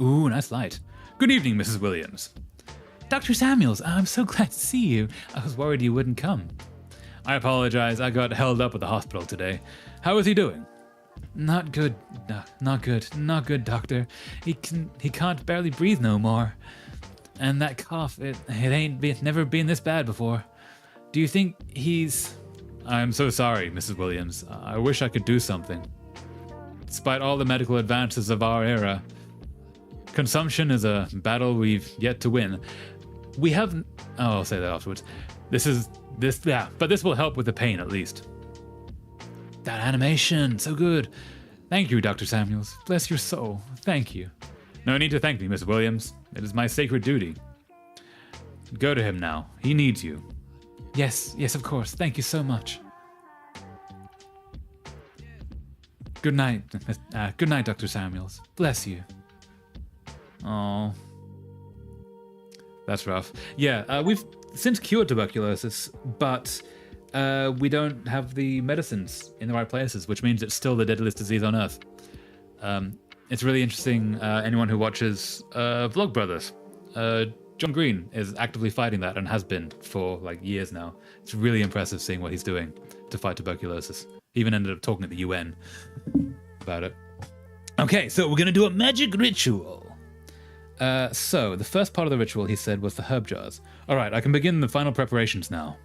Ooh, nice light. Good evening, Mrs. Williams. Dr. Samuels, I'm so glad to see you. I was worried you wouldn't come. I apologize, I got held up at the hospital today. How is he doing? Not good. Not good, doctor. He can't barely breathe no more. And that cough, it's never been this bad before. Do you think he's... I'm so sorry, Mrs. Williams. I wish I could do something. Despite all the medical advances of our era, consumption is a battle we've yet to win. We have... Oh, I'll say that afterwards. But this will help with the pain, at least. That animation, so good. Thank you, Dr. Samuels. Bless your soul. Thank you. No need to thank me, Miss Williams. It is my sacred duty. Go to him now. He needs you. Yes, of course. Thank you so much. Good night, Dr. Samuels. Bless you. Oh, that's rough. Yeah, we've since cured tuberculosis, but we don't have the medicines in the right places, which means it's still the deadliest disease on Earth. It's really interesting. Anyone who watches Vlogbrothers, John Green is actively fighting that and has been for like years now. It's really impressive seeing what he's doing to fight tuberculosis. He even ended up talking at the UN about it. Okay, so we're gonna do a magic ritual. So the first part of the ritual, he said, was the herb jars. All right, I can begin the final preparations now.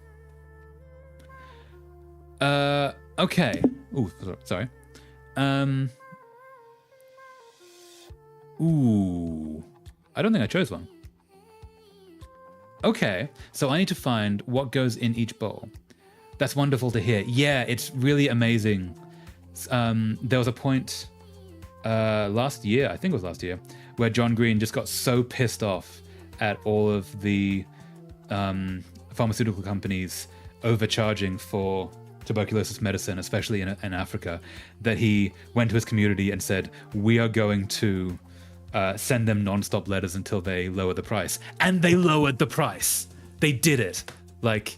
Okay. Ooh, sorry. Ooh, I don't think I chose one. Okay, so I need to find what goes in each bowl. That's wonderful to hear. Yeah, it's really amazing. There was a point last year, I think it was last year, where John Green just got so pissed off at all of the pharmaceutical companies overcharging for tuberculosis medicine, especially in Africa, that he went to his community and said, we are going to send them non-stop letters until they lower the price. And they lowered the price. They did it. Like,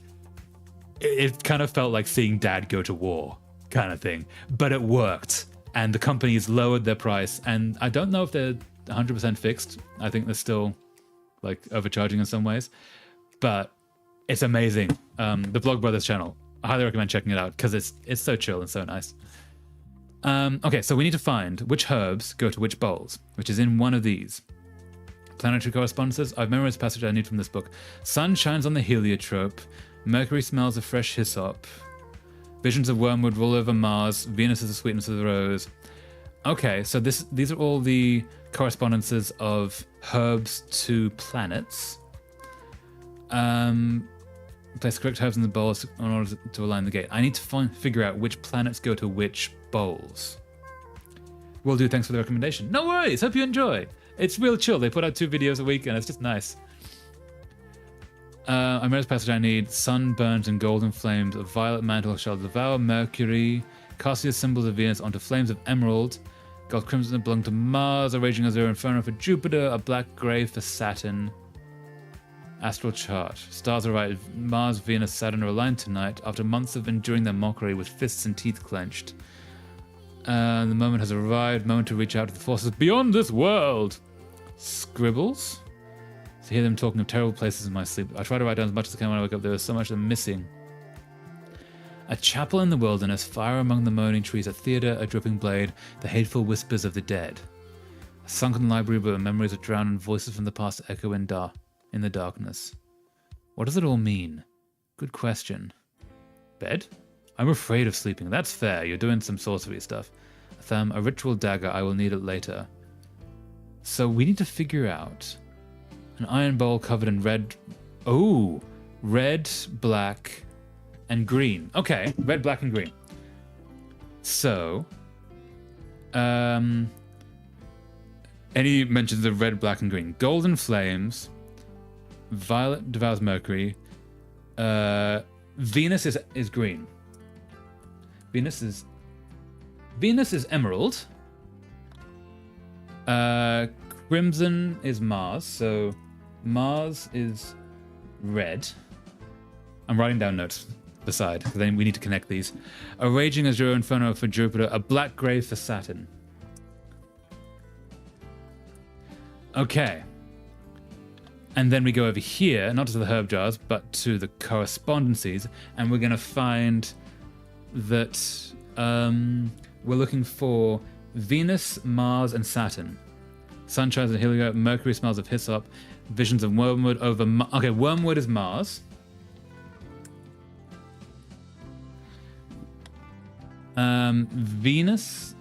it kind of felt like seeing dad go to war kind of thing, but it worked. And the companies lowered their price. And I don't know if they're 100% fixed. I think they're still like overcharging in some ways, but it's amazing. The Vlogbrothers channel, I highly recommend checking it out because it's so chill and so nice. Okay, so we need to find which herbs go to which bowls, which is in one of these. Planetary correspondences. I've memorized a passage I need from this book. Sun shines on the heliotrope. Mercury smells of fresh hyssop. Visions of wormwood rule over Mars. Venus is the sweetness of the rose. Okay, so these are all the correspondences of herbs to planets. Place the correct herbs in the bowls in order to align the gate. I need to figure out which planets go to which bowls. Will do, thanks for the recommendation. No worries, hope you enjoy. It's real chill. They put out 2 videos a week and it's just nice. I read this passage I need. Sun burns in golden flames. A violet mantle shall devour Mercury. Cast the symbols of Venus onto flames of emerald. Gold crimson belong to Mars. A raging azure inferno for Jupiter. A black grey for Saturn. Astral chart. Stars are right. Mars, Venus, Saturn are aligned tonight after months of enduring their mockery with fists and teeth clenched. The moment has arrived. Moment to reach out to the forces beyond this world. Scribbles. To hear them talking of terrible places in my sleep. I try to write down as much as I can when I wake up. There is so much I'm missing. A chapel in the wilderness, fire among the moaning trees, a theatre, a dripping blade, the hateful whispers of the dead. A sunken library where memories are drowned and voices from the past echo in the darkness. What does it all mean? Good question. Bed? I'm afraid of sleeping. That's fair. You're doing some sorcery stuff. A ritual dagger. I will need it later. So we need to figure out an iron bowl covered in red. Oh, red, black, and green. Okay, red, black, and green. So, any mentions of red, black, and green? Golden flames. Violet devours Mercury. Venus is green. Venus is emerald. Crimson is Mars, so Mars is red. I'm writing down notes beside, because then we need to connect these. A raging azure inferno for Jupiter, a black grave for Saturn. Okay. And then we go over here, not to the herb jars, but to the correspondences, and we're going to find that we're looking for Venus, Mars, and Saturn. Sun shines in heliotrope, Mercury smells of hyssop, visions of wormwood over... Okay, wormwood is Mars. Venus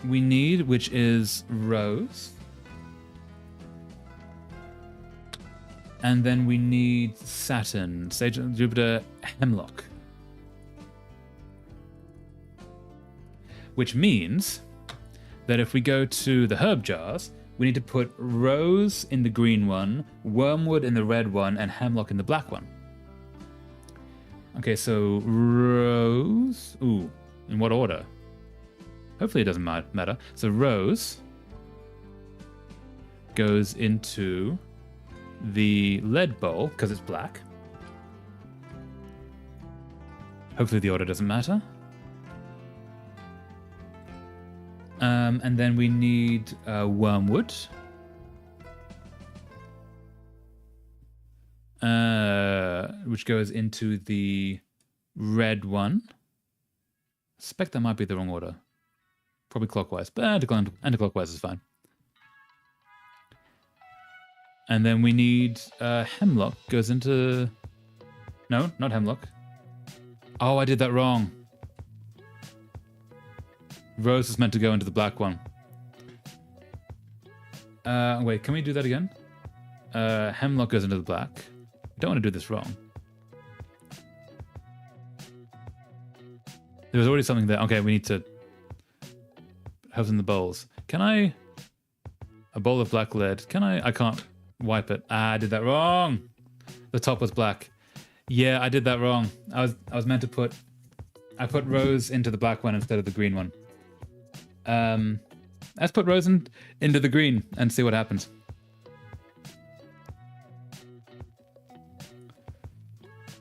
we need, which is rose. And then we need Saturn, Sage, Jupiter, hemlock. Which means that if we go to the herb jars, we need to put rose in the green one, wormwood in the red one, and hemlock in the black one. Okay, so Rose. Ooh, in what order? Hopefully it doesn't matter. So Rose goes into the lead bowl because it's black. Hopefully the order doesn't matter. And then we need wormwood. Which goes into the red one. I suspect that might be the wrong order. Probably clockwise, but anti-clockwise is fine. And then we need hemlock goes into... No, not hemlock. Oh, I did that wrong. Rose is meant to go into the black one. Wait, can we do that again? Hemlock goes into the black. Don't want to do this wrong. There was already something there. Okay, we need to have in the bowls. Can I... A bowl of black lead. Can I can't wipe it. Ah, I did that wrong. The top was black. Yeah, I did that wrong. I was meant to put... I put Rose into the black one instead of the green one. Let's put Rose into the green and see what happens.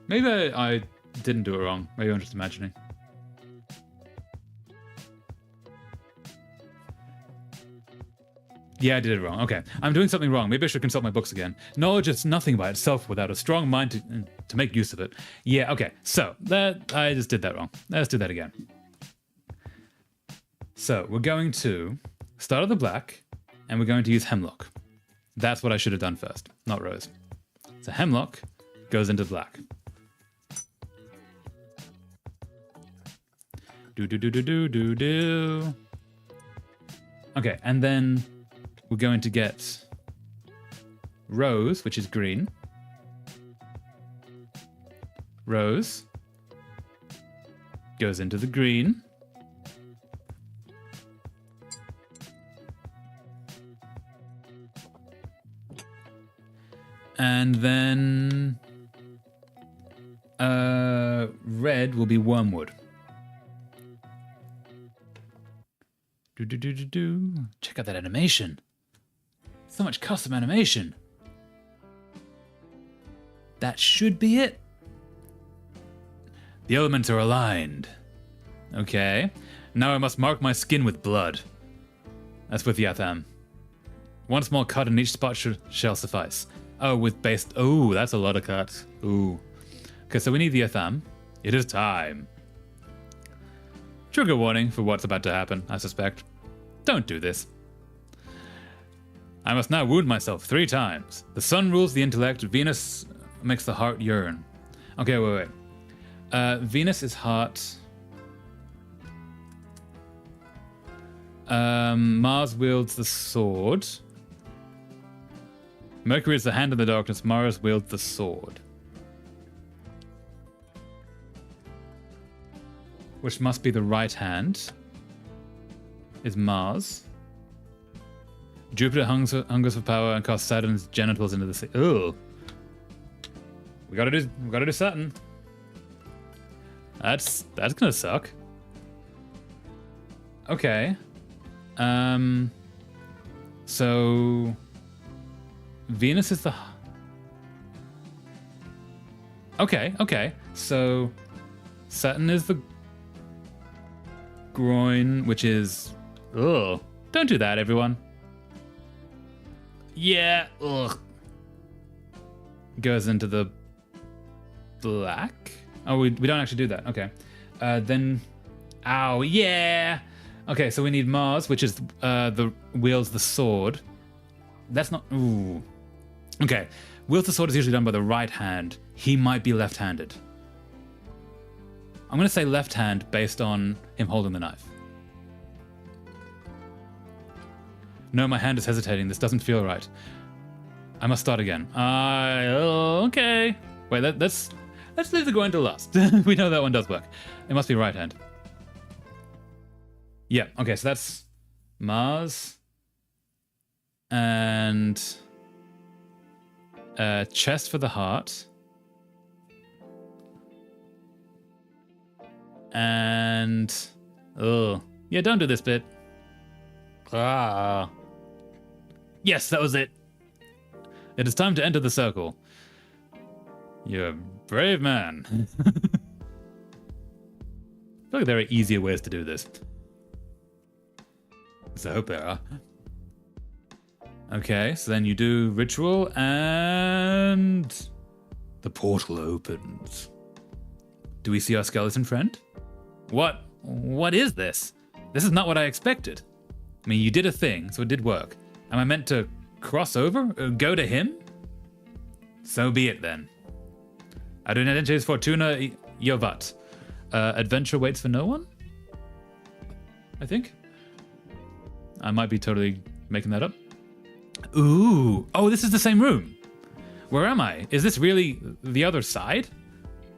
Maybe I didn't do it wrong. Maybe I'm just imagining. Yeah, I did it wrong. Okay, I'm doing something wrong. Maybe I should consult my books again. Knowledge is nothing by itself without a strong mind to make use of it. Yeah, okay. So, I just did that wrong. Let's do that again. So, we're going to start at the black, and we're going to use hemlock. That's what I should have done first, not Rose. So hemlock goes into black. Do. Okay, and then we're going to get Rose, which is green. Rose goes into the green. And then red will be wormwood. Do. Check out that animation. So much custom animation. That should be it. The elements are aligned. Okay. Now I must mark my skin with blood. That's with Yatham. One small cut in each spot shall suffice. Oh, with base... Oh, that's a lot of cuts. Ooh. Okay, so we need the Yatham. It is time. Trigger warning for what's about to happen, I suspect. Don't do this. I must now wound myself 3 times. The sun rules the intellect. Venus makes the heart yearn. Okay, wait. Venus is heart. Mars wields the sword. Mercury is the hand of the darkness. Mars wields the sword. Which must be the right hand. Is Mars. Jupiter hungers for power and casts Saturn's genitals into the sea. Ugh. We gotta do Saturn. That's gonna suck. Okay. So Venus is the... Okay. So Saturn is the groin, which is... Ugh. Don't do that, everyone. Yeah. Ugh. Goes into the black. Oh, we don't actually do that. Okay. Then... Ow, yeah! Okay, so we need Mars, which is wields the sword. That's not... Ooh. Okay. Wields the sword is usually done by the right hand. He might be left-handed. I'm going to say left hand based on him holding the knife. No, my hand is hesitating. This doesn't feel right. I must start again. Okay. Wait, let's leave the groin to last. We know that one does work. It must be right hand. Yeah, okay, so that's Mars. And chest for the heart. And... oh, yeah, don't do this bit. Ah. Yes, that was it. It is time to enter the circle. You're a brave man. I feel like there are easier ways to do this. So I hope there are. Okay, so then you do ritual and... the portal opens. Do we see our skeleton friend? What? What is this? This is not what I expected. I mean, you did a thing, so it did work. Am I meant to cross over? Go to him? So be it then. Adonai Fortuna Yovat. Adventure waits for no one? I think. I might be totally making that up. Ooh. Oh, this is the same room. Where am I? Is this really the other side?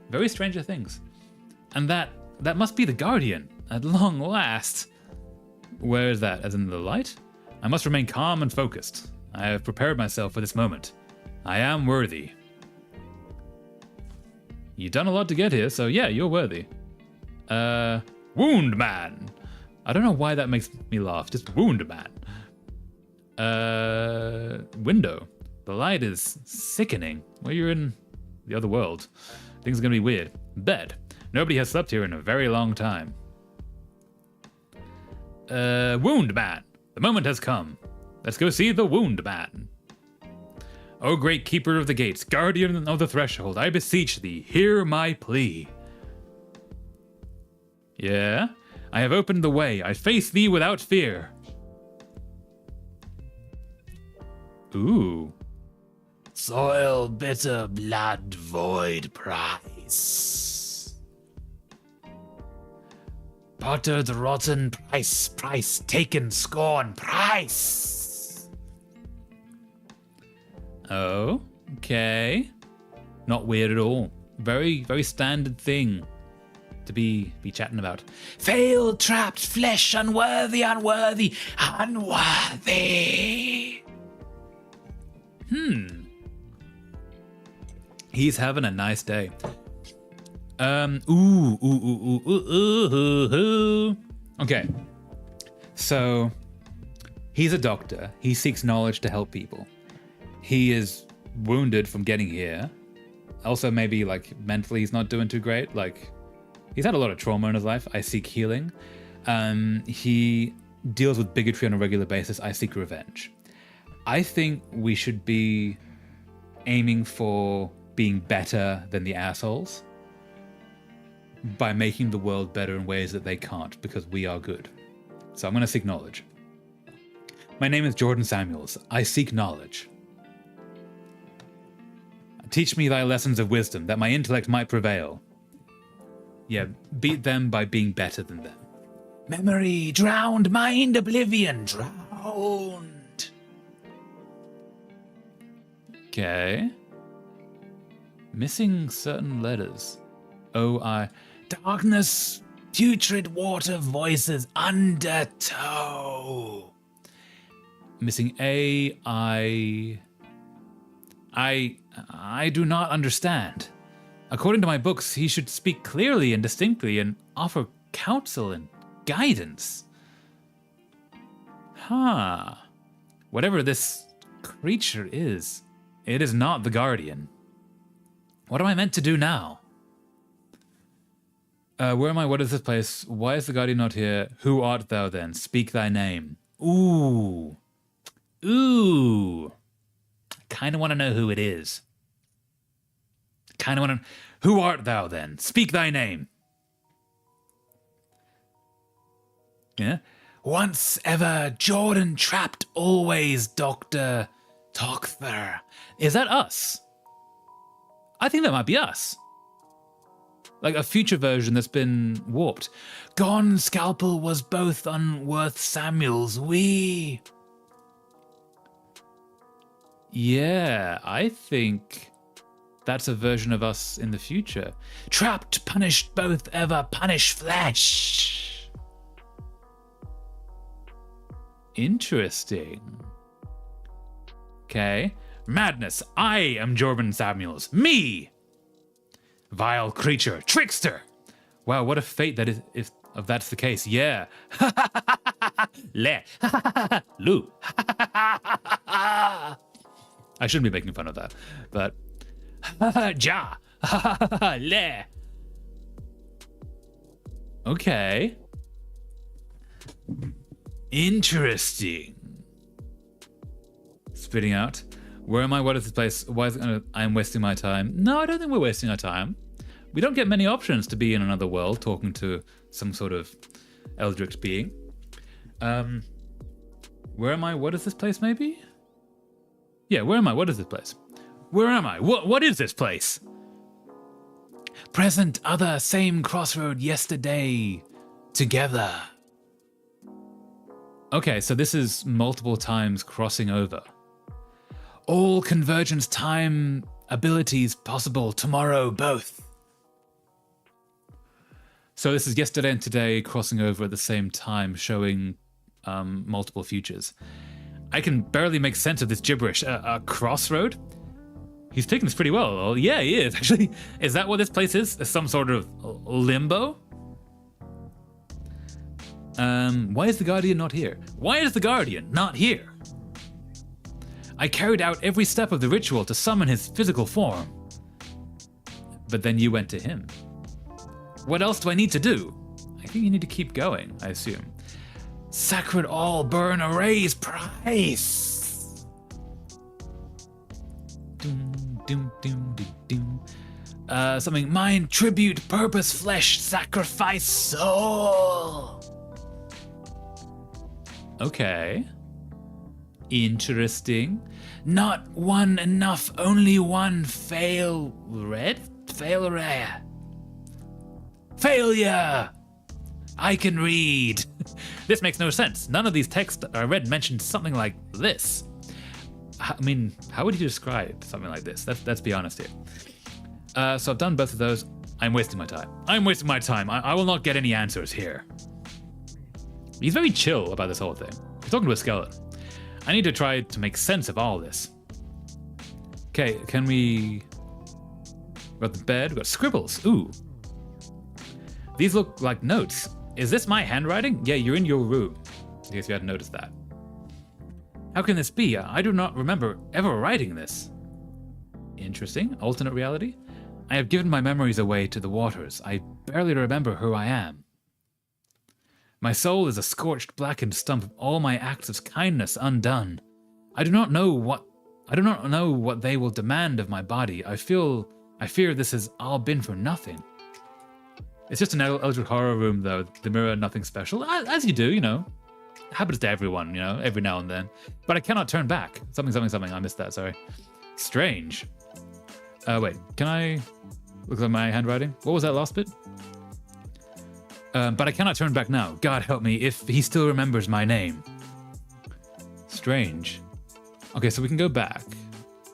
Very Stranger Things. And that must be the Guardian, at long last. Where is that? As in the light? I must remain calm and focused. I have prepared myself for this moment. I am worthy. You've done a lot to get here, so yeah, you're worthy. Wound Man. I don't know why that makes me laugh. Just Wound Man. Window. The light is sickening. Well, you're in the other world. Things are gonna be weird. Bed. Nobody has slept here in a very long time. Wound Man. The moment has come. Let's go see the Wound Man. O great keeper of the gates, guardian of the threshold, I beseech thee, hear my plea. Yeah? I have opened the way. I face thee without fear. Ooh. Soil, bitter blood, void price. Pottered, rotten, price, taken, scorn, price. Oh, okay. Not weird at all. Very, very standard thing to be chatting about. Failed, trapped, flesh, unworthy. He's having a nice day. Okay. So, he's a doctor. He seeks knowledge to help people. He is wounded from getting here. Also, maybe, like, mentally he's not doing too great. Like, he's had a lot of trauma in his life. I seek healing. He deals with bigotry on a regular basis. I seek revenge. I think we should be aiming for being better than the assholes by making the world better in ways that they can't, because we are good. So I'm going to seek knowledge. My name is Jordan Samuels. I seek knowledge. Teach me thy lessons of wisdom, that my intellect might prevail. Yeah, beat them by being better than them. Memory drowned, mind oblivion drowned. Okay. Missing certain letters. Darkness, putrid water, voices, undertow. Missing I do not understand. According to my books, he should speak clearly and distinctly and offer counsel and guidance. Huh. Whatever this creature is, it is not the Guardian. What am I meant to do now? Where am I? What is this place? Why is the Guardian not here? Who art thou then? Speak thy name. Ooh. I kind of want to know who it is. Who art thou then? Speak thy name. Yeah? Once ever, Jordan trapped, always Dr. Tokther. Is that us? I think that might be us. Like a future version that's been warped. Gone scalpel was both unworth Samuels. Yeah, I think that's a version of us in the future. Trapped, punished, both ever punish flesh. Interesting. Okay. Madness. I am Jordan Samuels. Me! Vile creature, trickster! Wow, what a fate that is if that's the case. Yeah. Le. Lou. I shouldn't be making fun of that, but ja. Le. Okay. Interesting. Spitting out. Where am I? What is this place? Why is it gonna... I'm wasting my time. No, I don't think we're wasting our time. We don't get many options to be in another world talking to some sort of eldritch being. Where am I? What is this place, maybe? Yeah, where am I? What is this place? Where am I? What is this place? Present, other, same crossroad, yesterday, together. Okay, so this is multiple times crossing over. All convergence time abilities possible tomorrow, both. So this is yesterday and today crossing over at the same time, showing multiple futures. I can barely make sense of this gibberish. A crossroad? He's taking this pretty well. Oh, yeah, he is, actually. Is that what this place is? Some sort of limbo? Why is the Guardian not here? Why is the Guardian not here? I carried out every step of the ritual to summon his physical form. But then you went to him. What else do I need to do? I think you need to keep going, I assume. Sacred all burn erase price. Doom, doom, doom, doom, doom. Something mind, tribute, purpose, flesh, sacrifice, soul. Okay. Interesting. Not one enough, only one fail red? Fail rare. Failure! I can read. This makes no sense. None of these texts I read mentioned something like this. I mean, how would you describe something like this? Let's be honest here. So I've done both of those. I'm wasting my time. I'm wasting my time. I will not get any answers here. He's very chill about this whole thing. He's talking to a skeleton. I need to try to make sense of all this. Okay, can we... We've got the bed, we've got scribbles. Ooh. These look like notes. Is this my handwriting? Yeah, you're in your room. I guess you hadn't noticed that. How can this be? I do not remember ever writing this. Interesting. Alternate reality? I have given my memories away to the waters. I barely remember who I am. My soul is a scorched, blackened stump of all my acts of kindness undone. I do not know what they will demand of my body. I fear this has all been for nothing. It's just an eldritch horror room, though. The mirror, nothing special. As you do, you know. It happens to everyone, you know, every now and then. But I cannot turn back. Something. I missed that, sorry. Strange. Wait, can I look at my handwriting? What was that last bit? But I cannot turn back now. God help me if he still remembers my name. Strange. Okay, so we can go back.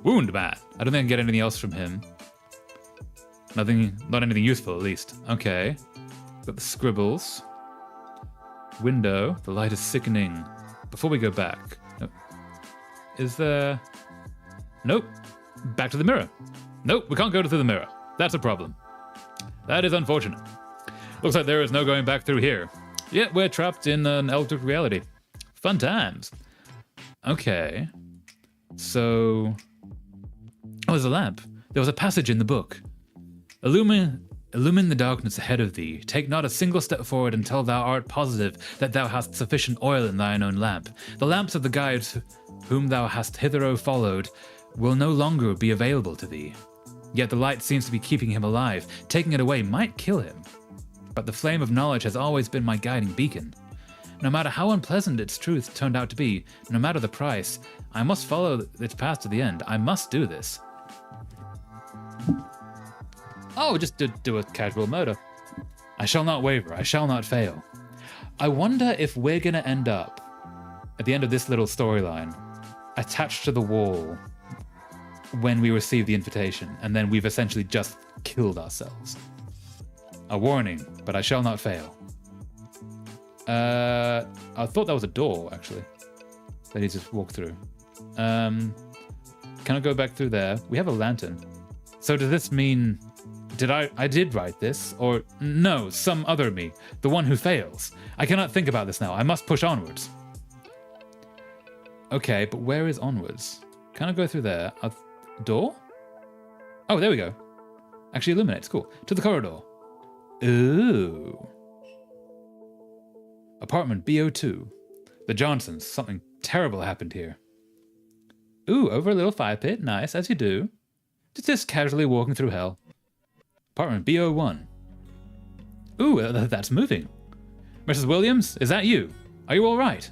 Wound man. I don't think I can get anything else from him. Nothing, not anything useful at least. Okay. Got the scribbles. Window. The light is sickening. Before we go back. Nope. Is there... Nope. Back to the mirror. Nope, we can't go through the mirror. That's a problem. That is unfortunate. Looks like there is no going back through here. Yeah, we're trapped in an eldritch reality. Fun times. Okay. So... Oh, there's a lamp. There was a passage in the book. Illumine the darkness ahead of thee. Take not a single step forward until thou art positive that thou hast sufficient oil in thine own lamp. The lamps of the guides whom thou hast hitherto followed will no longer be available to thee. Yet the light seems to be keeping him alive. Taking it away might kill him. But the flame of knowledge has always been my guiding beacon. No matter how unpleasant its truth turned out to be, no matter the price, I must follow its path to the end. I must do this. Oh, just do a casual murder. I shall not waver. I shall not fail. I wonder if we're going to end up, at the end of this little storyline, attached to the wall when we receive the invitation, and then we've essentially just killed ourselves. A warning, but I shall not fail. I thought that was a door, actually, that he just walked through. Can I go back through there? We have a lantern. So does this mean I did write this, or no, some other me, the one who fails. I cannot think about this now. I must push onwards. Okay, but where is onwards? Can I go through there? A door? Oh, there we go. Actually illuminates, cool. To the corridor. Ooh. Apartment BO2. The Johnsons. Something terrible happened here. Ooh, over a little fire pit. Nice, as you do. Just casually walking through hell. Apartment BO1. Ooh, that's moving. Mrs. Williams, is that you? Are you all right?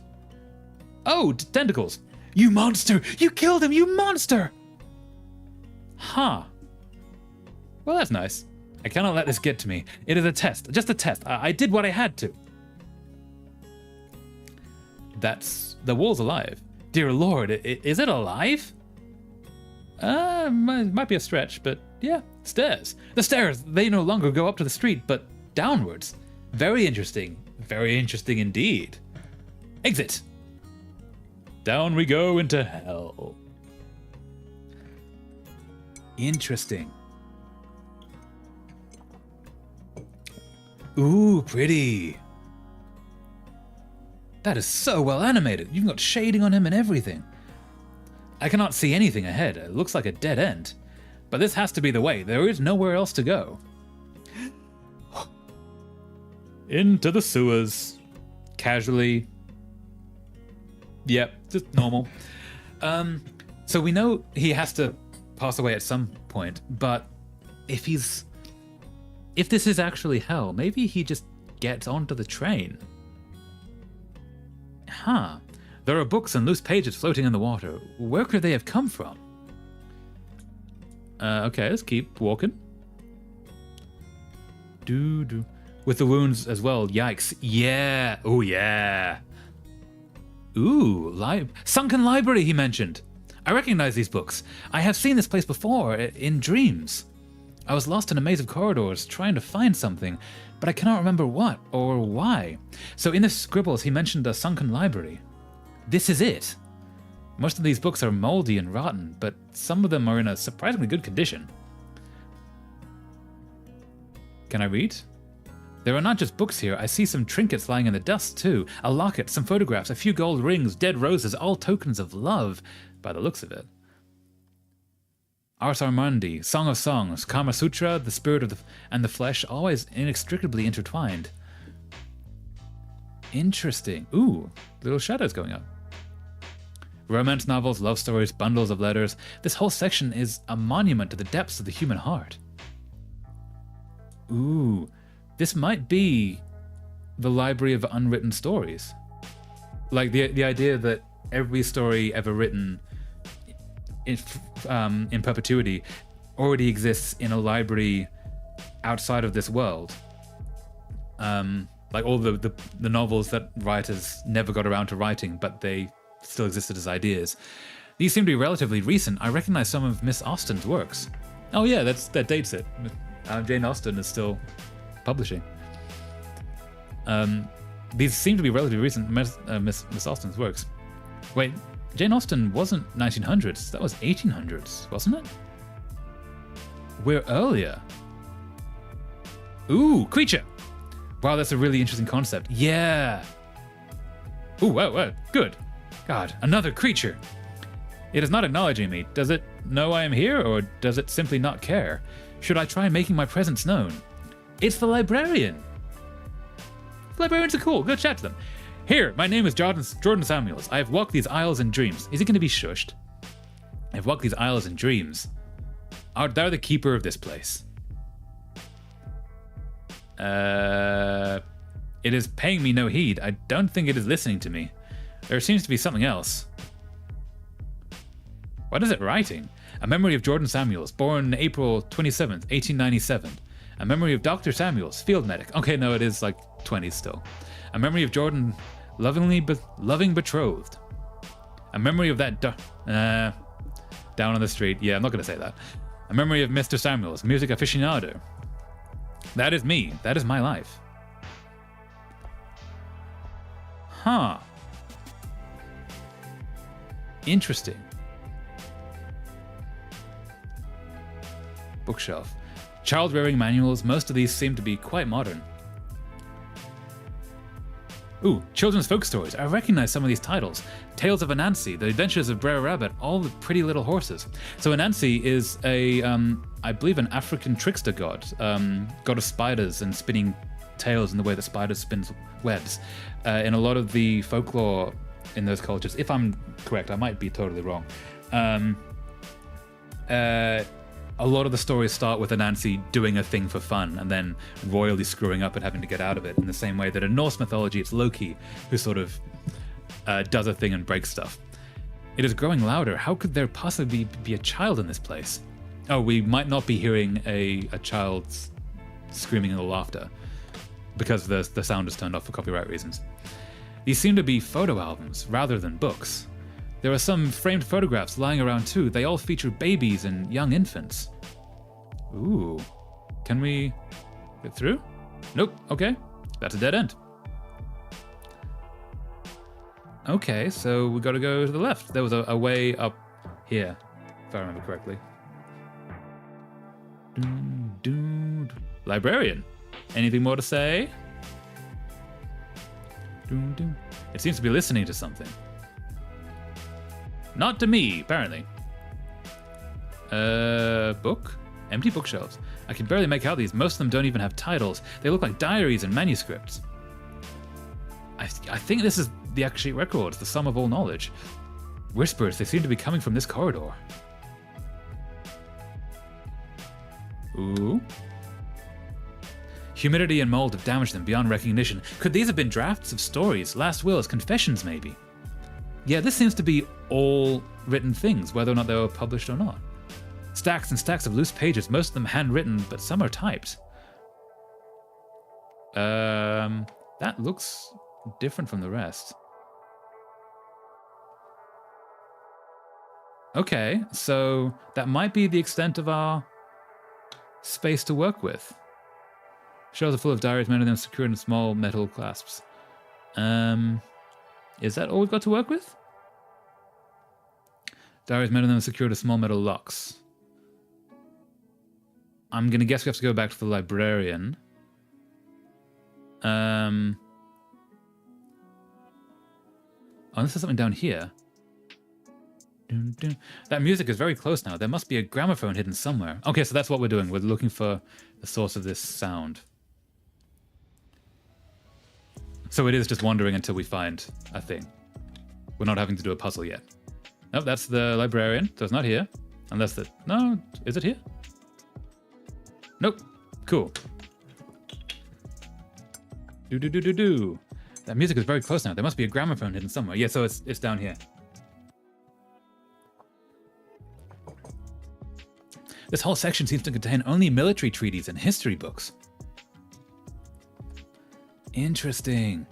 Oh, tentacles. You monster! You killed him, you monster! Huh. Well, that's nice. I cannot let this get to me. It is a test, just a test. I did what I had to. The wall's alive. Dear Lord, is it alive? Might be a stretch, but yeah, stairs. The stairs, they no longer go up to the street, but downwards. Very interesting indeed. Exit. Down we go into hell. Interesting. Ooh, pretty. That is so well animated. You've got shading on him and everything. I cannot see anything ahead. It looks like a dead end. But this has to be the way. There is nowhere else to go. Into the sewers. Casually. Yep, just normal. So we know he has to pass away at some point, but if this is actually hell, maybe he just gets onto the train. Huh. There are books and loose pages floating in the water. Where could they have come from? Okay, let's keep walking. Doo-doo. With the wounds as well, yikes. Yeah, oh yeah. Ooh, Sunken Library, he mentioned. I recognize these books. I have seen this place before, in dreams. I was lost in a maze of corridors, trying to find something, but I cannot remember what or why. So in the scribbles, he mentioned a sunken library. This is it. Most of these books are moldy and rotten, but some of them are in a surprisingly good condition. Can I read? There are not just books here, I see some trinkets lying in the dust too. A locket, some photographs, a few gold rings, dead roses, all tokens of love, by the looks of it. Ars Armandi, Song of Songs, Kama Sutra, the spirit of and the flesh, always inextricably intertwined. Interesting. Ooh, little shadows going up. Romance novels, love stories, bundles of letters. This whole section is a monument to the depths of the human heart. Ooh, this might be the library of unwritten stories. Like the idea that every story ever written in perpetuity already exists in a library outside of this world. Like all the novels that writers never got around to writing, but they still existed as ideas. These seem to be relatively recent. I recognize some of Miss Austen's works. Oh yeah, that dates it. Jane Austen is still publishing. These seem to be relatively recent Miss Austen's works. Wait, Jane Austen wasn't 1900s, that was 1800s, wasn't it? We're earlier. Ooh, creature! Wow, that's a really interesting concept. Yeah! Ooh, whoa, good. God, another creature. It is not acknowledging me. Does it know I am here, or does it simply not care? Should I try making my presence known? It's the librarian. Librarians are cool, go chat to them. Here, my name is Jordan Samuels. I have walked these aisles in dreams. Is he going to be shushed? I have walked these aisles in dreams. Art thou the keeper of this place? It is paying me no heed. I don't think it is listening to me. There seems to be something else. What is it writing? A memory of Jordan Samuels, born April 27th, 1897. A memory of Dr. Samuels, field medic. Okay, no, it is like 20s still. A memory of Jordan, loving betrothed. A memory of that down on the street. Yeah, I'm not going to say that. A memory of Mr. Samuels, music aficionado. That is me. That is my life. Huh. Interesting. Bookshelf. Child-rearing manuals, most of these seem to be quite modern. Ooh, children's folk stories. I recognize some of these titles. Tales of Anansi, The Adventures of Brer Rabbit, All the Pretty Little Horses. So Anansi is I believe an African trickster god, god of spiders and spinning tales in the way that spiders spin webs. In a lot of the folklore in those cultures, if I'm correct, I might be totally wrong. A lot of the stories start with Anansi doing a thing for fun and then royally screwing up and having to get out of it, in the same way that in Norse mythology it's Loki who sort of does a thing and breaks stuff. It is growing louder. How could there possibly be a child in this place? Oh, we might not be hearing a child screaming in the laughter because the sound is turned off for copyright reasons. These seem to be photo albums rather than books. There are some framed photographs lying around too. They all feature babies and young infants. Ooh. Can we get through? Nope. Okay. That's a dead end. Okay, so we gotta go to the left. There was a way up here, if I remember correctly. Librarian. Anything more to say? It seems to be listening to something. Not to me, apparently. Book? Empty bookshelves. I can barely make out these. Most of them don't even have titles. They look like diaries and manuscripts. I think this is the Akashic Records, the sum of all knowledge. Whispers, they seem to be coming from this corridor. Ooh. Humidity and mold have damaged them beyond recognition. Could these have been drafts of stories, last wills, confessions maybe? Yeah, this seems to be all written things, whether or not they were published or not. Stacks and stacks of loose pages, most of them handwritten, but some are typed. That looks different from the rest. Okay, so that might be the extent of our space to work with. Shelves are full of diaries, many of them secured in small metal clasps. Is that all we've got to work with? Diaries, many of them secured in small metal locks. I'm gonna guess we have to go back to the librarian. Unless there's something down here. That music is very close now. There must be a gramophone hidden somewhere. Okay, so that's what we're doing. We're looking for the source of this sound. So it is just wandering until we find a thing. We're not having to do a puzzle yet. Nope, that's the librarian, so it's not here. Unless the... No, is it here? Nope. Cool. Do. That music is very close now. There must be a gramophone hidden somewhere. Yeah, so it's down here. This whole section seems to contain only military treaties and history books. Interesting.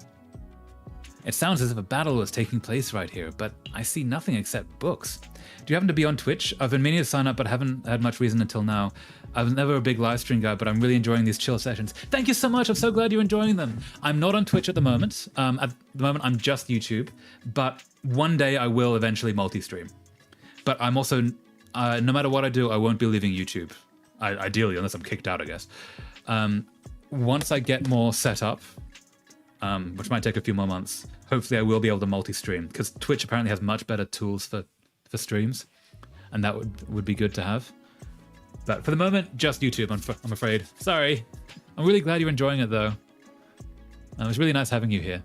It sounds as if a battle was taking place right here, but I see nothing except books. Do you happen to be on Twitch? I've been meaning to sign up, but haven't had much reason until now. I was never a big live stream guy, but I'm really enjoying these chill sessions. Thank you so much. I'm so glad you're enjoying them. I'm not on Twitch at the moment. At the moment, I'm just YouTube, but one day I will eventually multi-stream. But I'm also, no matter what I do, I won't be leaving YouTube. Ideally, unless I'm kicked out, I guess. Once I get more set up, which might take a few more months, hopefully I will be able to multi-stream, because Twitch apparently has much better tools for streams, and that would be good to have. But for the moment, just YouTube, I'm afraid. Sorry. I'm really glad you're enjoying it, though. It was really nice having you here.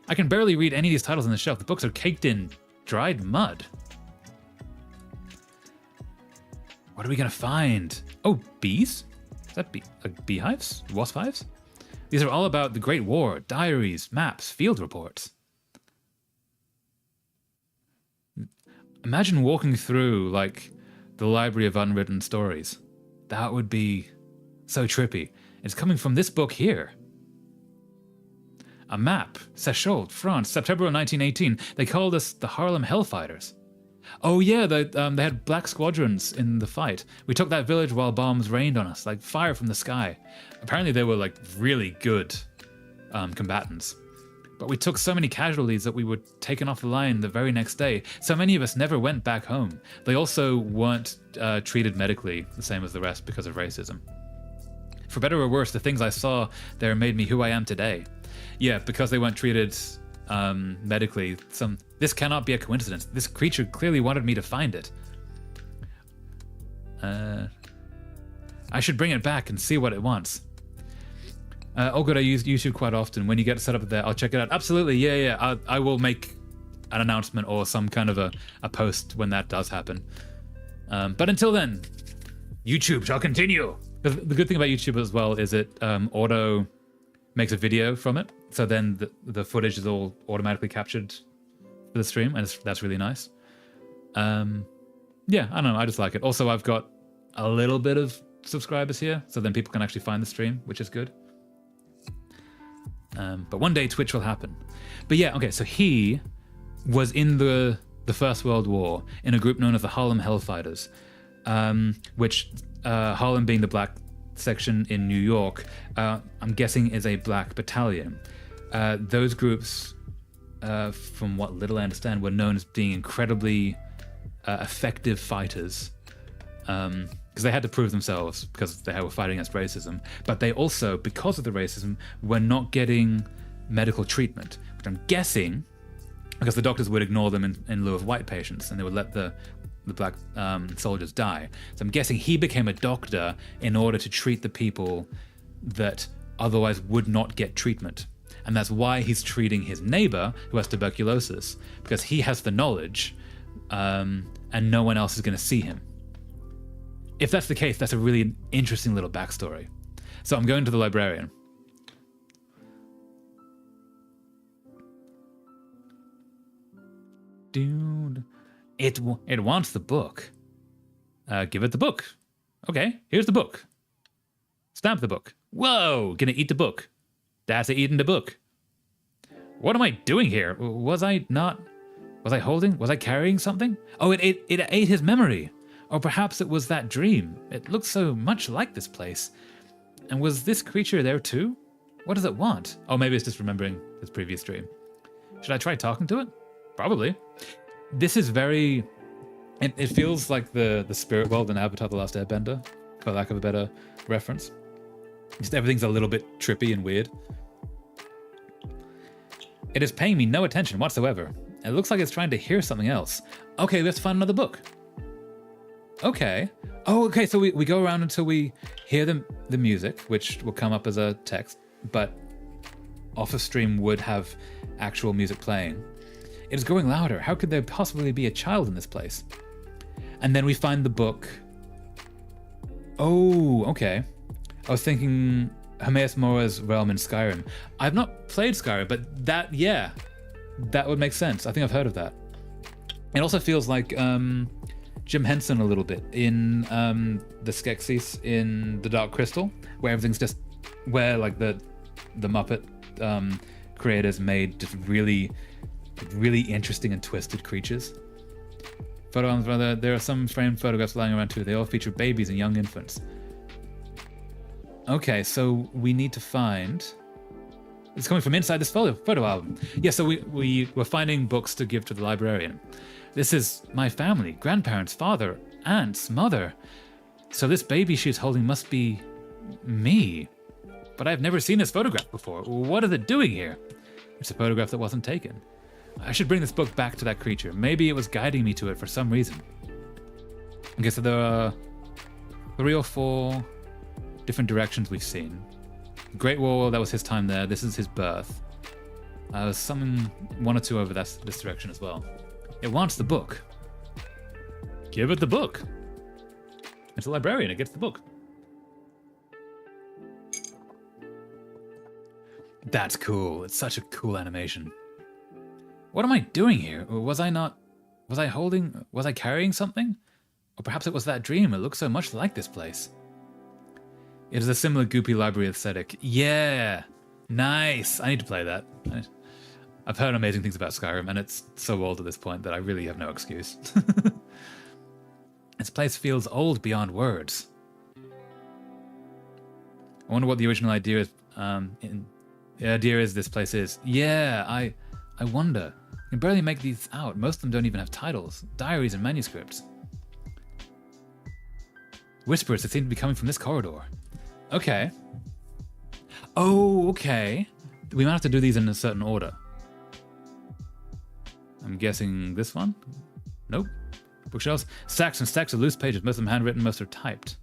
I can barely read any of these titles on the shelf. The books are caked in dried mud. What are we going to find? Oh, bees? Is that like beehives? Wasp hives? These are all about the Great War, diaries, maps, field reports. Imagine walking through, like, the library of unwritten stories. That would be so trippy. It's coming from this book here. A map. Seychelles, France, September 1918. They called us the Harlem Hellfighters. Oh yeah, they had black squadrons in the fight. We took that village while bombs rained on us, like fire from the sky. Apparently they were like really good combatants. But we took so many casualties that we were taken off the line the very next day. So many of us never went back home. They also weren't treated medically the same as the rest because of racism. For better or worse, the things I saw there made me who I am today. Yeah, because they weren't treated medically. This cannot be a coincidence. This creature clearly wanted me to find it. I should bring it back and see what it wants. Oh good, I use YouTube quite often. When you get set up there, I'll check it out. Absolutely, yeah. I will make an announcement or some kind of a post when that does happen. But until then, YouTube shall continue. The good thing about YouTube as well is it auto makes a video from it. So then the footage is all automatically captured for the stream, and that's really nice. Yeah, I don't know, I just like it. Also, I've got a little bit of subscribers here, so then people can actually find the stream, which is good. But one day Twitch will happen. But yeah, okay, so he was in the First World War in a group known as the Harlem Hellfighters, which Harlem being the black section in New York, I'm guessing is a black battalion. Those groups, from what little I understand, were known as being incredibly effective fighters, because they had to prove themselves because they were fighting against racism. But they also, because of the racism, were not getting medical treatment, which I'm guessing because the doctors would ignore them in lieu of white patients, and they would let the black soldiers die. So I'm guessing he became a doctor in order to treat the people that otherwise would not get treatment. And that's why he's treating his neighbor who has tuberculosis, because he has the knowledge, and no one else is going to see him. If that's the case, that's a really interesting little backstory. So I'm going to the librarian. Dude, it wants the book. Give it the book. Okay, here's the book. Stamp the book. Whoa, gonna eat the book. That's eating the book. What am I doing here? Was I carrying something? Oh, it ate his memory. Or perhaps it was that dream. It looked so much like this place. And was this creature there too? What does it want? Oh, maybe it's just remembering his previous dream. Should I try talking to it? Probably. This is very... It feels like the spirit world in Avatar The Last Airbender, for lack of a better reference. Just everything's a little bit trippy and weird. It is paying me no attention whatsoever. It looks like it's trying to hear something else. Okay, let's find another book. Okay. Oh, okay, so we go around until we hear the music, which will come up as a text, but off of stream would have actual music playing. It is growing louder. How could there possibly be a child in this place? And then we find the book. Oh, okay. I was thinking Hermaeus Mora's realm in Skyrim. I've not played Skyrim, but that would make sense. I think I've heard of that. It also feels like Jim Henson a little bit in the Skeksis in The Dark Crystal, where everything's just like the Muppet creators made just really interesting and twisted creatures. Photo albums, rather, there are some framed photographs lying around too. They all feature babies and young infants. Okay, so we need to find... It's coming from inside this photo album. Yeah, so we're finding books to give to the librarian. This is my family, grandparents, father, aunts, mother. So this baby she's holding must be me. But I've never seen this photograph before. What is it doing here? It's a photograph that wasn't taken. I should bring this book back to that creature. Maybe it was guiding me to it for some reason. Okay, so there are 3 or 4 different directions we've seen. Great War, that was his time there. This is his birth. Something 1 or 2 over this direction as well. It wants the book. Give it the book. It's a librarian, it gets the book. That's cool. It's such a cool animation. What am I doing here? Was I carrying something? Or perhaps it was that dream. It looks so much like this place. It is a similar goopy library aesthetic. Yeah, nice. I need to play that. I've heard amazing things about Skyrim, and it's so old at this point that I really have no excuse. This place feels old beyond words. I wonder what the original idea is. The idea is this place is. Yeah, I wonder. I can barely make these out. Most of them don't even have titles, diaries, and manuscripts. Whispers that seem to be coming from this corridor. Okay. Oh, okay. We might have to do these in a certain order. I'm guessing this one? Nope. Bookshelves. Stacks and stacks of loose pages, most of them handwritten, most are typed.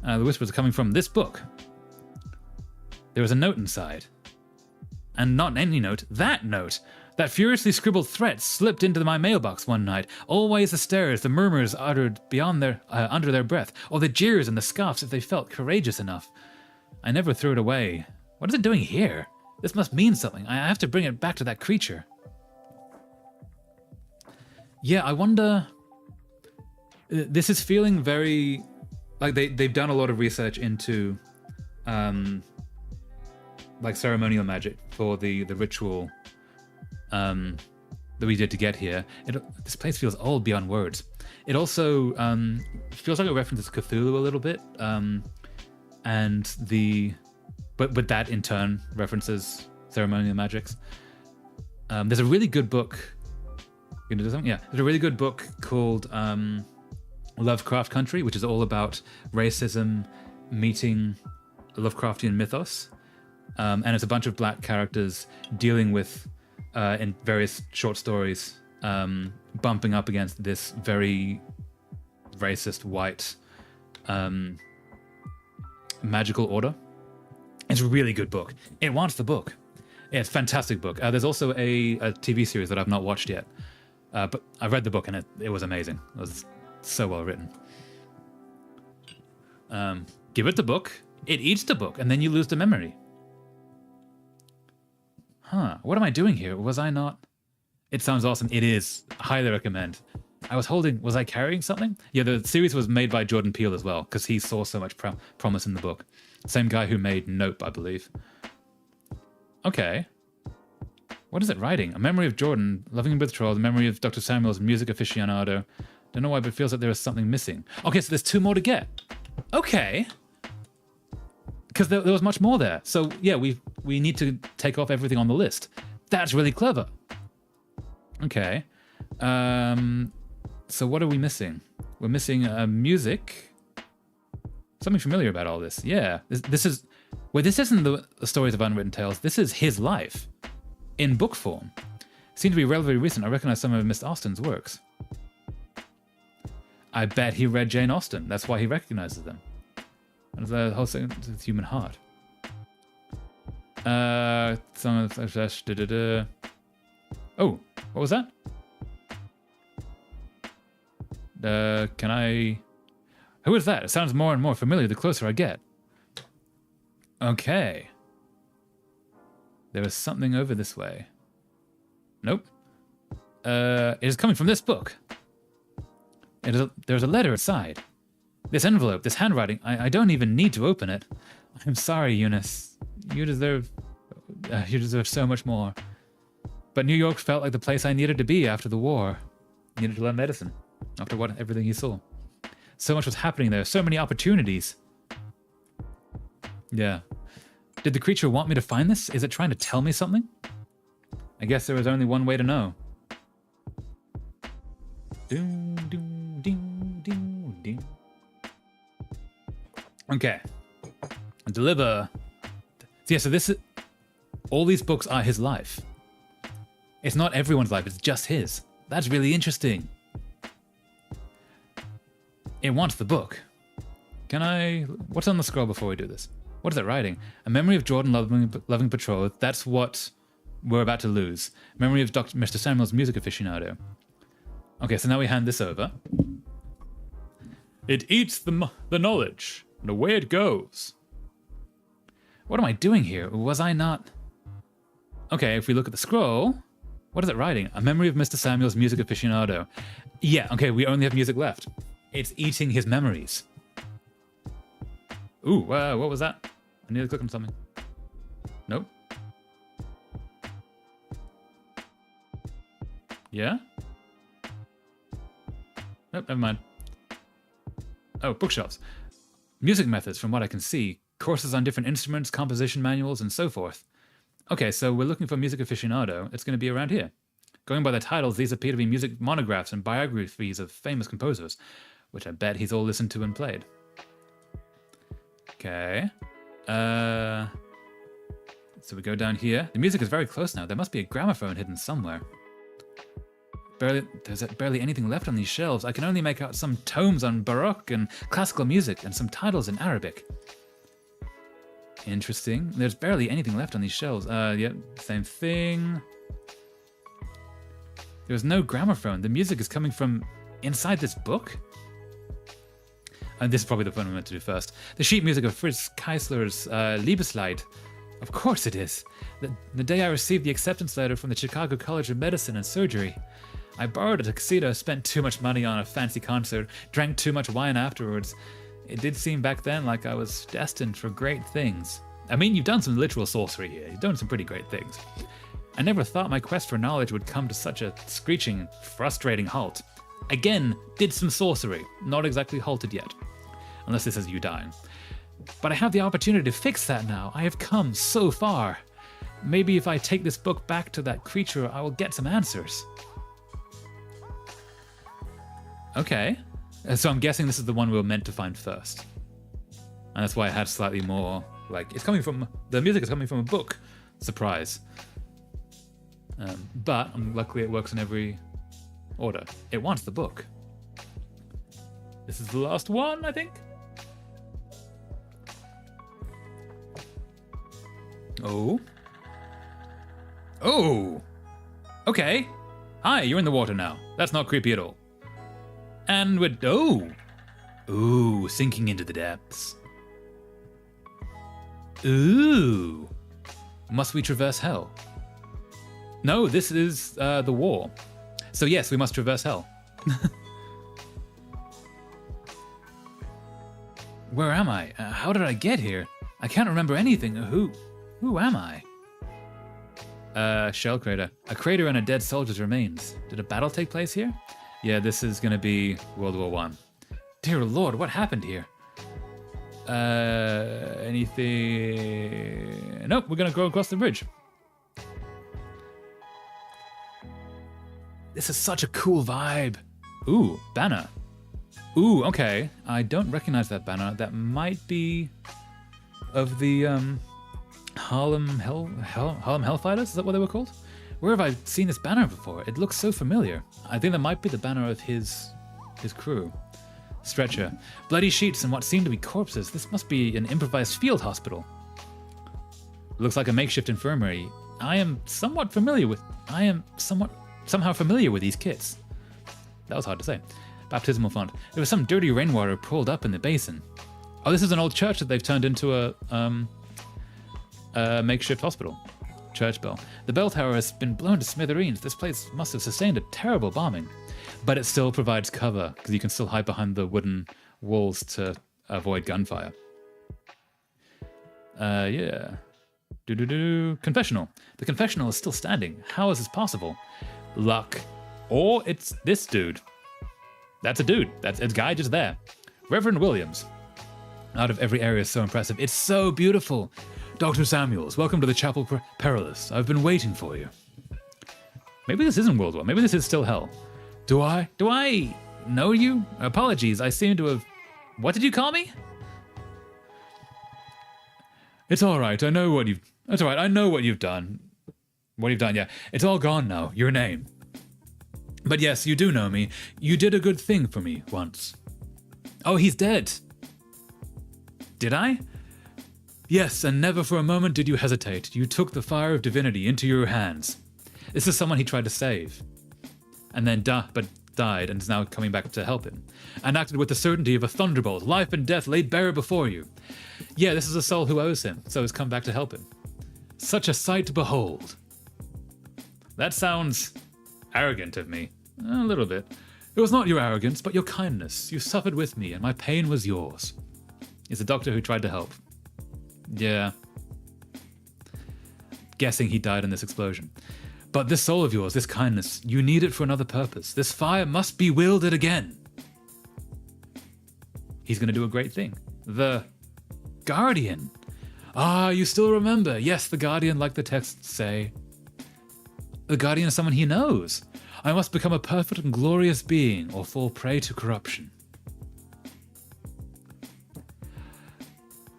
The whispers are coming from this book. There was a note inside. And not any note, that note. That furiously scribbled threat slipped into my mailbox one night. Always the stares, the murmurs uttered beyond their under their breath, or the jeers and the scoffs if they felt courageous enough. I never threw it away. What is it doing here? This must mean something. I have to bring it back to that creature. Yeah, I wonder... This is feeling very... Like they've done a lot of research into like ceremonial magic for the ritual that we did to get here. This place feels old beyond words. It also feels like it references Cthulhu a little bit, but that in turn references ceremonial magics. There's a really good book. You gonna do something? Yeah, there's a really good book called Lovecraft Country, which is all about racism meeting Lovecraftian mythos, and it's a bunch of black characters dealing with in various short stories bumping up against this very racist white magical order. It's a really good book. It wants the book. It's a fantastic book. There's also a TV series that I've not watched yet, but I read the book and it was amazing. It was so well written. Give it the book, it eats the book, and then you lose the memory. Huh, what am I doing here? Was I not? It sounds awesome. It is. Highly recommend. Was I carrying something? Yeah, the series was made by Jordan Peele as well, because he saw so much promise in the book. Same guy who made Nope, I believe. Okay. What is it writing? A memory of Jordan, loving betrothed, the memory of Dr. Samuel's music aficionado. Don't know why, but it feels like there is something missing. Okay, so there's 2 more to get. Okay. Because there was much more there. So yeah, we need to take off everything on the list. That's really clever. Okay. So what are we missing? We're missing music. Something familiar about all this. Yeah, this is... Well, this isn't the stories of Unwritten Tales. This is his life in book form. Seemed to be relatively recent. I recognize some of Miss Austen's works. I bet he read Jane Austen. That's why he recognizes them. And the whole thing is the human heart. Oh, what was that? Can I... Who is that? It sounds more and more familiar the closer I get. Okay. There is something over this way. Nope. It is coming from this book. There's a letter inside. This envelope, this handwriting, I don't even need to open it. I'm sorry, Eunice. You deserve so much more. But New York felt like the place I needed to be after the war. Needed to learn medicine. After everything you saw. So much was happening there. So many opportunities. Yeah. Did the creature want me to find this? Is it trying to tell me something? I guess there was only one way to know. Doom, doom, doom, doom, doom. Okay. Deliver. Yeah, so this is... All these books are his life. It's not everyone's life, it's just his. That's really interesting. It wants the book. Can I... What's on the scroll before we do this? What is it writing? A memory of Jordan loving betrothed. That's what we're about to lose. Memory of Mr. Samuel's music aficionado. Okay, so now we hand this over. It eats the knowledge, and away it goes. What am I doing here? Was I not... Okay, if we look at the scroll, what is it writing? A memory of Mr. Samuel's music aficionado. Yeah, okay, we only have music left. It's eating his memories. Ooh, what was that? I need to click on something. Nope. Yeah? Nope, never mind. Oh, bookshelves. Music methods, from what I can see. Courses on different instruments, composition manuals, and so forth. Okay, so we're looking for music aficionado. It's going to be around here. Going by the titles, these appear to be music monographs and biographies of famous composers, which I bet he's all listened to and played. Okay. So we go down here. The music is very close now. There must be a gramophone hidden somewhere. There's barely anything left on these shelves. I can only make out some tomes on Baroque and classical music and some titles in Arabic. Interesting. There's barely anything left on these shelves. Yep, same thing. There's no gramophone. The music is coming from inside this book? And this is probably the one we meant to do first. The sheet music of Fritz Keisler's Liebeslied. Of course it is. The day I received the acceptance letter from the Chicago College of Medicine and Surgery. I borrowed a tuxedo, spent too much money on a fancy concert, drank too much wine afterwards. It did seem back then like I was destined for great things. I mean, you've done some literal sorcery here. You've done some pretty great things. I never thought my quest for knowledge would come to such a screeching, frustrating halt. Again, did some sorcery. Not exactly halted yet. Unless this is you dying. But I have the opportunity to fix that now. I have come so far. Maybe if I take this book back to that creature, I will get some answers. Okay. So I'm guessing this is the one we were meant to find first. And that's why I had slightly more, like, it's coming from, the music is coming from a book. Surprise. But luckily it works in every order. It wants the book. This is the last one, I think. Oh. Oh. Okay. Hi, you're in the water now. That's not creepy at all. And we're... Oh. Ooh, sinking into the depths. Ooh. Must we traverse hell? No, this is the war. So yes, we must traverse hell. Where am I? How did I get here? I can't remember anything. Who am I? Shell crater. A crater and a dead soldier's remains. Did a battle take place here? Yeah, this is gonna be World War I. Dear Lord, what happened here? Anything? Nope, we're gonna go across the bridge. This is such a cool vibe. Ooh, banner. Ooh, okay. I don't recognize that banner. That might be of the Harlem Hellfighters? Is that what they were called? Where have I seen this banner before? It looks so familiar. I think that might be the banner of his crew. Stretcher. Bloody sheets and what seem to be corpses. This must be an improvised field hospital. Looks like a makeshift infirmary. I am somehow familiar with these kits. That was hard to say. Baptismal font. There was some dirty rainwater pooled up in the basin. Oh, this is an old church that they've turned into a makeshift hospital. Church bell. The bell tower has been blown to smithereens. This place must have sustained a terrible bombing. But it still provides cover, because you can still hide behind the wooden walls to avoid gunfire. Yeah. Confessional. The confessional is still standing. How is this possible? Luck. Or it's this dude. That's a dude. That's a guy just there. Reverend Williams. Out of every area is so impressive. It's so beautiful. Dr. Samuels, welcome to the Chapel Perilous. I've been waiting for you. Maybe this isn't World War. Maybe this is still hell. Do I know you? Apologies, I seem to have... What did you call me? It's all right. I know what you've... That's all right. I know what you've done. What you've done, yeah. It's all gone now. Your name. But yes, you do know me. You did a good thing for me once. Oh, he's dead. Did I? Yes, and never for a moment did you hesitate. You took the fire of divinity into your hands. This is someone he tried to save. And then died and is now coming back to help him. And acted with the certainty of a thunderbolt, life and death laid bare before you. Yeah, this is a soul who owes him, so has come back to help him. Such a sight to behold. That sounds arrogant of me. A little bit. It was not your arrogance, but your kindness. You suffered with me, and my pain was yours. It's a doctor who tried to help. Yeah. Guessing he died in this explosion. But this soul of yours, this kindness, you need it for another purpose. This fire must be wielded again. He's going to do a great thing. The Guardian. Ah, you still remember. Yes, the Guardian, like the texts say. The Guardian is someone he knows. I must become a perfect and glorious being or fall prey to corruption.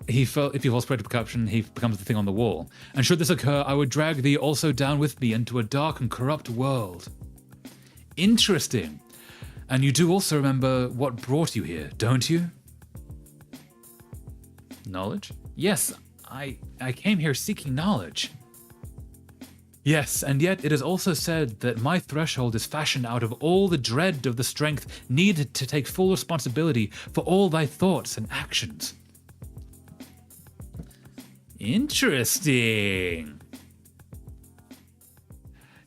He felt if he falls prey to corruption, he becomes the thing on the wall. And should this occur, I would drag thee also down with me into a dark and corrupt world. Interesting. And you do also remember what brought you here, don't you? Knowledge? Yes, I came here seeking knowledge. Yes, and yet it is also said that my threshold is fashioned out of all the dread of the strength needed to take full responsibility for all thy thoughts and actions. Interesting.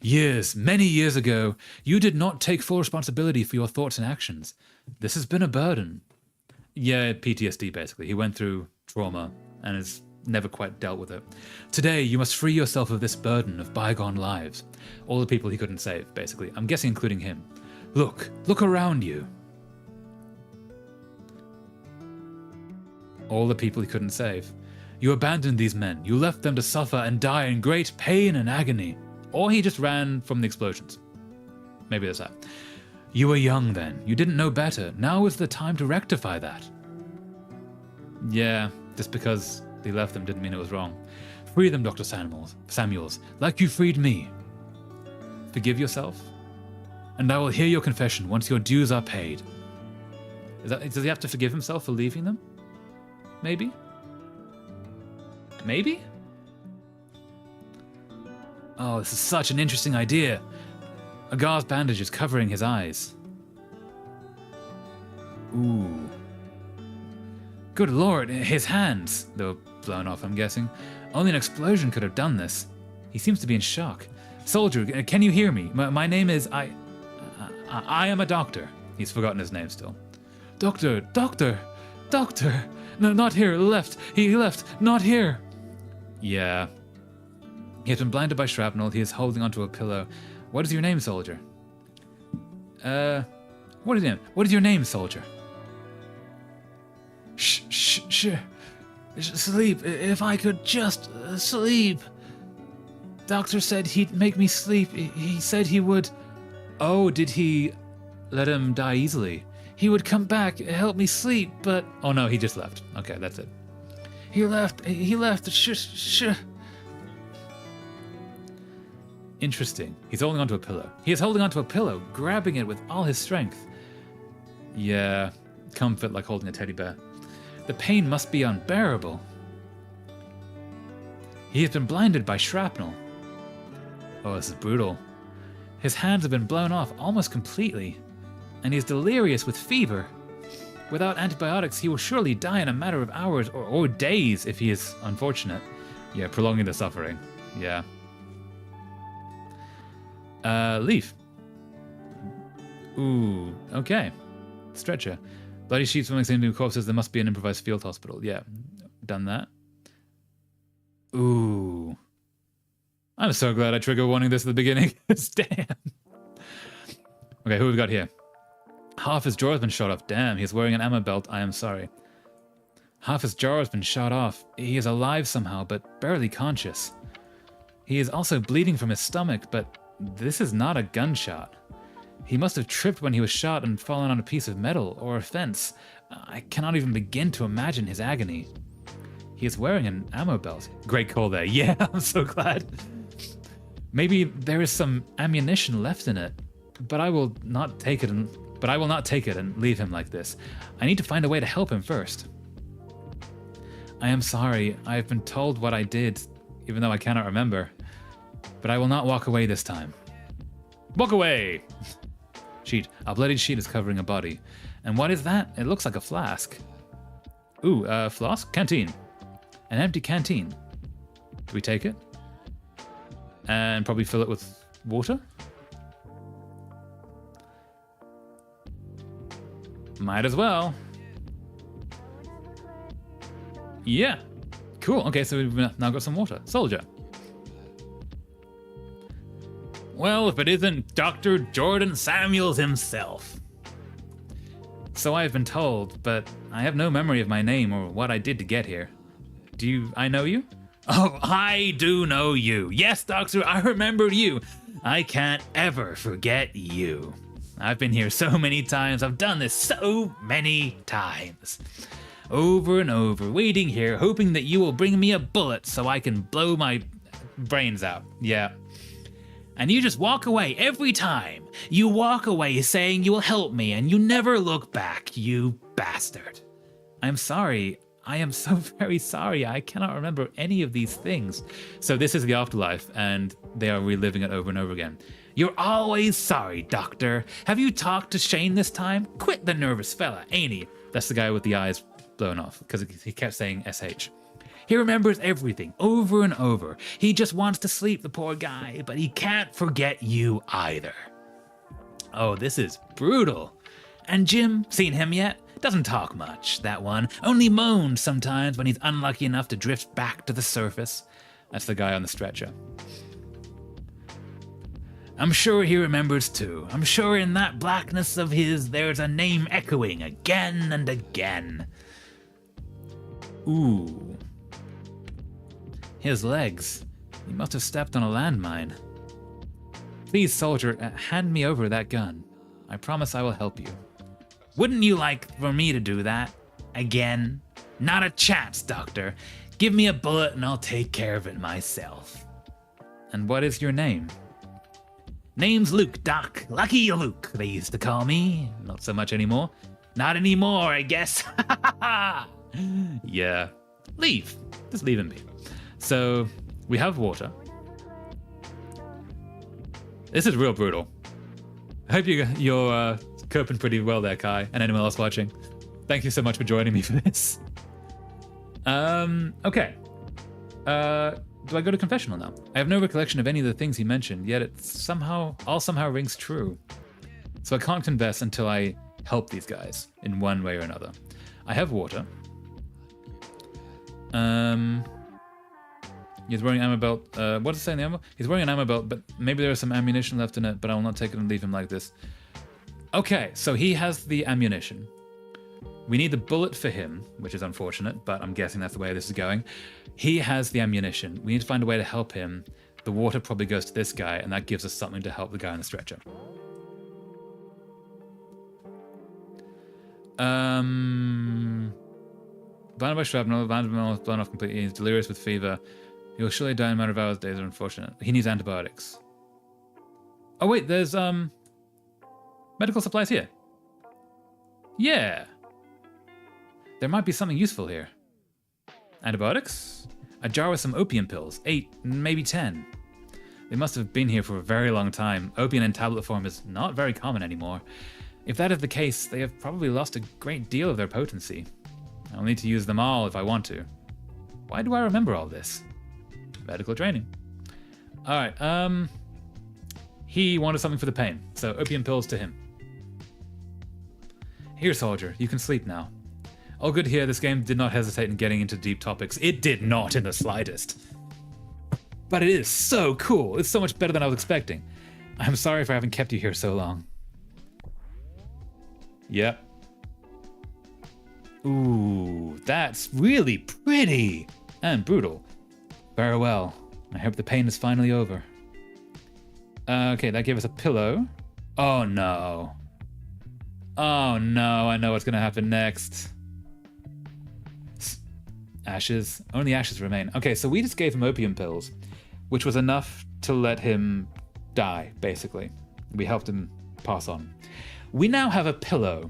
Years, many years ago, you did not take full responsibility for your thoughts and actions. This has been a burden. Yeah, PTSD basically. He went through trauma and has never quite dealt with it. Today, you must free yourself of this burden of bygone lives. All the people he couldn't save, basically. I'm guessing including him. Look around you. All the people he couldn't save. You abandoned these men. You left them to suffer and die in great pain and agony. Or he just ran from the explosions. Maybe that's that. You were young then. You didn't know better. Now is the time to rectify that. Yeah, just because he left them didn't mean it was wrong. Free them, Dr. Samuels, like you freed me. Forgive yourself, and I will hear your confession once your dues are paid. Does he have to forgive himself for leaving them? Maybe? Maybe? Oh, this is such an interesting idea. A gauze bandage is covering his eyes. Ooh. Good lord, his hands. They were blown off, I'm guessing. Only an explosion could have done this. He seems to be in shock. Soldier, can you hear me? My name is... I am a doctor. He's forgotten his name still. Doctor. No, not here, left. He left, not here. Yeah. He has been blinded by shrapnel. He is holding onto a pillow. What is your name, soldier? What is your name, soldier? Shh. Sleep. If I could just sleep. Doctor said he'd make me sleep. He said he would. Oh, did he let him die easily? He would come back, help me sleep, but... Oh no, he just left. Okay, that's it. He left. Shh. Interesting. He's holding onto a pillow. He is holding onto a pillow, grabbing it with all his strength. Yeah, comfort like holding a teddy bear. The pain must be unbearable. He has been blinded by shrapnel. Oh, this is brutal. His hands have been blown off almost completely, and he is delirious with fever. Without antibiotics, he will surely die in a matter of hours or days if he is unfortunate. Yeah, prolonging the suffering. Yeah. Leaf. Ooh, okay. Stretcher. Bloody sheets swimming into corpses. There must be an improvised field hospital. Yeah, done that. Ooh. I'm so glad I trigger warning this at the beginning. Damn. Okay, who have we got here? Half his jaw has been shot off. Damn, he's wearing an ammo belt. I am sorry. Half his jaw has been shot off. He is alive somehow, but barely conscious. He is also bleeding from his stomach, but this is not a gunshot. He must have tripped when he was shot and fallen on a piece of metal or a fence. I cannot even begin to imagine his agony. He is wearing an ammo belt. Great call there. Yeah, I'm so glad. Maybe there is some ammunition left in it, but I will not take it and leave him like this. I need to find a way to help him first. I am sorry. I have been told what I did, even though I cannot remember. But I will not walk away this time. Walk away! Sheet. A bloodied sheet is covering a body. And what is that? It looks like a flask. Ooh, flask? Canteen. An empty canteen. Do we take it? And probably fill it with water? Might as well. Yeah. Cool. Okay, so we've now got some water. Soldier. Well, if it isn't Dr. Jordan Samuels himself. So I have been told, but I have no memory of my name or what I did to get here. I know you? Oh, I do know you. Yes, Doctor, I remembered you. I can't ever forget you. I've been here so many times. I've done this so many times. over and over, waiting here, hoping that you will bring me a bullet so I can blow my brains out. Yeah. And you just walk away every time. You walk away saying you will help me, and you never look back, you bastard. I'm sorry. I am so very sorry. I cannot remember any of these things. So this is the afterlife, and they are reliving it over and over again. You're always sorry, Doctor. Have you talked to Shane this time? Quit the nervous fella, ain't he? That's the guy with the eyes blown off, because he kept saying SH. He remembers everything over and over. He just wants to sleep, the poor guy, but he can't forget you either. Oh, this is brutal. And Jim, seen him yet? Doesn't talk much, that one. Only moans sometimes when he's unlucky enough to drift back to the surface. That's the guy on the stretcher. I'm sure he remembers too. I'm sure in that blackness of his there's a name echoing again and again. Ooh. His legs. He must have stepped on a landmine. Please, soldier, hand me over that gun. I promise I will help you. Wouldn't you like for me to do that? Again? Not a chance, Doctor. Give me a bullet and I'll take care of it myself. And what is your name? Name's Luke, Doc. Lucky Luke, they used to call me. Not so much anymore. Not anymore, I guess. Yeah. Leave. Just leave him be. So, we have water. This is real brutal. I hope you're coping pretty well there, Kai, and anyone else watching. Thank you so much for joining me for this. Okay. Do I go to confessional now? I have no recollection of any of the things he mentioned, yet it all somehow rings true. So I can't confess until I help these guys in one way or another. I have water. He's wearing ammo belt. What does it say in the ammo? He's wearing an ammo belt, but maybe there is some ammunition left in it, but I will not take it and leave him like this. Okay, so he has the ammunition. We need the bullet for him, which is unfortunate, but I'm guessing that's the way this is going. He has the ammunition. We need to find a way to help him. The water probably goes to this guy, and that gives us something to help the guy on the stretcher. Blinded by shrapnel, blown off completely. He's delirious with fever. He will surely die in a matter of hours. Days are unfortunate. He needs antibiotics. Oh wait, there's medical supplies here. Yeah. There might be something useful here. Antibiotics? A jar with some opium pills. 8, maybe 10. They must have been here for a very long time. Opium in tablet form is not very common anymore. If that is the case, they have probably lost a great deal of their potency. I'll need to use them all if I want to. Why do I remember all this? Medical training. Alright, he wanted something for the pain, so opium pills to him. Here, soldier, you can sleep now. All good here, this game did not hesitate in getting into deep topics. It did not in the slightest. But it is so cool. It's so much better than I was expecting. I'm sorry if I haven't kept you here so long. Yep. Ooh, that's really pretty and brutal. Farewell. I hope the pain is finally over. Okay, that gave us a pillow. Oh no. Oh no, I know what's gonna happen next. Ashes. Only ashes remain. Okay, so we just gave him opium pills, which was enough to let him die, basically. We helped him pass on. We now have a pillow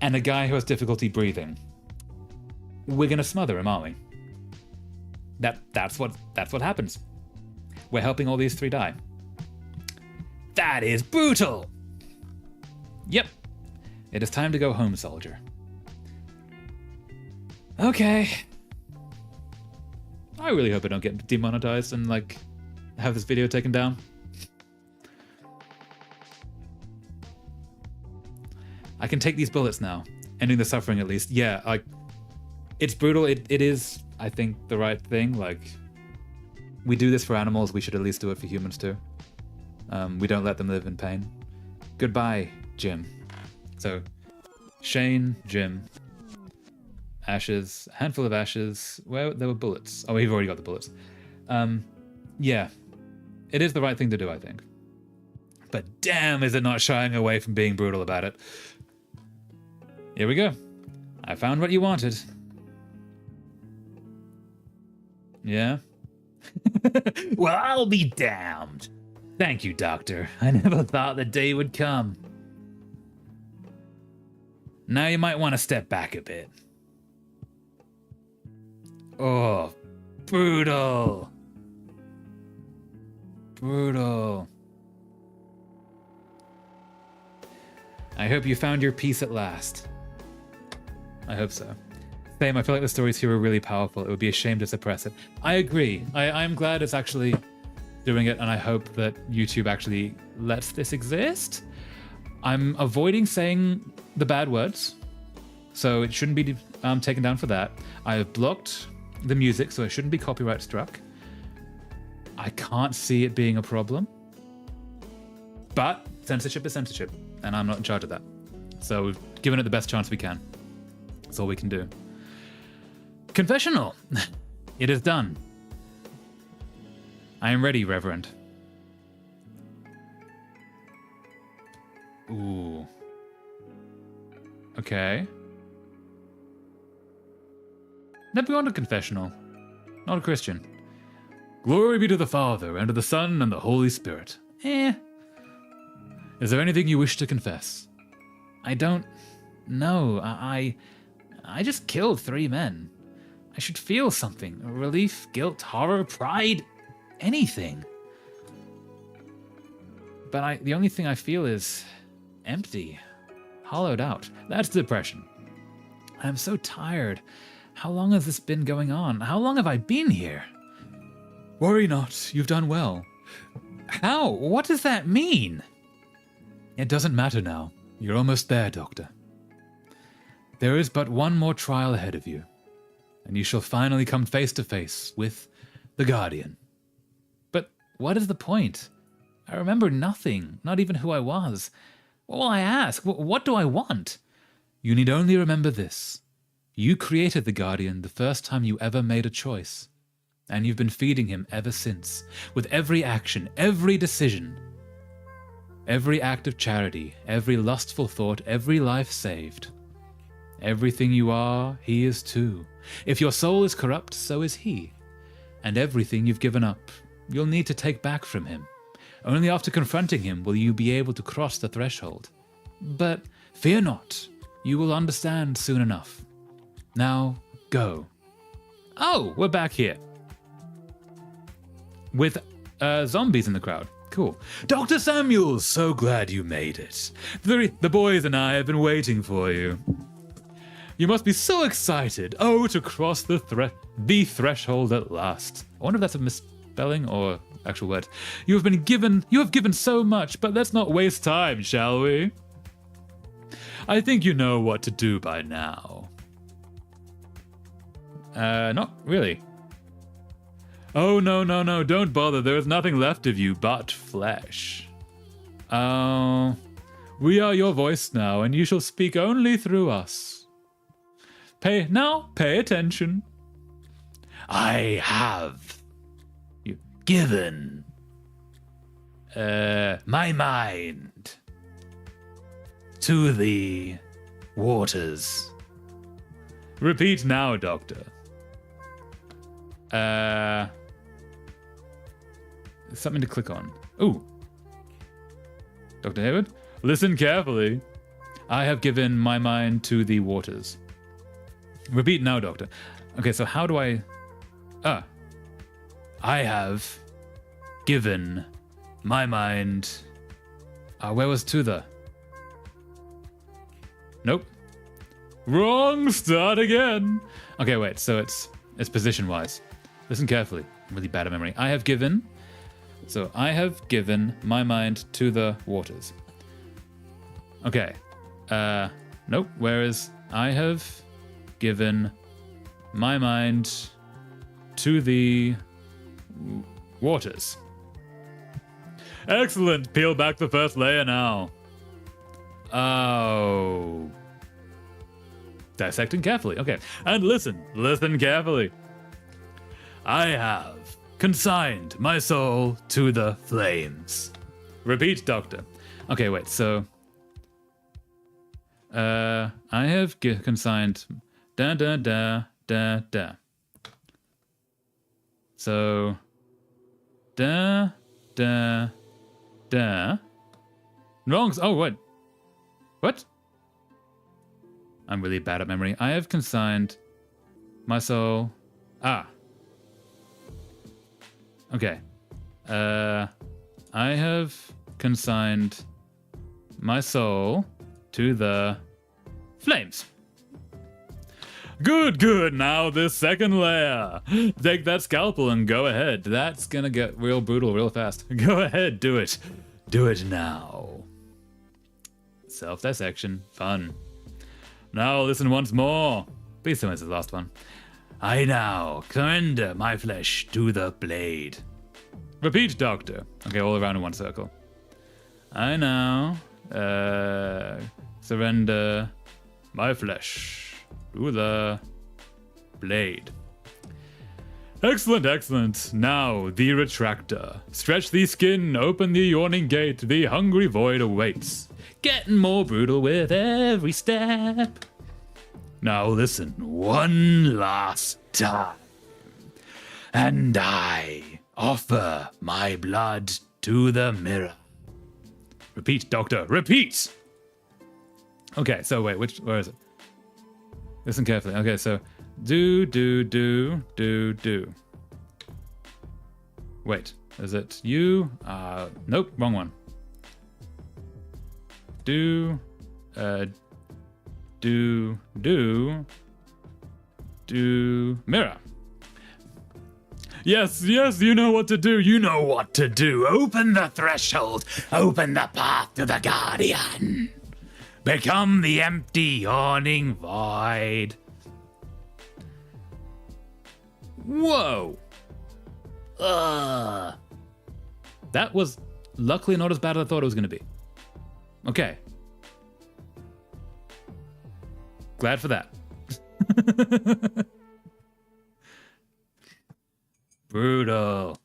and a guy who has difficulty breathing. We're gonna smother him, aren't we? That's what happens. We're helping all these 3 die. That is brutal! Yep. It is time to go home, soldier. Okay. I really hope I don't get demonetized and, like, have this video taken down. I can take these bullets now. Ending the suffering, at least. Yeah, like, it's brutal. It is, I think, the right thing. Like, we do this for animals. We should at least do it for humans, too. We don't let them live in pain. Goodbye, Jim. So, Shane, Jim, ashes, a handful of ashes. Well, there were bullets. Oh, we've already got the bullets. Yeah, it is the right thing to do, I think. But damn, is it not shying away from being brutal about it. Here we go. I found what you wanted. Yeah? Well, I'll be damned. Thank you, Doctor. I never thought the day would come. Now you might want to step back a bit. Oh, brutal. Brutal. I hope you found your peace at last. I hope so. Same, I feel like the stories here are really powerful. It would be a shame to suppress it. I agree. I'm glad it's actually doing it, and I hope that YouTube actually lets this exist. I'm avoiding saying the bad words, so it shouldn't be taken down for that. I have blocked the music, so it shouldn't be copyright struck. I can't see it being a problem. But censorship is censorship, and I'm not in charge of that. So we've given it the best chance we can. That's all we can do. Confessional. It is done. I am ready, Reverend. Ooh. Okay. Never gone to confessional. Not a Christian. Glory be to the Father, and to the Son, and the Holy Spirit. Is there anything you wish to confess? I don't know. I just killed 3 men. I should feel something. Relief, guilt, horror, pride, anything. But the only thing I feel is empty, hollowed out. That's depression. I'm so tired. How long has this been going on? How long have I been here? Worry not, you've done well. How? What does that mean? It doesn't matter now. You're almost there, Doctor. There is but one more trial ahead of you, and you shall finally come face to face with the Guardian. But what is the point? I remember nothing, not even who I was. What will I ask? What do I want? You need only remember this. You created the Guardian the first time you ever made a choice, and you've been feeding him ever since, with every action, every decision, every act of charity, every lustful thought, every life saved. Everything you are, he is too. If your soul is corrupt, so is he. And everything you've given up, you'll need to take back from him. Only after confronting him will you be able to cross the threshold. But fear not, you will understand soon enough. Now, go. Oh, we're back here. With zombies in the crowd. Cool. Dr. Samuels, so glad you made it. The boys and I have been waiting for you. You must be so excited. Oh, to cross the threshold at last. I wonder if that's a misspelling or actual word. You have given so much, but let's not waste time, shall we? I think you know what to do by now. Not really. Oh, no, don't bother. There is nothing left of you but flesh. Oh, we are your voice now, and you shall speak only through us. Pay attention. I have given my mind to the waters. Repeat now, Doctor. Something to click on. Ooh. Dr. Hayward, listen carefully. I have given my mind to the waters. Repeat now, Doctor. Okay, so how do I... I have given my mind... where was to the... Nope. Wrong, start again. Okay, wait, so it's position-wise. Listen carefully. I'm really bad at memory. I have given my mind to the waters. Okay. Nope. Whereas I have given my mind to the waters. Excellent. Peel back the first layer now. Oh. Dissecting carefully. Okay. And listen carefully. I have consigned my soul to the flames. Repeat, Doctor. Okay, wait, so... I have consigned da da da da da. So da da da. Wrong. Oh, what? I'm really bad at memory. I have consigned my soul. Ah. Okay. I have consigned my soul to the flames. Good. Now this second layer. Take that scalpel and go ahead. That's gonna get real brutal real fast. Go ahead, do it. Do it now. Self-dissection. Fun. Now listen once more. Please tell me this is the last one. I now surrender my flesh to the blade. Repeat, Doctor. Okay, all around in one circle. I now surrender my flesh to the blade. Excellent. Now, the retractor. Stretch the skin, open the yawning gate, the hungry void awaits. Getting more brutal with every step. Now listen, one last time. And I offer my blood to the mirror. Repeat, Doctor, repeat! Okay, so wait, where is it? Listen carefully. Okay, so do. Wait, is it you? Nope, wrong one. Do, mirror. Yes, you know what to do. Open the threshold. Open the path to the Guardian. Become the empty, yawning void. Whoa. That was luckily not as bad as I thought it was going to be. Okay. Glad for that. Brutal.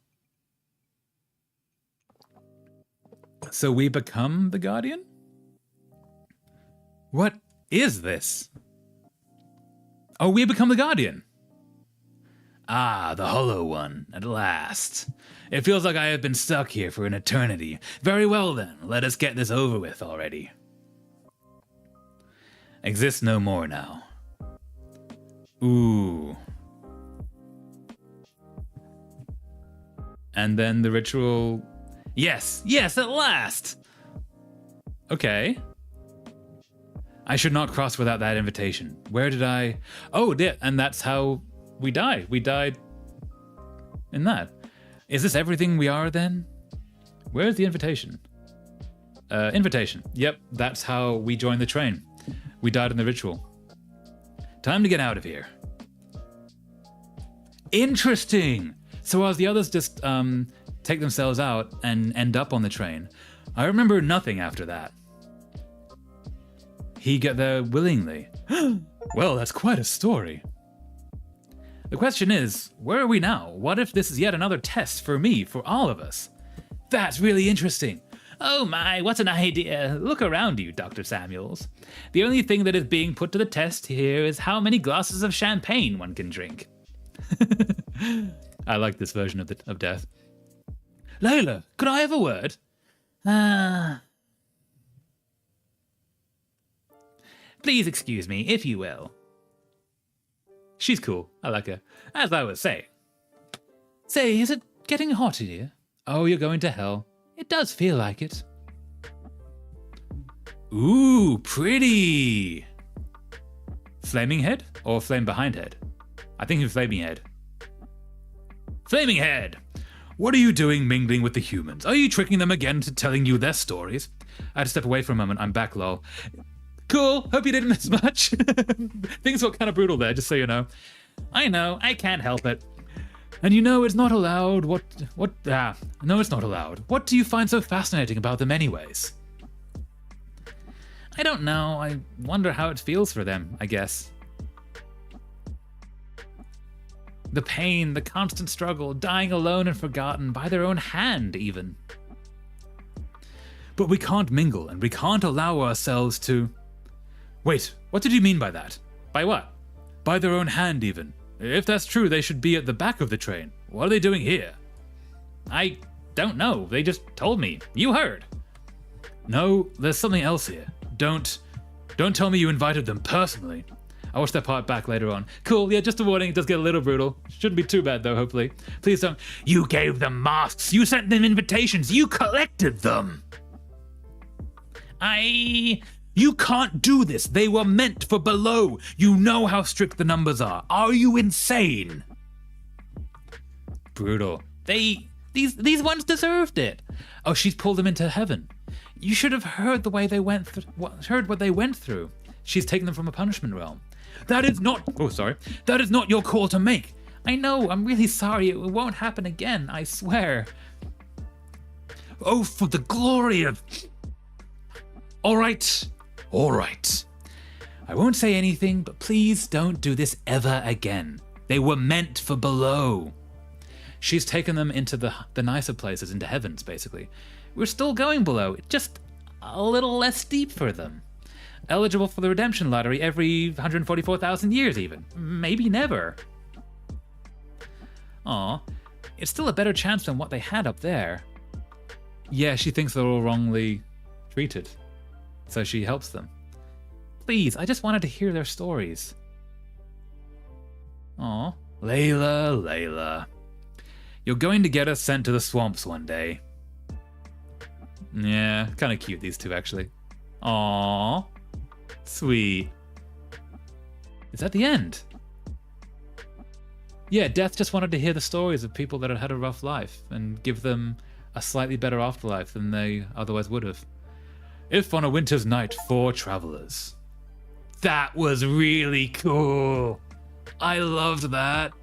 So we become the Guardian? What is this? Oh, we become the Guardian. Ah, the Hollow One, at last. It feels like I have been stuck here for an eternity. Very well then, let us get this over with already. Exist no more now. Ooh. And then the ritual... Yes, at last! Okay. I should not cross without that invitation. Where did I... Oh, and that's how we die. We died in that. Is this everything we are then? Where's the invitation? Invitation. Yep, that's how we joined the train. We died in the ritual. Time to get out of here. Interesting! So as the others just take themselves out and end up on the train, I remember nothing after that. He got there willingly. Well, that's quite a story. The question is, where are we now? What if this is yet another test for me, for all of us? That's really interesting. Oh my, what an idea. Look around you, Dr. Samuels. The only thing that is being put to the test here is how many glasses of champagne one can drink. I like this version of death. Layla, could I have a word? Please excuse me, if you will. She's cool. I like her. As I was saying. Say, is it getting hot in here? Oh, you're going to hell. It does feel like it. Ooh, pretty. Flaming head or flame behind head? I think it's flaming head. Flaming head! What are you doing mingling with the humans? Are you tricking them again to telling you their stories? I had to step away for a moment. I'm back, lol. Cool. Hope you didn't miss much. Things got kind of brutal there, just so you know. I know. I can't help it. And you know it's not allowed. No, it's not allowed. What do you find so fascinating about them anyways? I don't know. I wonder how it feels for them, I guess. The pain, the constant struggle, dying alone and forgotten by their own hand, even. But we can't mingle, and we can't allow ourselves to... Wait, what did you mean by that? By what? By their own hand, even. If that's true, they should be at the back of the train. What are they doing here? I don't know. They just told me. You heard. No, there's something else here. Don't tell me you invited them personally. I'll watch that part back later on. Cool, yeah, just a warning, it does get a little brutal. Shouldn't be too bad though, hopefully. Please don't. You gave them masks, you sent them invitations, you collected them. You can't do this. They were meant for below. You know how strict the numbers are. Are you insane? Brutal. These ones deserved it. Oh, she's pulled them into heaven. You should have heard the way they went heard what they went through. She's taken them from a punishment realm. That is not your call to make. I know, I'm really sorry. It won't happen again, I swear. Oh, for the glory of... All right. I won't say anything, but please don't do this ever again. They were meant for below. She's taken them into the nicer places, into heavens, basically. We're still going below, just a little less steep for them. Eligible for the redemption lottery every 144,000 years even. Maybe never. Aw, it's still a better chance than what they had up there. Yeah, she thinks they're all wrongly treated, so she helps them. Please, I just wanted to hear their stories. Aw, Layla. You're going to get us sent to the swamps one day. Yeah, kind of cute, these two, actually. Aww. Sweet. Is that the end? Yeah, Death just wanted to hear the stories of people that had had a rough life and give them a slightly better afterlife than they otherwise would have. If on a winter's night for travelers. That was really cool. I loved that.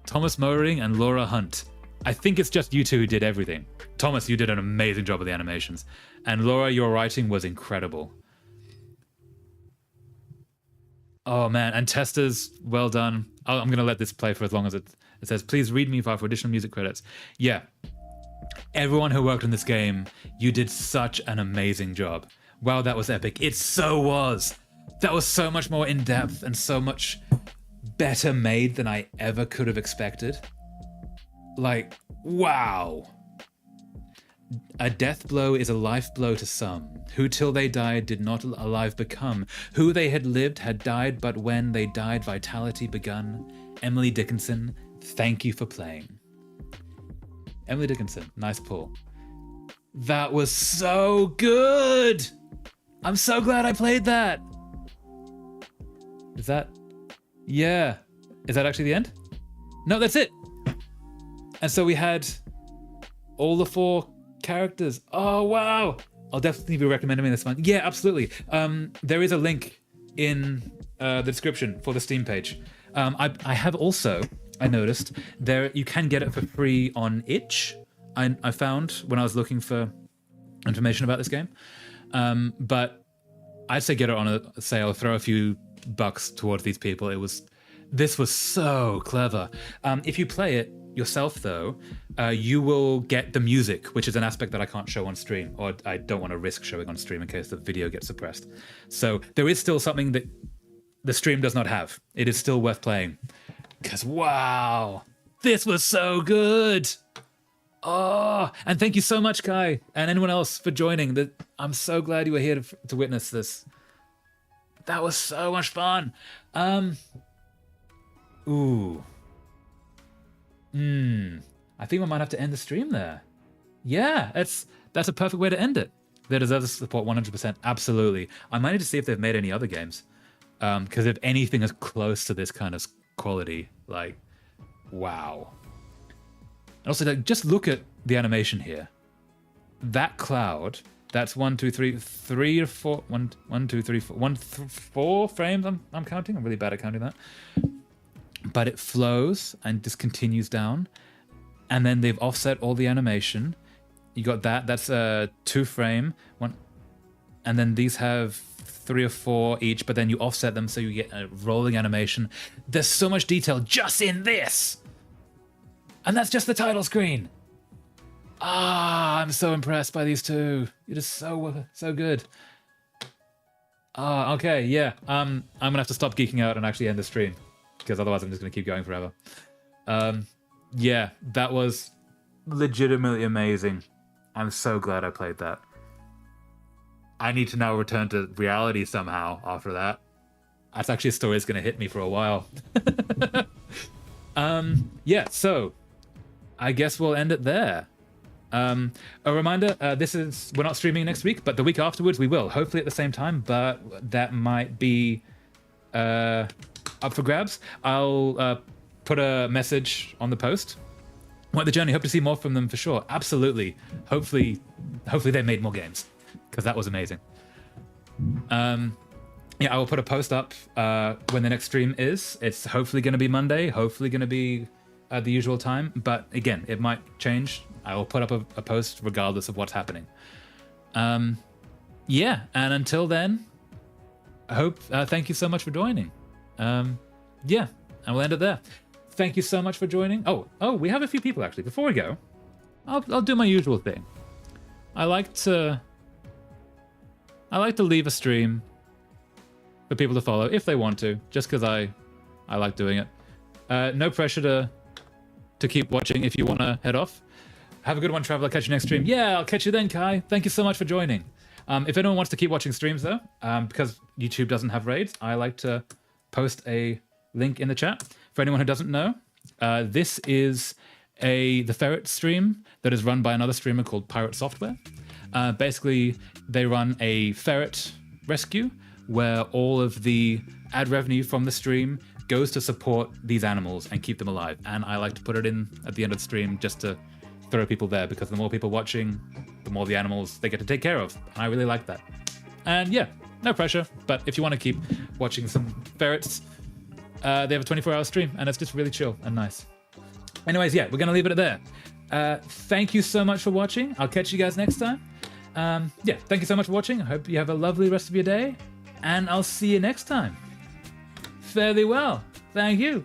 Thomas Mowering and Laura Hunt. I think it's just you two who did everything. Thomas, you did an amazing job with the animations. And Laura, your writing was incredible. Oh man, and Testa's well done. I'm going to let this play for as long as it says, please read me for additional music credits. Yeah, everyone who worked on this game, you did such an amazing job. Wow, that was epic. It so was. That was so much more in-depth and so much better made than I ever could have expected. Like, wow. A death blow is a life blow to some, who till they died did not alive become, who they had lived had died, but when they died vitality begun. Emily Dickinson, thank you for playing. Emily Dickinson, nice pull. That was so good! I'm so glad I played that! Is that... Yeah. Is that actually the end? No, that's it! And so we had all the 4 characters. Oh, wow. I'll definitely be recommending this one. Yeah, absolutely. There is a link in the description for the Steam page. I have also, I noticed, there you can get it for free on itch. I found when I was looking for information about this game. But I'd say get it on a sale, throw a few bucks towards these people. This was so clever. If you play it yourself, though, you will get the music, which is an aspect that I can't show on stream, or I don't want to risk showing on stream in case the video gets suppressed. So there is still something that the stream does not have. It is still worth playing. Because, wow, this was so good. Oh, and thank you so much, Kai, and anyone else for joining. I'm so glad you were here to witness this. That was so much fun. Ooh. I think we might have to end the stream there. Yeah, that's a perfect way to end it. They deserve the support 100%. Absolutely. I might need to see if they've made any other games. Because if anything is close to this kind of quality, like, wow. And also, like, just look at the animation here. That cloud, that's 4 frames I'm counting. I'm really bad at counting that. But it flows and just continues down. And then they've offset all the animation. You got that. That's a 2 frame. One, and then these have 3 or 4 each, but then you offset them so you get a rolling animation. There's so much detail just in this. And that's just the title screen. I'm so impressed by these two. You're just so good. Okay, yeah. I'm gonna have to stop geeking out and actually end the stream, because otherwise I'm just gonna keep going forever. Yeah, that was legitimately amazing. I'm so glad I played that. I need to now return to reality somehow after that. That's actually a story that's gonna hit me for a while. Yeah, so I guess we'll end it there. A reminder, we're not streaming next week, but the week afterwards we will, hopefully at the same time, but that might be up for grabs. I'll put a message on the post. What the Journey, hope to see more from them for sure. Absolutely. Hopefully they made more games, because that was amazing. Yeah, I will put a post up when the next stream is. It's hopefully going to be Monday, hopefully going to be at the usual time, but again, it might change. I will put up a post regardless of what's happening. Yeah, and until then, thank you so much for joining. Yeah, and we'll end it there. Thank you so much for joining. Oh, we have a few people actually. Before we go, I'll do my usual thing. I like to leave a stream for people to follow if they want to, just because I like doing it. No pressure to keep watching if you want to head off. Have a good one, Traveler. Catch you next stream. Yeah, I'll catch you then, Kai. Thank you so much for joining. If anyone wants to keep watching streams, though, because YouTube doesn't have raids, I like to post a link in the chat. For anyone who doesn't know, this is the Ferret stream that is run by another streamer called Pirate Software. Basically, they run a ferret rescue where all of the ad revenue from the stream goes to support these animals and keep them alive. And I like to put it in at the end of the stream just to throw people there, because the more people watching, the more the animals they get to take care of. And I really like that. And yeah, no pressure, but if you want to keep watching some ferrets, they have a 24-hour stream and it's just really chill and nice. Anyways, yeah, we're going to leave it at there. Thank you so much for watching. I'll catch you guys next time. Yeah, thank you so much for watching. I hope you have a lovely rest of your day, and I'll see you next time. Fairly well. Thank you.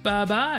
Bye-bye.